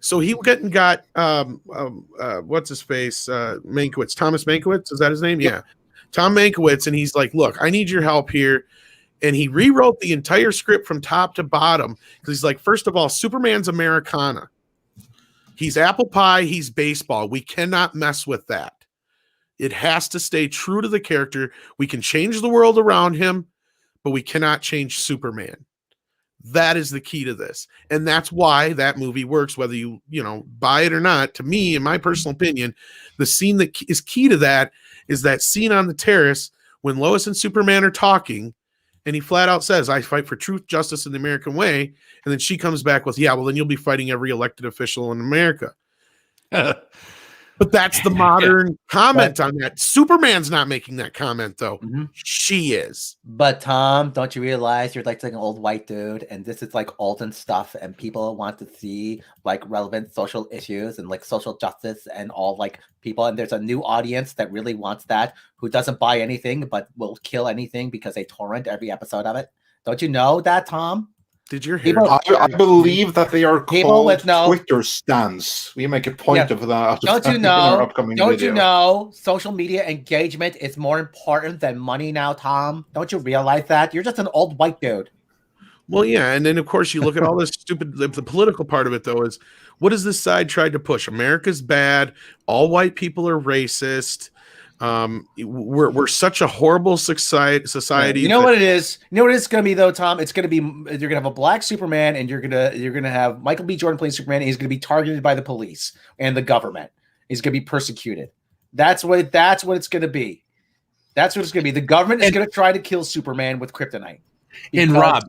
So he went and got, what's his face? Mankiewicz, Thomas Mankiewicz. Is that his name? Yeah. Tom Mankiewicz. And he's like, look, I need your help here. And he rewrote the entire script from top to bottom, because he's like, first of all, Superman's Americana. He's apple pie. He's baseball. We cannot mess with that. It has to stay true to the character. We can change the world around him, but we cannot change Superman. That is the key to this. And that's why that movie works, whether you buy it or not. To me, in my personal opinion, the scene that is key to that is that scene on the terrace when Lois and Superman are talking, and he flat out says, I fight for truth, justice, and the American way. And then she comes back with, yeah, well, then you'll be fighting every elected official in America. But that's the modern comment on that. Superman's not making that comment, though. She is. But Tom, don't you realize you're like an old white dude, and this is like olden stuff, and people want to see like relevant social issues and like social justice and all like people, and there's a new audience that really wants that, who doesn't buy anything but will kill anything because they torrent every episode of it. Don't you know that, Tom? Did your hair? I believe that they are people called Twitter stands. We make a point of that. Don't you know? Don't you know? Social media engagement is more important than money now, Tom. Don't you realize that? You're just an old white dude. Well, yeah, and then of course you look at all this stupid. The political part of it, though, is what has this side tried to push? America's bad. All white people are racist. We're such a horrible society. You know what it is? You know what it's going to be, though, Tom? It's going to be, you're going to have a black Superman, and you're going to have Michael B. Jordan playing Superman, and he's going to be targeted by the police and the government. He's going to be persecuted. That's what it's going to be. That's what it's going to be. The government is going to try to kill Superman with kryptonite. And Rob,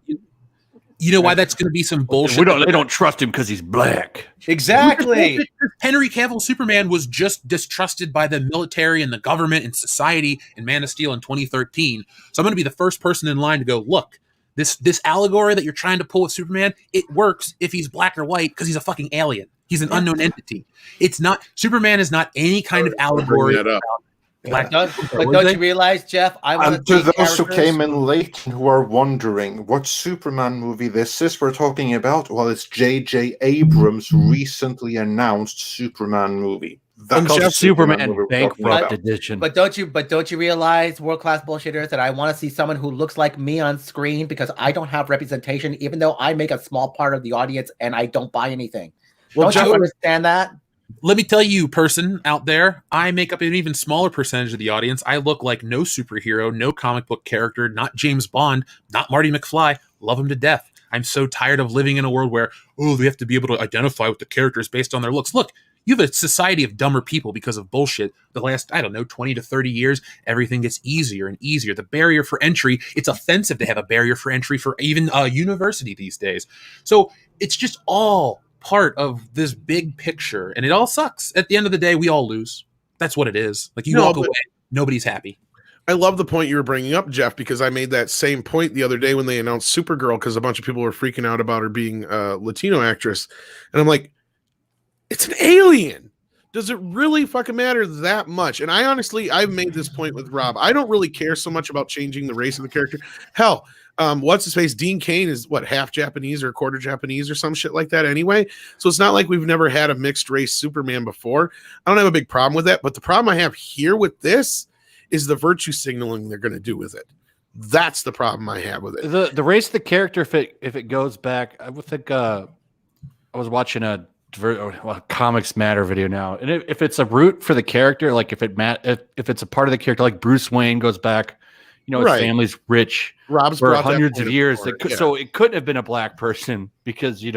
you know why that's going to be some bullshit? They don't trust him because he's black. Exactly. Henry Cavill Superman was just distrusted by the military and the government and society in Man of Steel in 2013. So I'm going to be the first person in line to go, look, this allegory that you're trying to pull with Superman, it works if he's black or white because he's a fucking alien. He's an unknown entity. It's not, Superman is not any kind of allegory. But don't you realize, Jeff? And to those who came in late and who are wondering what Superman movie this is we're talking about, well, it's J.J. Abrams' recently announced Superman movie. That's Superman Bankrupt Edition. But don't you realize, world class bullshitters, that I want to see someone who looks like me on screen because I don't have representation, even though I make a small part of the audience and I don't buy anything. Well, don't you understand that? Let me tell you, person out there, I make up an even smaller percentage of the audience. I look like no superhero, no comic book character, not James Bond, not Marty McFly. Love him to death. I'm so tired of living in a world where, they have to be able to identify with the characters based on their looks. Look, you have a society of dumber people because of bullshit. The last, 20 to 30 years, everything gets easier and easier. The barrier for entry, it's offensive to have a barrier for entry for even a university these days. So it's just all part of this big picture, and it all sucks. At the end of the day, we all lose. That's what it is. Like, you walk away, nobody's happy. I love the point you were bringing up, Jeff, because I made that same point the other day when they announced Supergirl, because a bunch of people were freaking out about her being a Latino actress, and I'm like, it's an alien. Does it really fucking matter that much? And I've made this point with Rob. I don't really care so much about changing the race of the character. Hell, what's his face? Dean Cain is half Japanese or a quarter Japanese or some shit like that anyway. So it's not like we've never had a mixed race Superman before. I don't have a big problem with that. But the problem I have here with this is the virtue signaling they're going to do with it. That's the problem I have with it. The race of the character, if it goes back, I would think I was watching a Comics Matter video now, and if it's a root for the character, like if it's a part of the character, like Bruce Wayne goes back, his family's rich for hundreds of years. So it couldn't have been a black person because it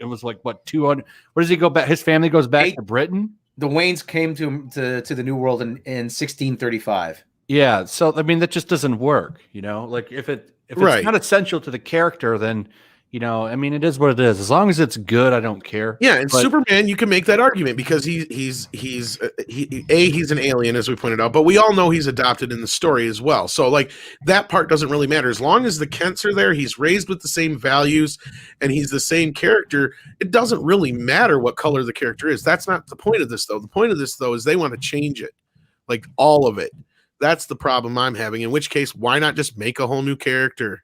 was like what 200. Where does he go back? His family goes back to Britain. The Waynes came to the New World in 1635. Yeah, so I mean that just doesn't work. Like if it's not essential to the character, then You know, I mean, it is what it is. As long as it's good, I don't care. Yeah, and But- Superman, you can make that argument because he's an alien, as we pointed out, but we all know he's adopted in the story as well. So like that part doesn't really matter as long as the Kents are there. He's raised with the same values, and he's the same character. It doesn't really matter what color the character is. That's not the point of this, though. The point of this, though, is they want to change it, like all of it. That's the problem I'm having. In which case, why not just make a whole new character?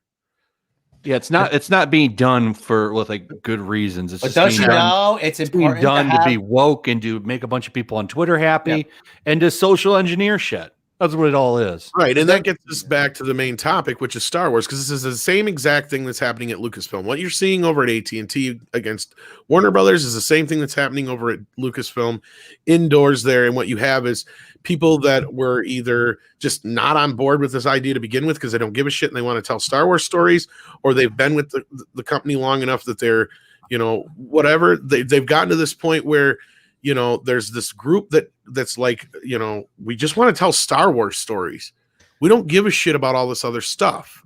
Yeah, it's not being done with like good reasons. It's But just don't being you done, know it's important being done to have... be woke and to make a bunch of people on Twitter happy and to social engineer shit. That's what it all is. Right, and that gets us back to the main topic, which is Star Wars, because this is the same exact thing that's happening at Lucasfilm. What you're seeing over at AT&T against Warner Brothers is the same thing that's happening over at Lucasfilm indoors there, and what you have is people that were either just not on board with this idea to begin with because they don't give a shit and they want to tell Star Wars stories, or they've been with the company long enough that they're, you know, whatever. They've gotten to this point where, you know, there's this group that's like, you know, we just want to tell Star Wars stories. We don't give a shit about all this other stuff.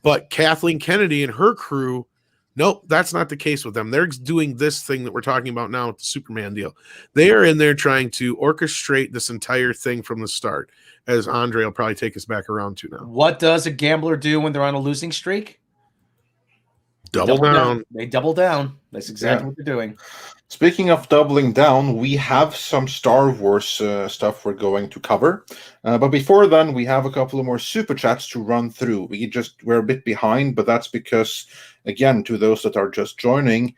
But Kathleen Kennedy and her crew, nope, that's not the case with them. They're doing this thing that we're talking about now with the Superman deal. They are in there trying to orchestrate this entire thing from the start, as Andre will probably take us back around to now. What does a gambler do when they're on a losing streak? Double down. They double down. That's exactly what they're doing. Speaking of doubling down, we have some Star Wars stuff we're going to cover. But before then, we have a couple of more super chats to run through. We're a bit behind, but that's because, again, to those that are just joining,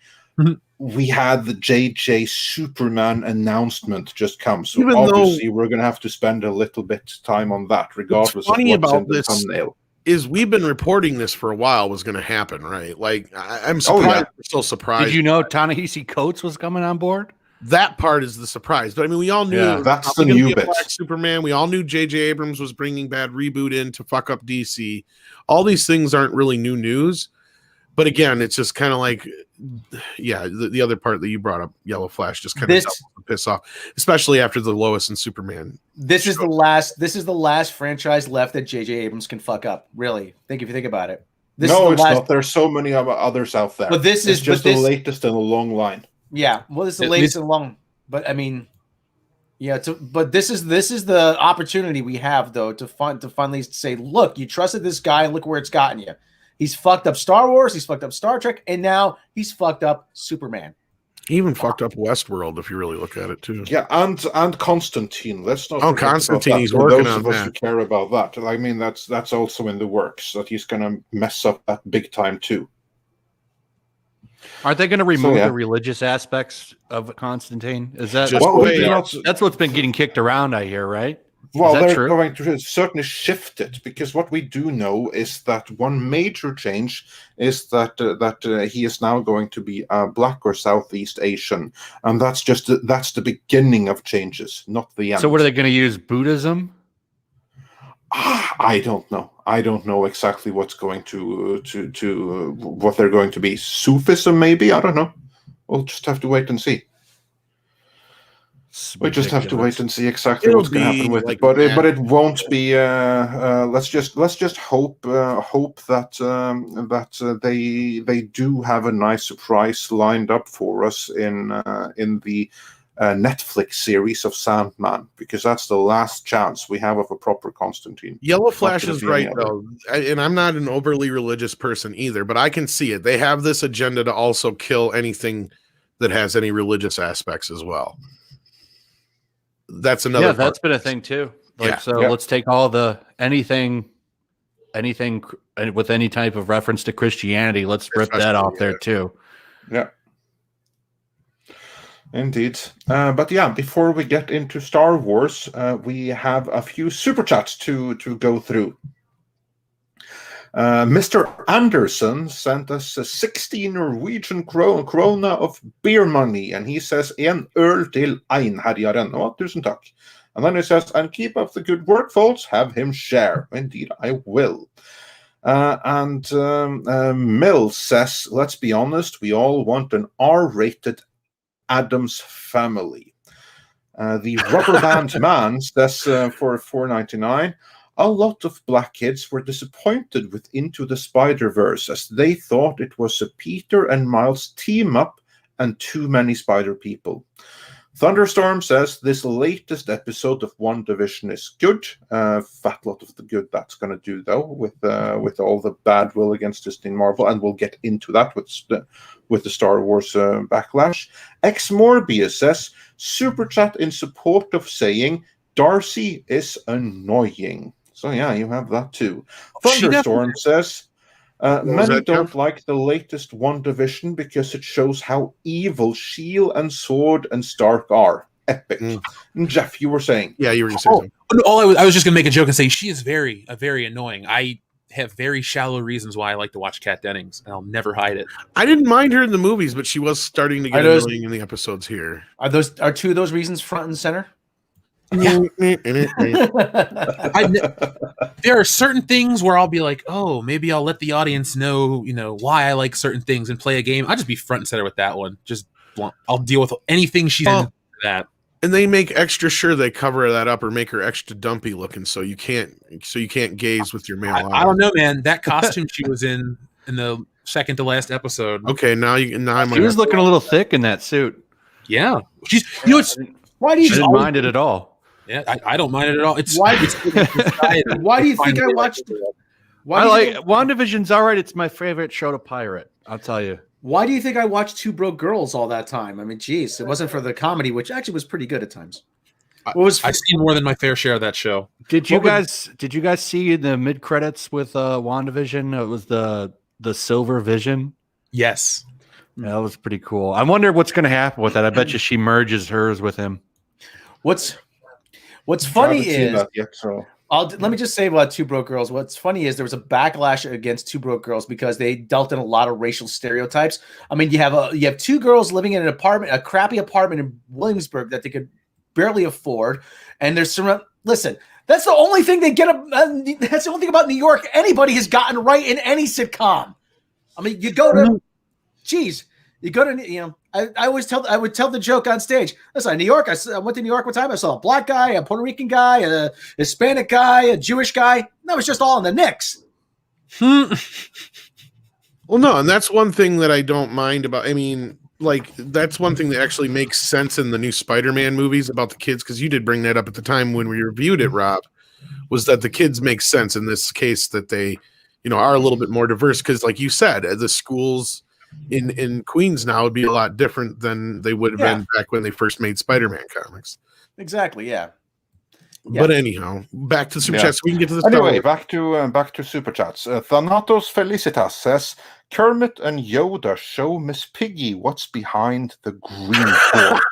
we had the JJ Superman announcement just come. So Even obviously, we're going to have to spend a little bit time on that, regardless of what's in the thumbnail. Is we've been reporting this for a while was going to happen, right? Like, I'm surprised. We're still surprised. Did you know Ta-Nehisi Coates was coming on board? That part is the surprise. But I mean, we all knew that's the new bit. Superman. We all knew J.J. Abrams was bringing bad reboot in to fuck up DC. All these things aren't really new news. But again, it's just kind of like, the other part that you brought up, Yellow Flash, just kind of piss off, especially after the Lois and Superman. This is the last franchise left that J.J. Abrams can fuck up. Really, if you think about it. It's not. There's so many others out there. But this is just the latest in a long line. Yeah, well, this is the latest in a long. But I mean, but this is the opportunity we have though to finally say, look, you trusted this guy, and look where it's gotten you. He's fucked up Star Wars, he's fucked up Star Trek, and now he's fucked up Superman. He even fucked up Westworld, if you really look at it, too. Yeah, and Constantine. Let's not. Constantine. He's working on those of us that. who care about that. I mean, that's also in the works that he's going to mess up that big time too. Aren't they going to remove the religious aspects of Constantine? Is that that's what's been getting kicked around? I hear, right? Well, they're going to certainly shift it, because what we do know is that one major change is that he is now going to be Black or Southeast Asian, and that's the beginning of changes, not the end. So, what are they going to use? Buddhism? I don't know. I don't know exactly what's going to what they're going to be. Sufism, maybe. I don't know. We'll just have to wait and see. We just have to wait and see exactly what's going to happen with it, but it won't be. Let's just hope that they do have a nice surprise lined up for us in the Netflix series of Sandman, because that's the last chance we have of a proper Constantine. Yellow Flash is right though, and I'm not an overly religious person either, but I can see it. They have this agenda to also kill anything that has any religious aspects as well. That's another. Yeah, that's been a thing too. Let's take all the anything with any type of reference to Christianity. Let's rip that off there too. Yeah, indeed. But yeah, before we get into Star Wars, we have a few super chats to go through. Mr. Anderson sent us 16 Norwegian krona of beer money, and he says, en øl til Einherjaren. Oh, tusen takk. And then he says, and keep up the good work, folks. Have him share. Indeed, I will. And Mill says, let's be honest, we all want an R-rated Addams Family. The Rubber Band Man says for $4.99, a lot of black kids were disappointed with Into the Spider-Verse as they thought it was a Peter and Miles team-up and too many spider people. Thunderstorm says this latest episode of WandaVision is good. Fat lot of the good that's going to do, though, with all the bad will against Disney and Marvel, and we'll get into that with the Star Wars Backlash. X Morbius says, Super Chat in support of saying, Darcy is annoying. So yeah, you have that too. Thunderstorm says, many don't like the latest WandaVision because it shows how evil Shield and Sword and Stark are. Epic. And Jeff, you were saying? Yeah, you were going to say something. I was just going to make a joke and say she is very annoying. I have very shallow reasons why I like to watch Kat Dennings, and I'll never hide it. I didn't mind her in the movies, but she was starting to get annoying in the episodes here. Are two of those reasons front and center? Yeah. There are certain things where I'll be like, oh, maybe I'll let the audience know, why I like certain things and play a game. I'll just be front and center with that one. I'll deal with anything she's in that. And they make extra sure they cover that up or make her extra dumpy looking, so you can't gaze with your male eye. I don't know, man. That costume she was in the second to last episode. Okay, now she was looking a little thick in that suit. Yeah, why do you didn't mind it at all? Yeah, I don't mind it at all. Why do you think I watched? WandaVision's all right. It's my favorite show to pirate. I'll tell you. Why do you think I watched Two Broke Girls all that time? I mean, geez, it wasn't for the comedy, which actually was pretty good at times. I've seen more than my fair share of that show. Did you guys see the mid credits with WandaVision? It was the Silver Vision. Yes, yeah, that was pretty cool. I wonder what's going to happen with that. I bet you she merges hers with him. What's funny is let me just say about Two Broke Girls. What's funny is there was a backlash against Two Broke Girls because they dealt in a lot of racial stereotypes. I mean, you have two girls living in a crappy apartment in Williamsburg that they could barely afford, and there's listen. That's the only thing they get. That's the only thing about New York anybody has gotten right in any sitcom. I mean, you go to, you go to, I would tell the joke on stage. Listen, New York, I went to New York one time. I saw a black guy, a Puerto Rican guy, a Hispanic guy, a Jewish guy. That was just all in the Knicks. Well, no, and that's one thing that I don't mind about. I mean, that's one thing that actually makes sense in the new Spider-Man movies about the kids, because you did bring that up at the time when we reviewed it, Rob, was that the kids make sense in this case that they, are a little bit more diverse, because like you said, the schools in Queens now would be a lot different than they would have been back when they first made Spider-Man comics. Exactly, yeah. But anyhow, back to super chats. We can get to this. Anyway, back to super chats. Thanatos Felicitas says, Kermit and Yoda show Miss Piggy what's behind the green cord.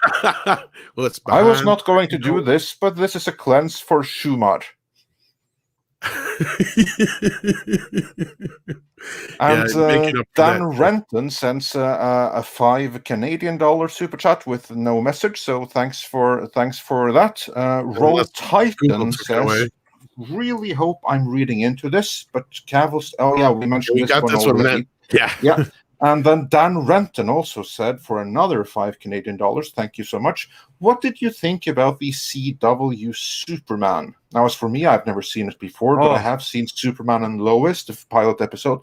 Well, I was not going to do this, but this is a cleanse for Shumar. And Dan Renton sends a $5 Canadian super chat with no message, so thanks for that. Roll Titan says, really hope I'm reading into this, but Cavill, we mentioned this one already. Yeah. And then Dan Renton also said, for another $5 Canadian, thank you so much. What did you think about the CW Superman? Now, as for me, I've never seen it before, but I have seen Superman and Lois, the pilot episode.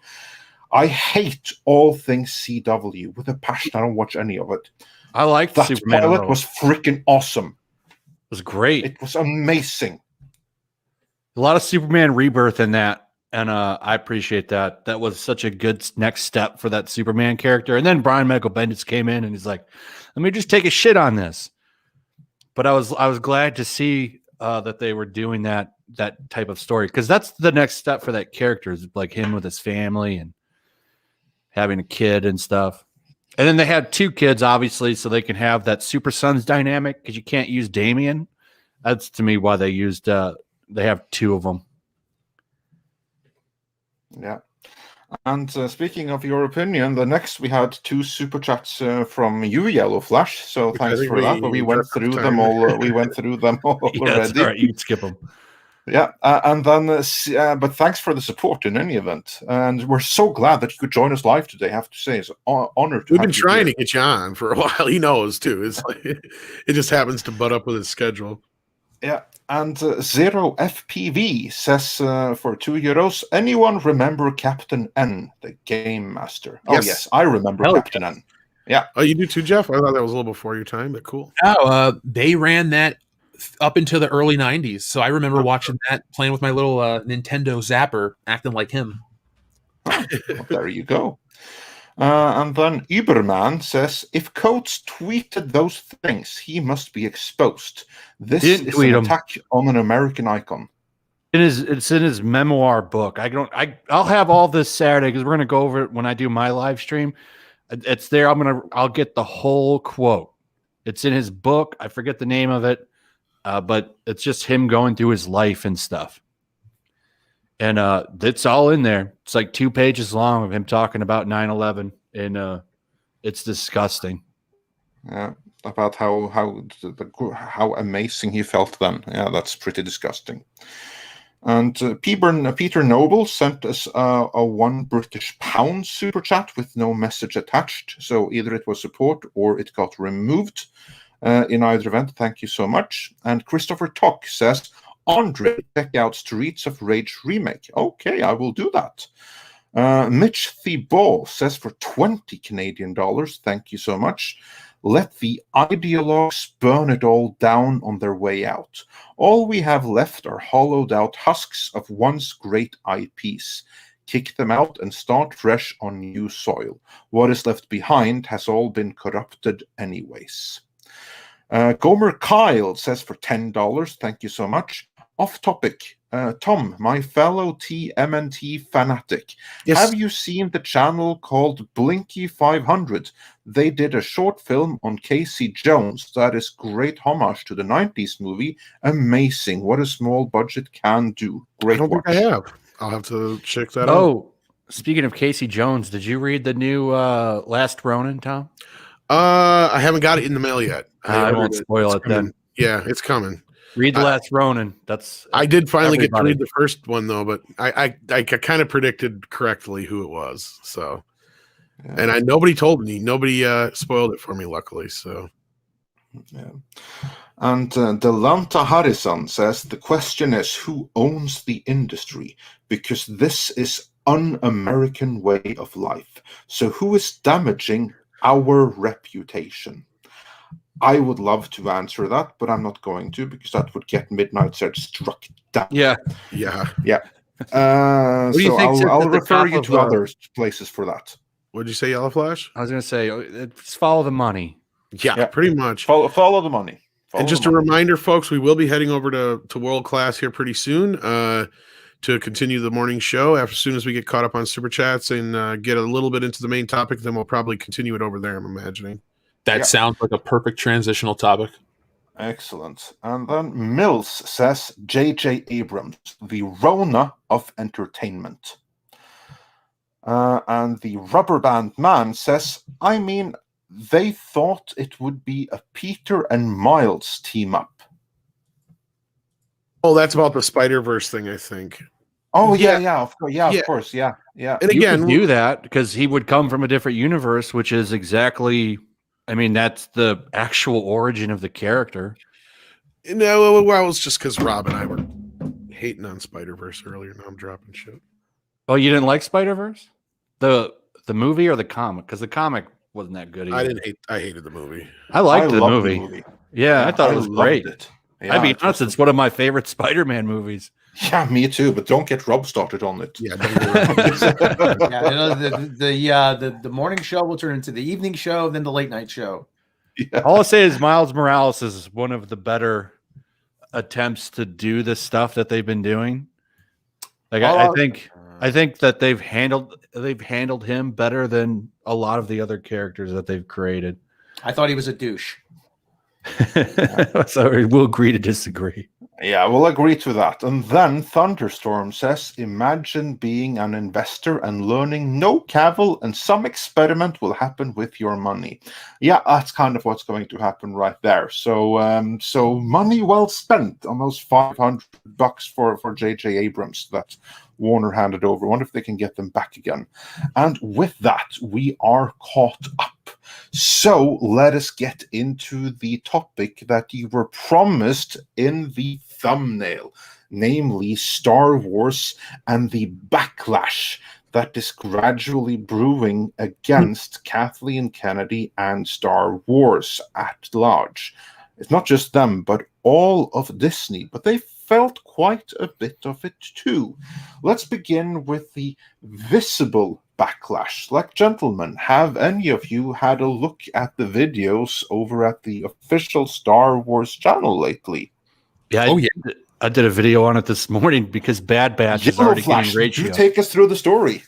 I hate all things CW with a passion. I don't watch any of it. I liked that Superman. Pilot was freaking awesome. It was great. It was amazing. A lot of Superman rebirth in that. And I appreciate that. That was such a good next step for that Superman character. And then Brian Michael Bendis came in and he's like, let me just take a shit on this. But I was glad to see that they were doing that type of story, because that's the next step for that character, is like him with his family and having a kid and stuff. And then they had two kids, obviously, so they can have that Super Sons dynamic, because you can't use Damian. That's to me why they used they have two of them. Yeah. And speaking of your opinion, the next we had two super chats from you, Yellow Flash. So thanks for that. But we went through them all. We went through them all already. All right, you can skip them. Yeah, and then, but thanks for the support in any event. And we're so glad that you could join us live today. I have to say, it's an honor to. We've been trying to get you on for a while. He knows too. It's like, it just happens to butt up with his schedule. Yeah. And Zero FPV says for €2, anyone remember Captain N, the Game Master? Yes. Oh, yes, I remember Captain N. Yeah. Oh, you do too, Jeff? I thought that was a little before your time, but cool. Oh, they ran that up into the early 90s. So I remember watching that, playing with my little Nintendo Zapper, acting like him. Well, there you go. And then Uberman says, if Coates tweeted those things, he must be exposed. This is an attack on an American icon. It's in his memoir book. I'll have all this Saturday because we're gonna go over it when I do my live stream. It's there. I'll get the whole quote. It's in his book. I forget the name of it, but it's just him going through his life and stuff. And it's all in there. It's like 2 pages long of him talking about 9/11, and it's disgusting. Yeah, about how amazing he felt then. Yeah, that's pretty disgusting. And Peter Noble sent us a £1 British super chat with no message attached. So either it was support or it got removed. In either event, thank you so much. And Christopher Tock says, Andre, check out Streets of Rage remake. Okay, I will do that. Mitch Thibault says for $20 Canadian, thank you so much. Let the ideologues burn it all down on their way out. All we have left are hollowed out husks of once great IPs. Kick them out and start fresh on new soil. What is left behind has all been corrupted anyways. Gomer Kyle says for $10, thank you so much. Off topic, Tom, my fellow TMNT fanatic, yes. Have you seen the channel called Blinky 500? They did a short film on Casey Jones that is great homage to the 90s movie. Amazing. What a small budget can do. Great I don't watch. think I have. I'll have to check that out. Oh, speaking of Casey Jones, did you read the new Last Ronin, Tom? I haven't got it in the mail yet. I won't spoil it then. Yeah, it's coming. Read the Last Ronin. I did finally get to read the first one though, but I kind of predicted correctly who it was. So, yeah. And nobody told me. Nobody spoiled it for me, luckily. So, yeah. And Delanta Harrison says the question is who owns the industry, because this is un-American way of life. So who is damaging our reputation? I would love to answer that, but I'm not going to because that would get Midnight Surge struck down. Yeah. So I'll refer you to other places for that. What did you say, Yellow Flash? I was going to say, it's follow the money. Yeah, pretty much. Follow the money. And just a reminder, folks, we will be heading over to World Class here pretty soon to continue the morning show. As soon as we get caught up on Super Chats and get a little bit into the main topic, then we'll probably continue it over there, I'm imagining. That sounds like a perfect transitional topic. Excellent. And then Mills says, J.J. Abrams, the Rona of entertainment. And the Rubber Band Man says, I mean, they thought it would be a Peter and Miles team up. Oh, that's about the Spider-Verse thing, I think. Oh, yeah, of course. Yeah, of course. Yeah. And again, you could do that because he would come from a different universe, which is exactly... I mean, that's the actual origin of the character. No, well, it's just because Rob and I were hating on Spider-Verse earlier. Now I'm dropping shit. Oh, you didn't like Spider-Verse? The movie or the comic? Because the comic wasn't that good either. I hated the movie. I liked the movie. Yeah, I thought it was great. Yeah, I'd be honest, it's one of my favorite Spider-Man movies. Yeah, me too. But don't get Rob started on it. Yeah, the morning show will turn into the evening show, then the late night show. Yeah. All I'll say is Miles Morales is one of the better attempts to do the stuff that they've been doing. Like I think that they've handled him better than a lot of the other characters that they've created. I thought he was a douche. So we'll agree to disagree. Yeah, we'll agree to that. And then Thunderstorm says, imagine being an investor and learning no Cavill and some experiment will happen with your money. Yeah, that's kind of what's going to happen right there. So so money well spent on those $500 for J.J. Abrams that Warner handed over. I wonder if they can get them back again. And with that, we are caught up. So let us get into the topic that you were promised in the thumbnail, namely Star Wars and the backlash that is gradually brewing against Kathleen Kennedy and Star Wars at large. It's not just them, but all of Disney, but they felt quite a bit of it too. Let's begin with the visible backlash. Like, gentlemen, have any of you had a look at the videos over at the official Star Wars channel lately? Yeah, I did a video on it this morning because Bad Batch is already getting ratio. You take us through the story.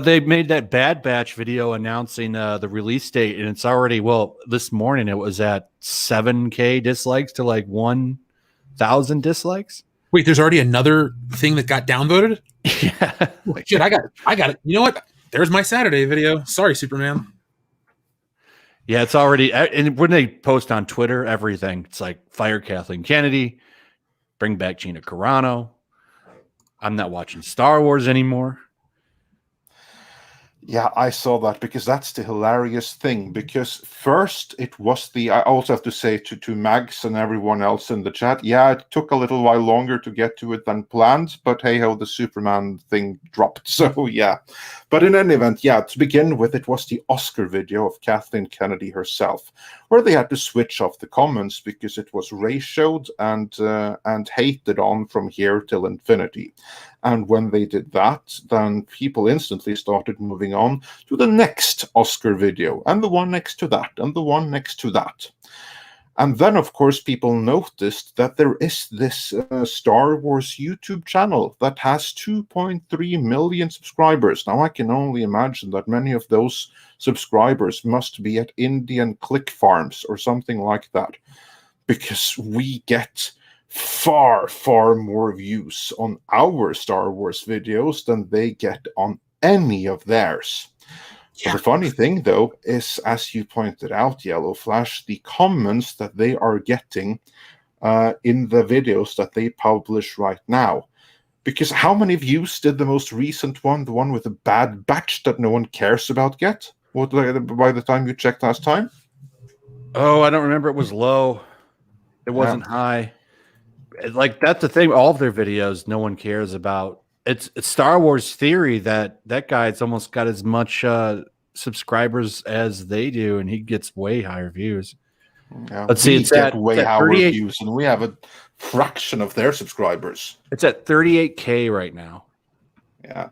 They made that Bad Batch video announcing the release date, and it's already, well, this morning it was at 7K dislikes to like 1,000 dislikes. Wait, there's already another thing that got downvoted? Yeah. Shit, I got it. You know what? There's my Saturday video. Sorry, Superman. Yeah, it's already, and when they post on Twitter, everything, it's like, fire Kathleen Kennedy, bring back Gina Carano. I'm not watching Star Wars anymore. Yeah, I saw that because that's the hilarious thing. Because first it was I also have to say to Mags and everyone else in the chat, yeah, it took a little while longer to get to it than planned, but hey ho, the Superman thing dropped. So yeah. But in any event, yeah, to begin with, it was the Oscar video of Kathleen Kennedy herself, where they had to switch off the comments because it was ratioed and hated on from here till infinity. And when they did that, then people instantly started moving on to the next Oscar video, and the one next to that, and the one next to that. And then, of course, people noticed that there is this Star Wars YouTube channel that has 2.3 million subscribers. Now, I can only imagine that many of those subscribers must be at Indian click farms or something like that, because we get far, far more views on our Star Wars videos than they get on any of theirs. Yeah. The funny thing, though, is, as you pointed out, Yellow Flash, the comments that they are getting in the videos that they publish right now. Because how many views did the most recent one, the one with the Bad Batch that no one cares about, get? What, by the time you checked last time? Oh, I don't remember. It was low. It wasn't high. Like, that's the thing. All of their videos, no one cares about. It's Star Wars Theory that guy's almost got as much subscribers as they do, and he gets way higher views. Yeah, let's see, it's at way higher views, and we have a fraction of their subscribers. It's at 38K right now. Yeah,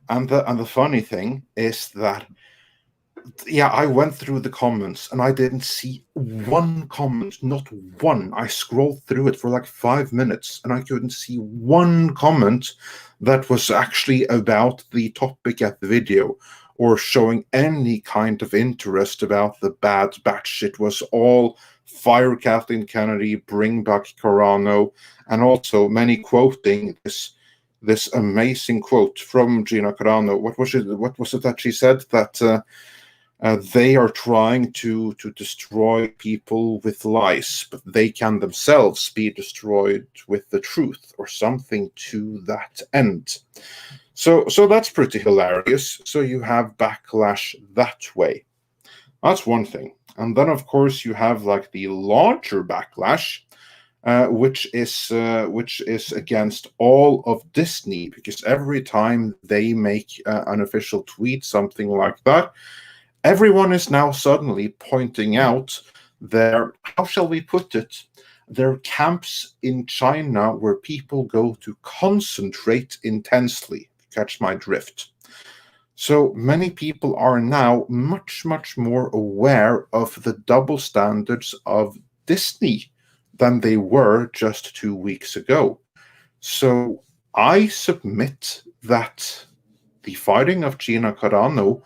and the funny thing is that, yeah, I went through the comments and I didn't see one comment, not one. I scrolled through it for like 5 minutes and I couldn't see one comment that was actually about the topic at the video or showing any kind of interest about the Bad Batch. It was all fire Kathleen Kennedy, bring back Carano, and also many quoting this amazing quote from Gina Carano. What was it that she said? That they are trying to destroy people with lies, but they can themselves be destroyed with the truth, or something to that end. So that's pretty hilarious. So you have backlash that way. That's one thing. And then, of course, you have like the larger backlash, which is against all of Disney, because every time they make an official tweet, something like that, everyone is now suddenly pointing out their, how shall we put it, their camps in China where people go to concentrate intensely. Catch my drift. So many people are now much, much more aware of the double standards of Disney than they were just 2 weeks ago. So I submit that the fighting of Gina Carano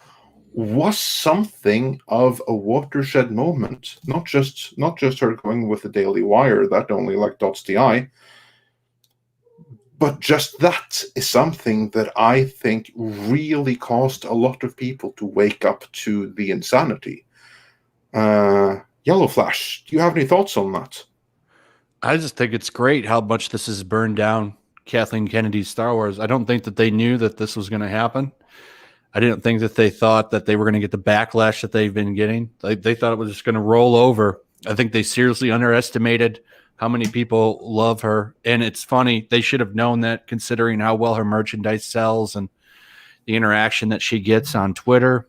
was something of a watershed moment. Not just her going with the Daily Wire, that only like dots the I, but just that is something that I think really caused a lot of people to wake up to the insanity. Yellow Flash, do you have any thoughts on that? I just think it's great how much this has burned down Kathleen Kennedy's Star Wars. I don't think that they knew that this was going to happen. I didn't think that they thought that they were going to get the backlash that they've been getting. They thought it was just going to roll over. I think they seriously underestimated how many people love her. And it's funny, they should have known that, considering how well her merchandise sells and the interaction that she gets on Twitter.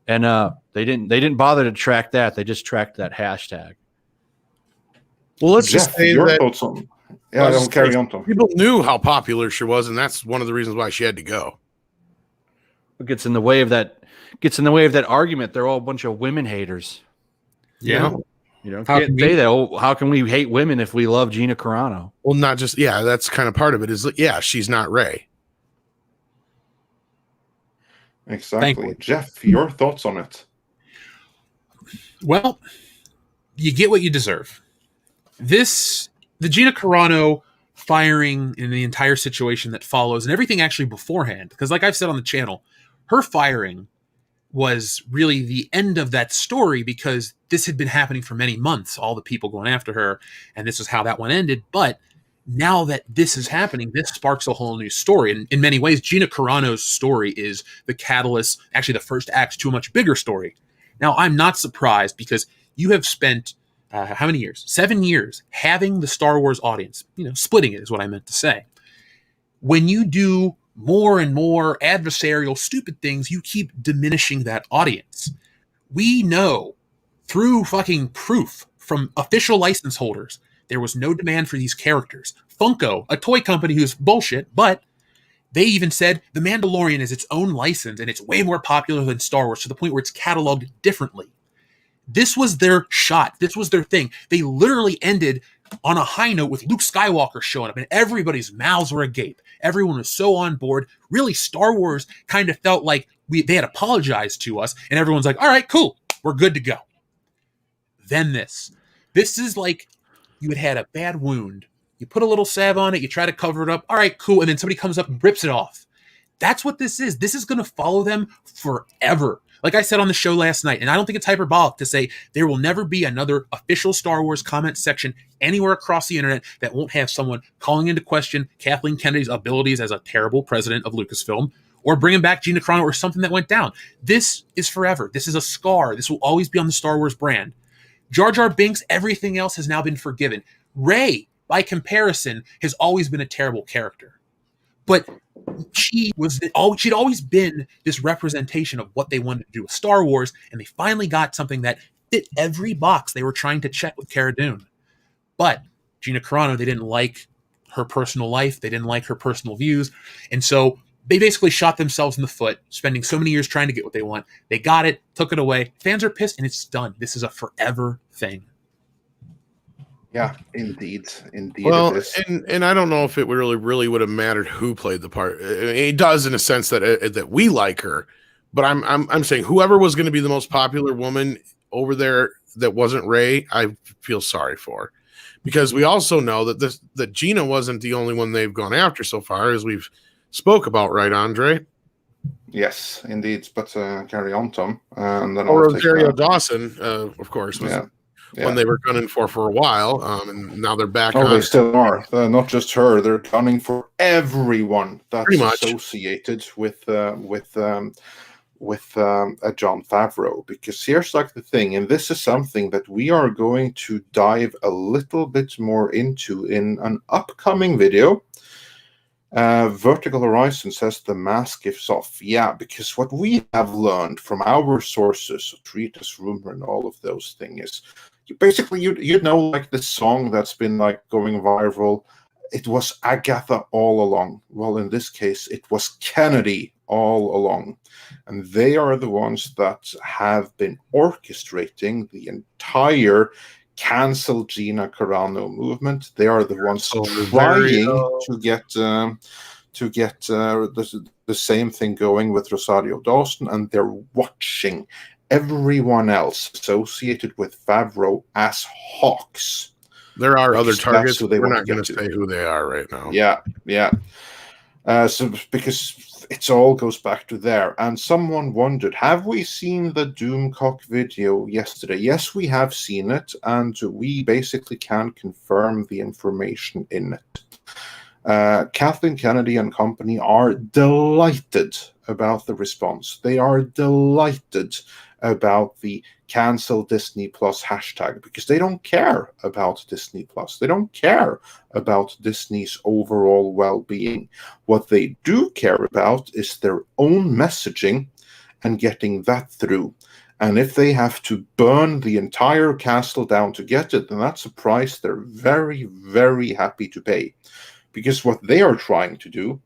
And they didn't bother to track that. They just tracked that hashtag. Well, let's Jeff, just say your that thoughts on. Yeah, don't carry on, Tom. people knew how popular she was, and that's one of the reasons why she had to go. What gets in the way of that? Gets in the way of that argument. They're all a bunch of women haters. Yeah. You know, How can't can say we- that. Oh, how can we hate women if we love Gina Carano? Well, not just that's kind of part of it. Is she's not Ray. Exactly. Thankfully. Jeff, your thoughts on it? Well, you get what you deserve. The Gina Carano firing and the entire situation that follows and everything actually beforehand, because like I've said on the channel, her firing was really the end of that story because this had been happening for many months, all the people going after her, and this is how that one ended. But now that this is happening, this sparks a whole new story. And in many ways, Gina Carano's story is the catalyst, actually the first act to a much bigger story. Now, I'm not surprised because you have spent how many years? 7 years having the Star Wars audience, splitting it is what I meant to say. When you do more and more adversarial, stupid things, you keep diminishing that audience. We know through fucking proof from official license holders, there was no demand for these characters. Funko, a toy company who's bullshit, but they even said The Mandalorian is its own license and it's way more popular than Star Wars to the point where it's cataloged differently. This was their shot. This was their thing. They literally ended on a high note with Luke Skywalker showing up and everybody's mouths were agape. Everyone was so on board. Really, Star Wars kind of felt like they had apologized to us and everyone's like, all right, cool. We're good to go. Then this. This is like you had a bad wound. You put a little salve on it. You try to cover it up. All right, cool. And then somebody comes up and rips it off. That's what this is. This is going to follow them forever. Like I said on the show last night, and I don't think it's hyperbolic to say there will never be another official Star Wars comment section anywhere across the internet that won't have someone calling into question Kathleen Kennedy's abilities as a terrible president of Lucasfilm or bringing back Gina Carano or something that went down. This is forever. This is a scar. This will always be on the Star Wars brand. Jar Jar Binks, everything else has now been forgiven. Rey, by comparison, has always been a terrible character. But she'd always been this representation of what they wanted to do with Star Wars, and they finally got something that fit every box they were trying to check with Cara Dune. But Gina Carano, they didn't like her personal life, they didn't like her personal views, and so they basically shot themselves in the foot, spending so many years trying to get what they want. They got it, took it away. Fans are pissed, and it's done. This is a forever thing. Yeah, indeed. Well, it is. and I don't know if it really would have mattered who played the part. It does in a sense that we like her, but I'm saying whoever was going to be the most popular woman over there that wasn't Rey, I feel sorry for, because we also know that Gina wasn't the only one they've gone after so far, as we've spoke about, right, Andre? Yes, indeed. But carry on, Tom. And then Or I'll take Rosario that. Dawson, of course, was one they were gunning for a while, and now they're back on. They still are. Not just her. They're gunning for everyone that's associated with John Favreau. Because here's like the thing, and this is something that we are going to dive a little bit more into in an upcoming video. Vertical Horizon says the mask gives off. Yeah, because what we have learned from our sources, Treatise, Rumor, and all of those things is you know, like the song that's been like going viral, it was Agatha all along. Well, in this case, it was Kennedy all along. And they are the ones that have been orchestrating the entire cancel Gina Carano movement. They are the ones trying to get the same thing going with Rosario Dawson, and they're watching everyone else associated with Favreau as hawks. There are other targets. We're not going to say who they are right now. Yeah. So because it all goes back to there. And someone wondered, have we seen the Doomcock video yesterday? Yes, we have seen it, and we basically can confirm the information in it. Kathleen Kennedy and company are delighted about the response. They are delighted about the cancel Disney Plus hashtag because they don't care about Disney Plus. They don't care about Disney's overall well-being. What they do care about is their own messaging and getting that through. And if they have to burn the entire castle down to get it, then that's a price they're very, very happy to pay. Because what they are trying to do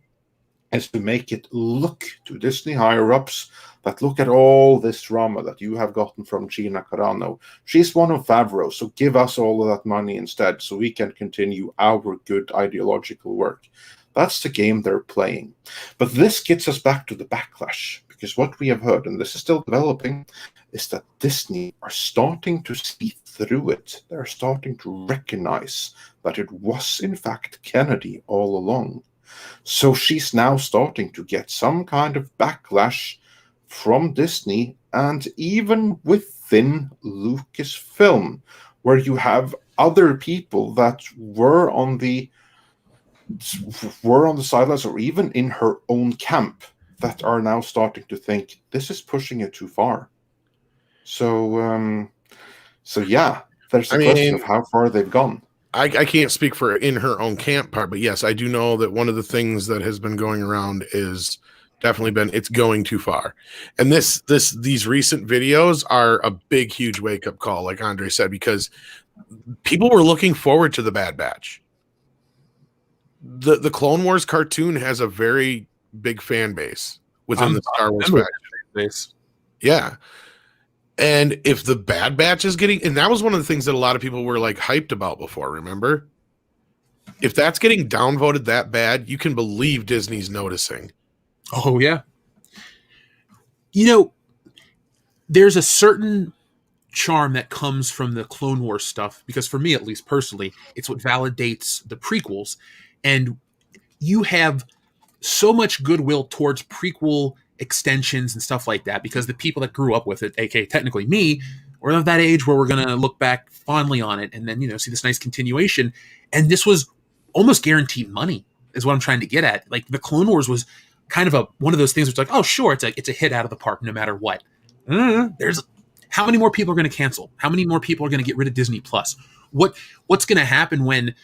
is to make it look to Disney higher-ups that look at all this drama that you have gotten from Gina Carano. She's one of Favreau, so give us all of that money instead so we can continue our good ideological work. That's the game they're playing. But this gets us back to the backlash, because what we have heard, and this is still developing, is that Disney are starting to see through it. They're starting to recognize that it was, in fact, Kennedy all along. So she's now starting to get some kind of backlash from Disney and even within Lucasfilm, where you have other people that were on the sidelines or even in her own camp that are now starting to think this is pushing it too far. So yeah, there's a question of how far they've gone. I can't speak for in her own camp part, but yes, I do know that one of the things that has been going around is definitely been it's going too far. And these recent videos are a big, huge wake-up call, like Andre said, because people were looking forward to the Bad Batch. The Clone Wars cartoon has a very big fan base within the Star Wars fan base. Yeah. And if the Bad Batch is getting, and that was one of the things that a lot of people were like hyped about before, remember? If that's getting downvoted that bad, you can believe Disney's noticing. Oh, yeah. You know, there's a certain charm that comes from the Clone Wars stuff, because for me, at least personally, it's what validates the prequels. And you have so much goodwill towards prequel extensions and stuff like that, because the people that grew up with it, aka technically me, we're of that age where we're going to look back fondly on it and then, you know, see this nice continuation. And this was almost guaranteed money is what I'm trying to get at. Like the Clone Wars was kind of one of those things where it's like, oh, sure, it's a hit out of the park no matter what. There's how many more people are going to cancel? How many more people are going to get rid of Disney Plus? What's going to happen when,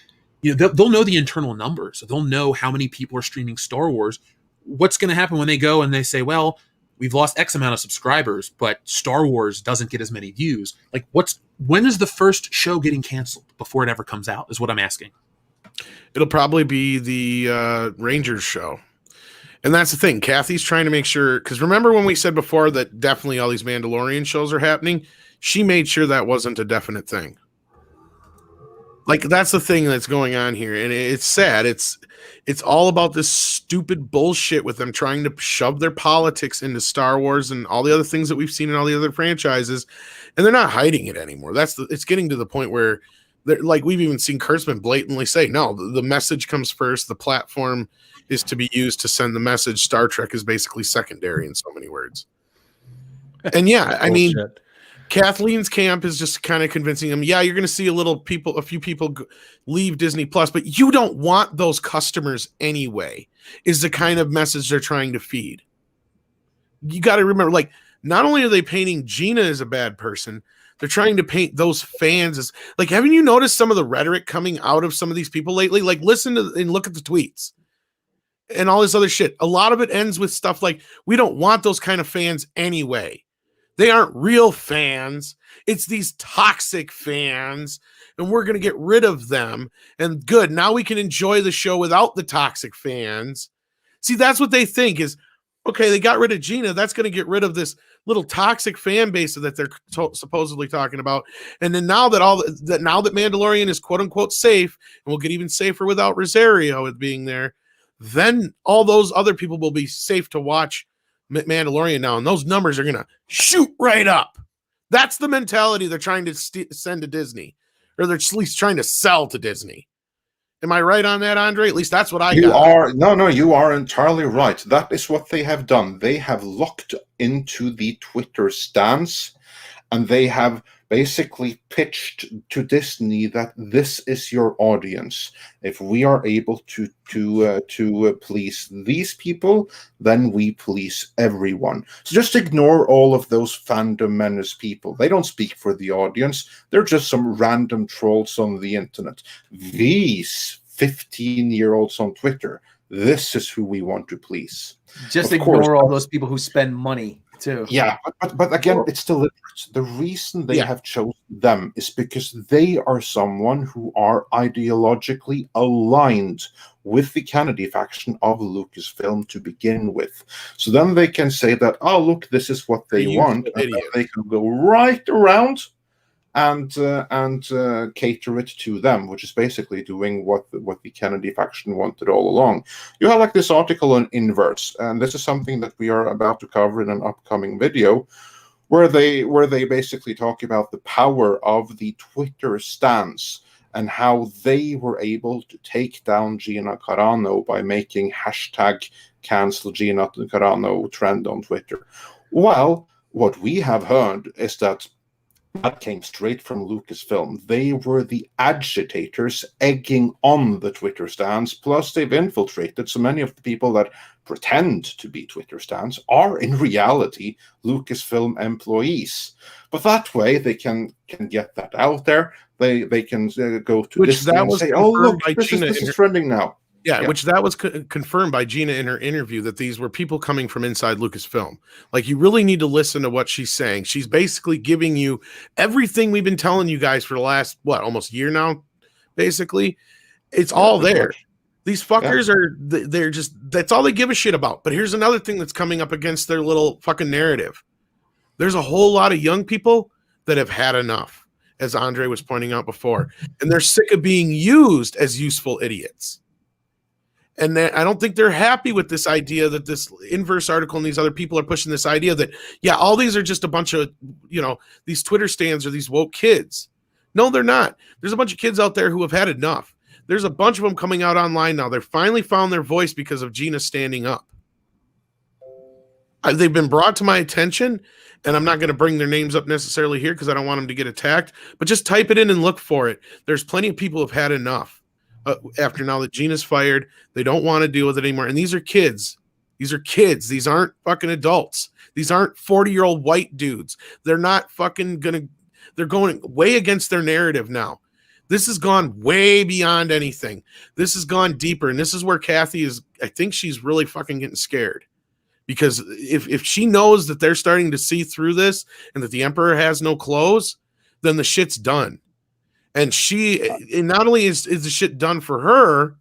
you know, they'll know the internal numbers. So they'll know how many people are streaming Star Wars. What's going to happen when they go and they say, well, we've lost X amount of subscribers, but Star Wars doesn't get as many views. Like when is the first show getting canceled before it ever comes out is what I'm asking. It'll probably be the Rangers show. And that's the thing. Kathy's trying to make sure, because remember when we said before that definitely all these Mandalorian shows are happening? She made sure that wasn't a definite thing. Like, that's the thing that's going on here. And it's sad. It's all about this stupid bullshit with them trying to shove their politics into Star Wars and all the other things that we've seen in all the other franchises. And they're not hiding it anymore. It's getting to the point where, like, we've even seen Kurtzman blatantly say, no, the message comes first. The platform is to be used to send the message. Star Trek is basically secondary in so many words. And yeah, I mean, Kathleen's camp is just kind of convincing them, yeah, you're going to see a few people leave Disney Plus, but you don't want those customers anyway, is the kind of message they're trying to feed. You got to remember, like, not only are they painting Gina as a bad person, they're trying to paint those fans as, like, haven't you noticed some of the rhetoric coming out of some of these people lately? Like, listen to and look at the tweets and all this other shit. A lot of it ends with stuff like, we don't want those kind of fans anyway. They aren't real fans. It's these toxic fans, and we're going to get rid of them. And good, now we can enjoy the show without the toxic fans. See, that's what they think is, okay, they got rid of Gina. That's going to get rid of this little toxic fan base that they're supposedly talking about. And then now that Mandalorian is quote unquote safe, and we'll get even safer without Rosario being there, then all those other people will be safe to watch Mandalorian now, and those numbers are going to shoot right up. That's the mentality they're trying to send to Disney, or they're at least trying to sell to Disney. Am I right on that, Andre? At least that's what you are entirely right. That is what they have done. They have locked into the Twitter stance, and they have basically pitched to Disney that this is your audience. If we are able to police these people, then we police everyone. So just ignore all of those fandom menace people. They don't speak for the audience. They're just some random trolls on the internet. These 15-year-olds on Twitter, this is who we want to please. Just Of ignore course, all those people who spend money too. Yeah, but again, it's deliberate. The reason they have chosen them is because they are someone who are ideologically aligned with the Kennedy faction of Lucasfilm to begin with. So then they can say that, oh, look, this is what they want. And then they can go right around and cater it to them, which is basically doing what the Kennedy faction wanted all along. You have like this article on Inverse, and this is something that we are about to cover in an upcoming video, where they basically talk about the power of the Twitter stans and how they were able to take down Gina Carano by making hashtag cancel Gina Carano trend on Twitter. Well, what we have heard is that came straight from Lucasfilm. They were the agitators egging on the Twitter stans, plus they've infiltrated so many of the people that pretend to be Twitter stans are in reality Lucasfilm employees. But that way they can get that out there. They can go to Disney and say, oh, look, this is trending now. Yeah, which that was confirmed by Gina in her interview, that these were people coming from inside Lucasfilm. Like, you really need to listen to what she's saying. She's basically giving you everything we've been telling you guys for the last, almost year now, basically. It's all there. These fuckers they're just, that's all they give a shit about. But here's another thing that's coming up against their little fucking narrative. There's a whole lot of young people that have had enough, as Andre was pointing out before. And they're sick of being used as useful idiots. And I don't think they're happy with this idea that this Inverse article and these other people are pushing this idea that, all these are just a bunch of, these Twitter stands or these woke kids. No, they're not. There's a bunch of kids out there who have had enough. There's a bunch of them coming out online now. They're finally found their voice because of Gina standing up. They've been brought to my attention, and I'm not going to bring their names up necessarily here because I don't want them to get attacked, but just type it in and look for it. There's plenty of people who have had enough. After now that Gina's fired, they don't want to deal with it anymore. And these are kids. These are kids. These aren't fucking adults. These aren't 40-year-old white dudes. They're not fucking they're going way against their narrative now. This has gone way beyond anything. This has gone deeper. And this is where Kathy is, I think she's really fucking getting scared. Because if she knows that they're starting to see through this and that the Emperor has no clothes, then the shit's done. And not only is the shit done for her,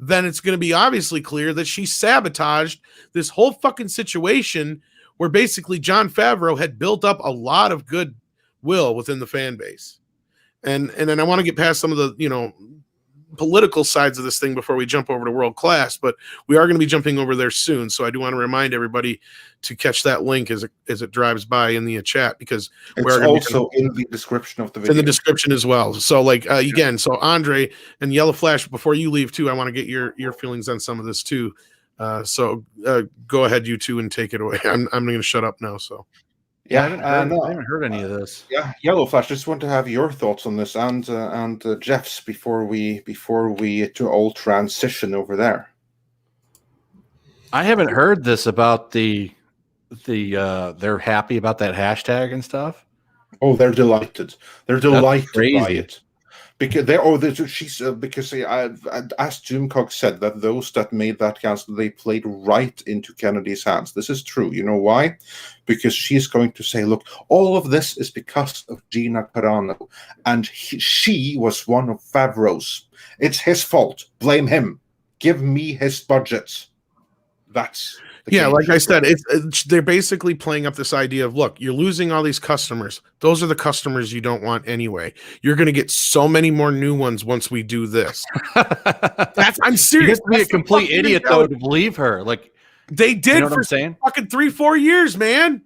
then it's going to be obviously clear that she sabotaged this whole fucking situation where basically Jon Favreau had built up a lot of goodwill within the fan base. And then I want to get past some of the, political sides of this thing before we jump over to World Class, but we are going to be jumping over there soon. So I do want to remind everybody to catch that link as it drives by in the chat, because it's also in the description of the video. It's in the description as well. So again, so Andre and Yellow Flash, before you leave too, I want to get your feelings on some of this too. So go ahead, you two, and take it away. I'm going to shut up now. So. I haven't heard any of this. Yeah, Yellow Flash, just want to have your thoughts on this and Jeff's before we to all transition over there. I haven't heard this about the they're happy about that hashtag and stuff. Oh, they're delighted. They're delighted by it. Because as Doomcock said, that those that made that cancel, they played right into Kennedy's hands. This is true. You know why? Because she's going to say, look, all of this is because of Gina Carano, and she was one of Favreau's. It's his fault. Blame him. Give me his budget. That's like I said, they're basically playing up this idea of, look, you're losing all these customers. Those are the customers you don't want anyway. You're going to get so many more new ones once we do this. I'm serious. You have to be a complete idiot though to believe her. Like they did for fucking 3-4 years, man.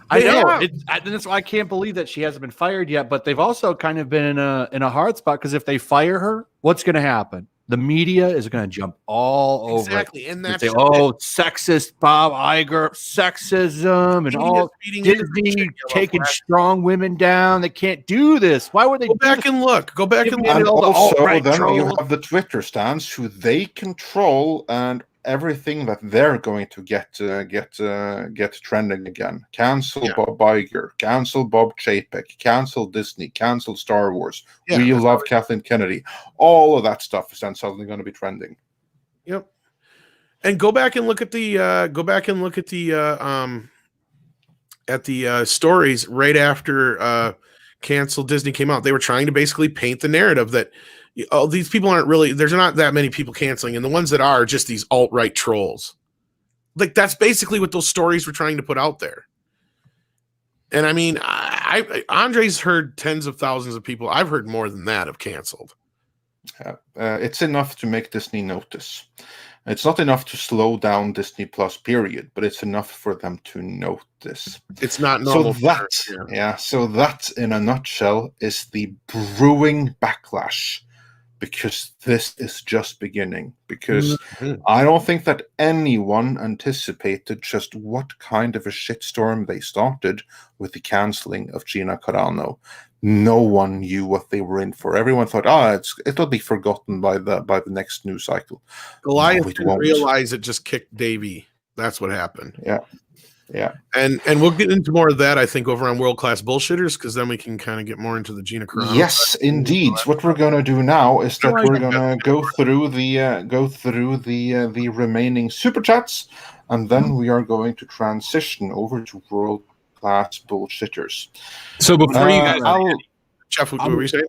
I know. That's why I can't believe that she hasn't been fired yet. But they've also kind of been in a hard spot, because if they fire her, what's going to happen? the media is going to jump all over Exactly, it. and They that's say, "Oh, sexist Bob Iger, sexism, and all Disney taking strong women down. They can't do this. Why would they go back and look? Go back and look. And all the also, alt-right then you trolls. have the Twitter stands who they control, and everything that they're going to get trending again. Cancel Bob Iger, cancel Bob Chapek, cancel Disney, cancel Star Wars. We love Kathleen Kennedy. All of that stuff is then suddenly going to be trending. Yep. And go back and look at the stories right after cancel Disney came out. They were trying to basically paint the narrative that these people aren't really, there's not that many people canceling, and the ones that are just these alt-right trolls. Like, that's basically what those stories were trying to put out there. And I mean, Andre's heard tens of thousands of people. I've heard more than that have canceled. It's enough to make Disney notice. It's not enough to slow down Disney Plus, period, but it's enough for them to notice. It's not normal. So that, in a nutshell, is the brewing backlash, because this is just beginning. Because I don't think that anyone anticipated just what kind of a shitstorm they started with the canceling of Gina Carano. No one knew what they were in for. Everyone thought, it'll be forgotten by the next news cycle. Goliath didn't realize it just kicked Davey. That's what happened. Yeah. And we'll get into more of that, I think, over on World Class Bullshitters, because then we can kind of get more into the Gina Carano. Yes, indeed. What we're going to do now is that we're going to go through the remaining super chats, and then we are going to transition over to World Class Bullshitters. So before you guys, Jeff, what were you saying?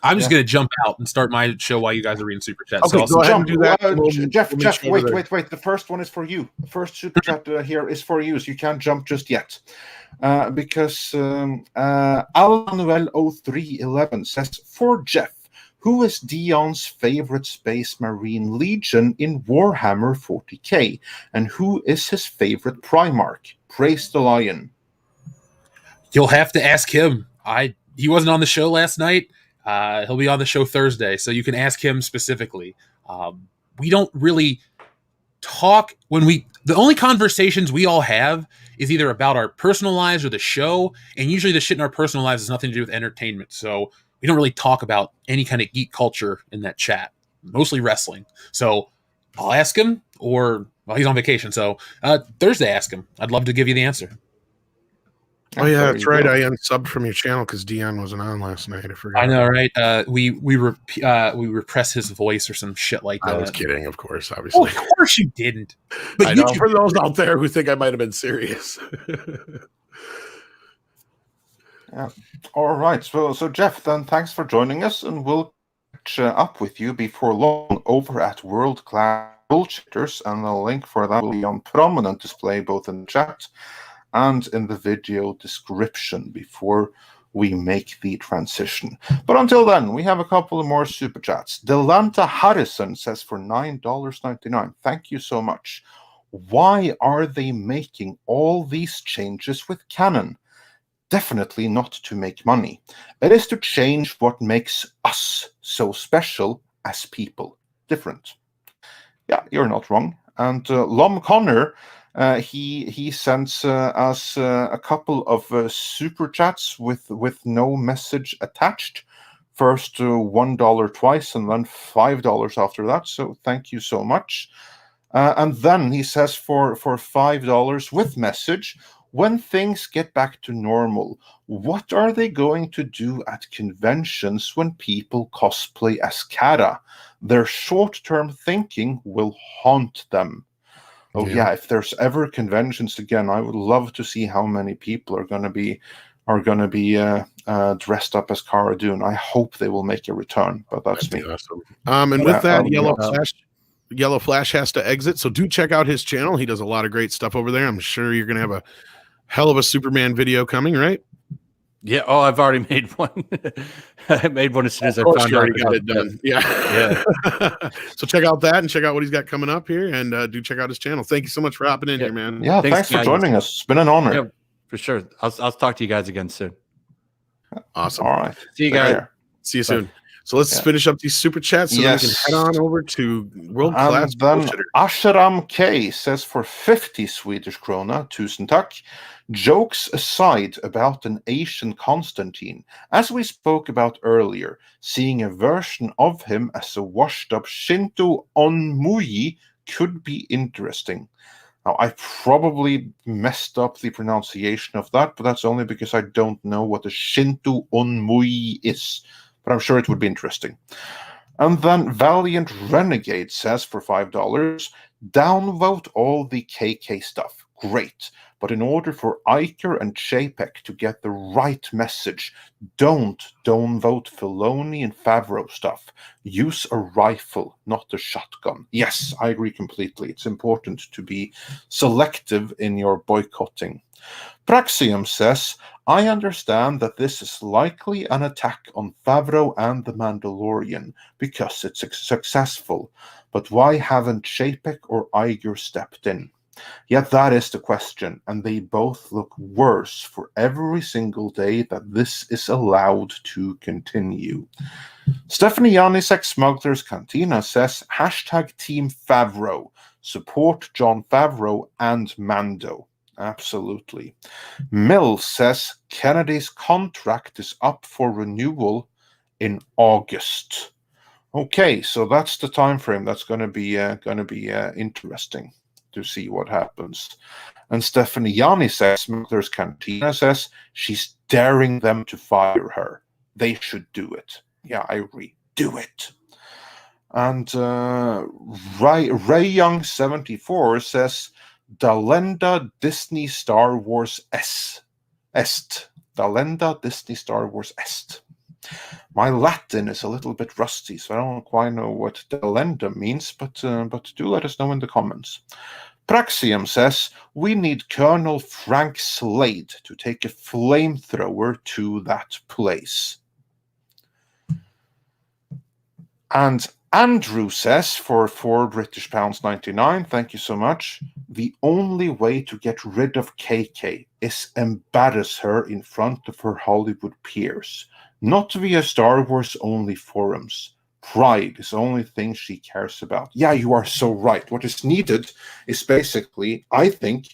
I'm just going to jump out and start my show while you guys are reading super chats. Okay, so go ahead and do that. Jeff, wait. The first one is for you. The first super chat here is for you, so you can't jump just yet. Because Almanuel0311 says, for Jeff, who is Dion's favorite Space Marine Legion in Warhammer 40k? And who is his favorite Primarch? Praise the Lion. You'll have to ask him. He wasn't on the show last night. He'll be on the show Thursday, so you can ask him specifically. We don't really talk the only conversations we all have is either about our personal lives or the show, and usually the shit in our personal lives has nothing to do with entertainment. So we don't really talk about any kind of geek culture in that chat, mostly wrestling. So I'll ask him, or he's on vacation. So Thursday, ask him. I'd love to give you the answer. Oh yeah, that's right. I unsubbed from your channel because Dion wasn't on last night. I forgot. I know, right? We repress his voice or some shit like that. I was kidding, of course. Obviously, of course you didn't. But I know, for those out there who think I might have been serious. Yeah. All right. So Jeff, then thanks for joining us, and we'll catch up with you before long over at World Class Bullshitters, and the link for that will be on prominent display both in the chat and in the video description before we make the transition. But until then, we have a couple of more super chats. Delanta Harrison says for $9.99, thank you so much. Why are they making all these changes with Canon? Definitely not to make money. It is to change what makes us so special as people. Different. Yeah, you're not wrong. And Lom Connor, he sends us a couple of super chats with no message attached. First $1 twice, and then $5 after that. So thank you so much. And then he says for $5 with message, when things get back to normal, what are they going to do at conventions when people cosplay as Kara? Their short-term thinking will haunt them. Oh yeah, if there's ever conventions again, I would love to see how many people are going to be dressed up as Cara Dune. I hope they will make a return, but that's me. Awesome. And with that, Yellow Flash has to exit, so do check out his channel. He does a lot of great stuff over there. I'm sure you're going to have a hell of a Superman video coming, right? Yeah. Oh, I've already made one. I made one as soon as I found out. Got it done. Yeah. So check out that and check out what he's got coming up here, and do check out his channel. Thank you so much for hopping in here, man. Yeah, thanks for joining us. It's been an honor. Yeah, for sure. I'll talk to you guys again soon. Awesome. All right. See you guys. See you soon. So let's finish up these super chats so then we can head on over to world class. And then Asharam K says for 50 Swedish krona, tusen tack. Jokes aside about an Asian Constantine, as we spoke about earlier, seeing a version of him as a washed-up Shinto Onmui could be interesting. Now, I probably messed up the pronunciation of that, but that's only because I don't know what a Shinto Onmui is. But I'm sure it would be interesting. And then Valiant Renegade says for $5, downvote all the KK stuff. Great. But in order for Iker and Chapek to get the right message, don't downvote Filoni and Favreau stuff. Use a rifle, not a shotgun. Yes, I agree completely. It's important to be selective in your boycotting. Praxium says, I understand that this is likely an attack on Favreau and the Mandalorian because it's successful, but why haven't Chapek or Iger stepped in? Yet that is the question, and they both look worse for every single day that this is allowed to continue. Stephanie Yanisek Smuggler's Cantina says, hashtag Team Favreau, support John Favreau and Mando. Absolutely. Mill says Kennedy's contract is up for renewal in August. Okay, so that's the time frame. That's going to be interesting to see what happens. And Stephanie Yani says, Smuggler's Cantina says she's daring them to fire her. They should do it. Yeah, I agree. Do it. And Ray Young 74 says, Dalenda Disney Star Wars Est. Dalenda Disney Star Wars Est. My Latin is a little bit rusty, so I don't quite know what Dalenda means, but do let us know in the comments. Praxium says, we need Colonel Frank Slade to take a flamethrower to that place. And Andrew says, for £4.99, thank you so much, the only way to get rid of KK is embarrass her in front of her Hollywood peers, not via Star Wars only forums. Pride is the only thing she cares about. Yeah, you are so right. What is needed is basically, I think,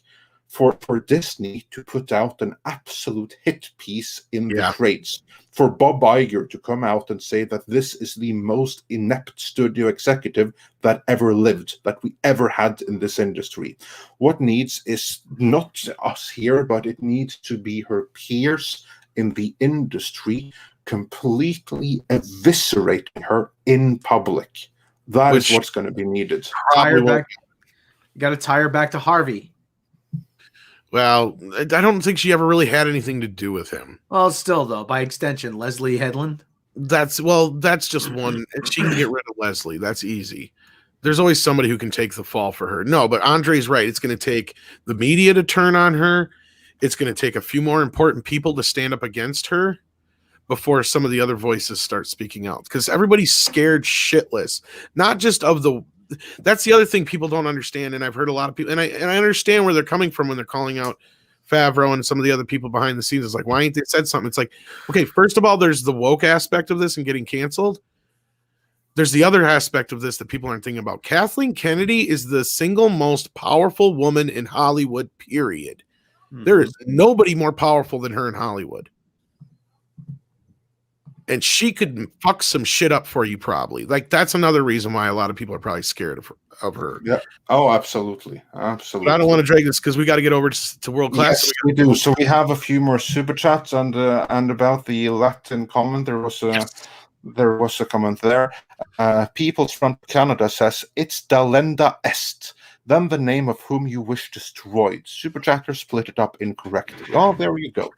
for Disney to put out an absolute hit piece in the crates. For Bob Iger to come out and say that this is the most inept studio executive that ever lived, that we ever had in this industry. What needs is not us here, but it needs to be her peers in the industry completely eviscerating her in public. That is what's going to be needed. You got to tie her back to Harvey. Well, I don't think she ever really had anything to do with him. Well, still, though, by extension, Leslie Headland. That's just one. She can get rid of Leslie. That's easy. There's always somebody who can take the fall for her. No, but Andre's right. It's going to take the media to turn on her. It's going to take a few more important people to stand up against her before some of the other voices start speaking out. Because everybody's scared shitless. Not just of the... That's the other thing people don't understand, and I've heard a lot of people, and I understand where they're coming from when they're calling out Favreau and some of the other people behind the scenes. It's like, why ain't they said something? It's like, okay, first of all, there's the woke aspect of this and getting canceled. There's the other aspect of this that people aren't thinking about. Kathleen Kennedy is the single most powerful woman in Hollywood, period. There is nobody more powerful than her in Hollywood. And she could fuck some shit up for you, probably. Like, that's another reason why a lot of people are probably scared of her. Yeah. Oh, absolutely. Absolutely. But I don't want to drag this because we got to get over to world class. Yes, we do. So we have a few more super chats and about the Latin comment. There was a comment there. Peoples from Canada says, it's Dalenda Est. Then the name of whom you wish destroyed. Super chatter split it up incorrectly. Oh, there you go.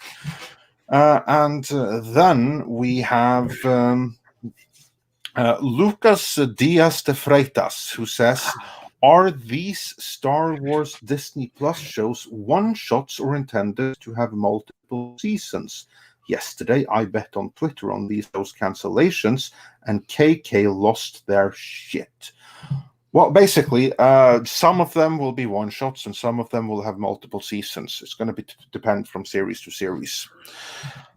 And then we have Lucas Diaz de Freitas, who says, are these Star Wars Disney Plus shows one-shots or intended to have multiple seasons? Yesterday, I bet on Twitter on those cancellations, and KK lost their shit. Well, basically, some of them will be one-shots and some of them will have multiple seasons. It's going to depend from series to series.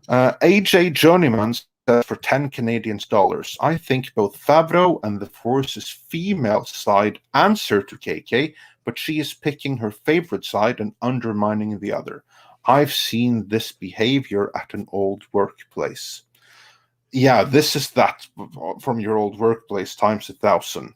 AJ Journeyman says for 10 Canadian dollars, I think both Favreau and the Force's female side answer to KK, but she is picking her favorite side and undermining the other. I've seen this behavior at an old workplace. Yeah, this is that from your old workplace times 1,000.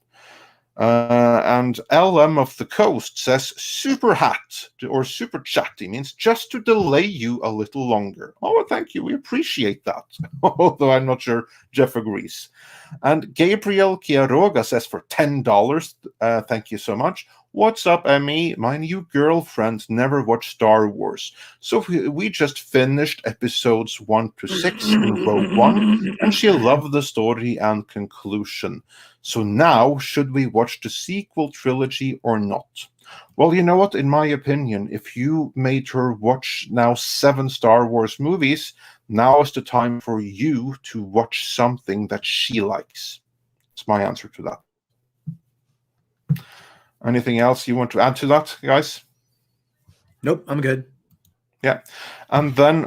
And LM of the Coast says super hat or super chatty means just to delay you a little longer. Oh, thank you. We appreciate that. Although I'm not sure Jeff agrees. And Gabriel Quiroga says for $10. Thank you so much. What's up, Emmy? My new girlfriend never watched Star Wars. So we just finished episodes 1 to 6 in Rogue One, and she loved the story and conclusion. So now, should we watch the sequel trilogy or not? Well, you know what? In my opinion, if you made her watch now 7 Star Wars movies, now is the time for you to watch something that she likes. That's my answer to that. Anything else you want to add to that, guys? Nope, I'm good. Yeah. And then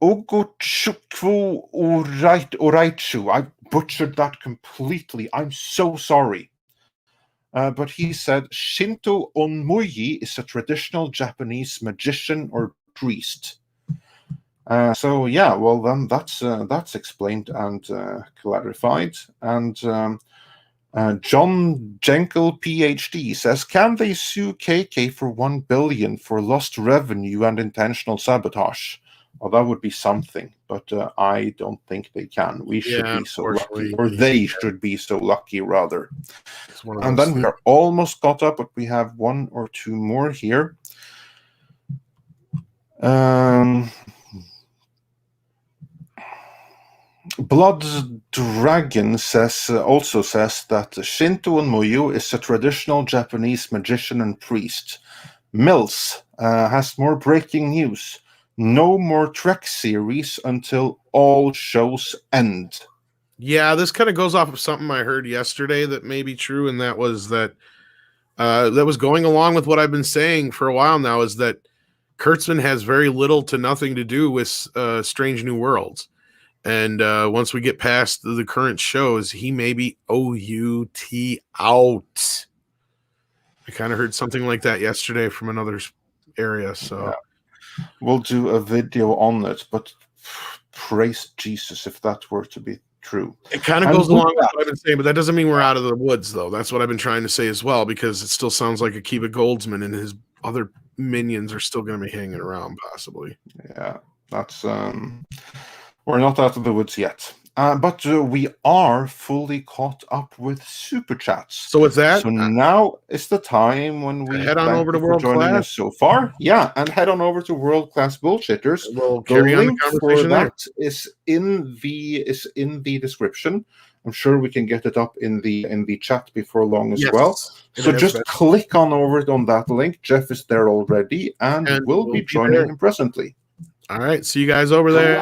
Ogochukwu Oraichu. I butchered that completely. I'm so sorry. But he said Shinto Onmuyi is a traditional Japanese magician or priest. So yeah, well then that's explained and clarified. And John Jenkel, PhD, says, can they sue KK for $1 billion for lost revenue and intentional sabotage? Well, that would be something, but I don't think they can. We should be so lucky, or they should be so lucky, rather. And then we are almost caught up, but we have 1 or 2 more here. Blood Dragon also says that Shinto Onmuyu is a traditional Japanese magician and priest. Mills has more breaking news. No more Trek series until all shows end. Yeah, this kind of goes off of something I heard yesterday that may be true, and that was that was going along with what I've been saying for a while now, is that Kurtzman has very little to nothing to do with Strange New Worlds. And once we get past the current shows, he may be OUT out. I kind of heard something like that yesterday from another area. So yeah. We'll do a video on it, but praise Jesus if that were to be true. It kind of goes along with what I've been saying, but that doesn't mean we're out of the woods, though. That's what I've been trying to say as well, because it still sounds like Akiva Goldsman and his other minions are still going to be hanging around, possibly. Yeah, that's... We're not out of the woods yet, but we are fully caught up with Super Chats. So with that, so now is the time when we head on over to World Class so far. Yeah, and head on over to World Class Bullshitters. We'll carry on the conversation there. That is in the description. I'm sure we can get it up in the chat before long as well. So just click on over on that link. Jeff is there already, and we'll be joining him presently. All right, see you guys over there.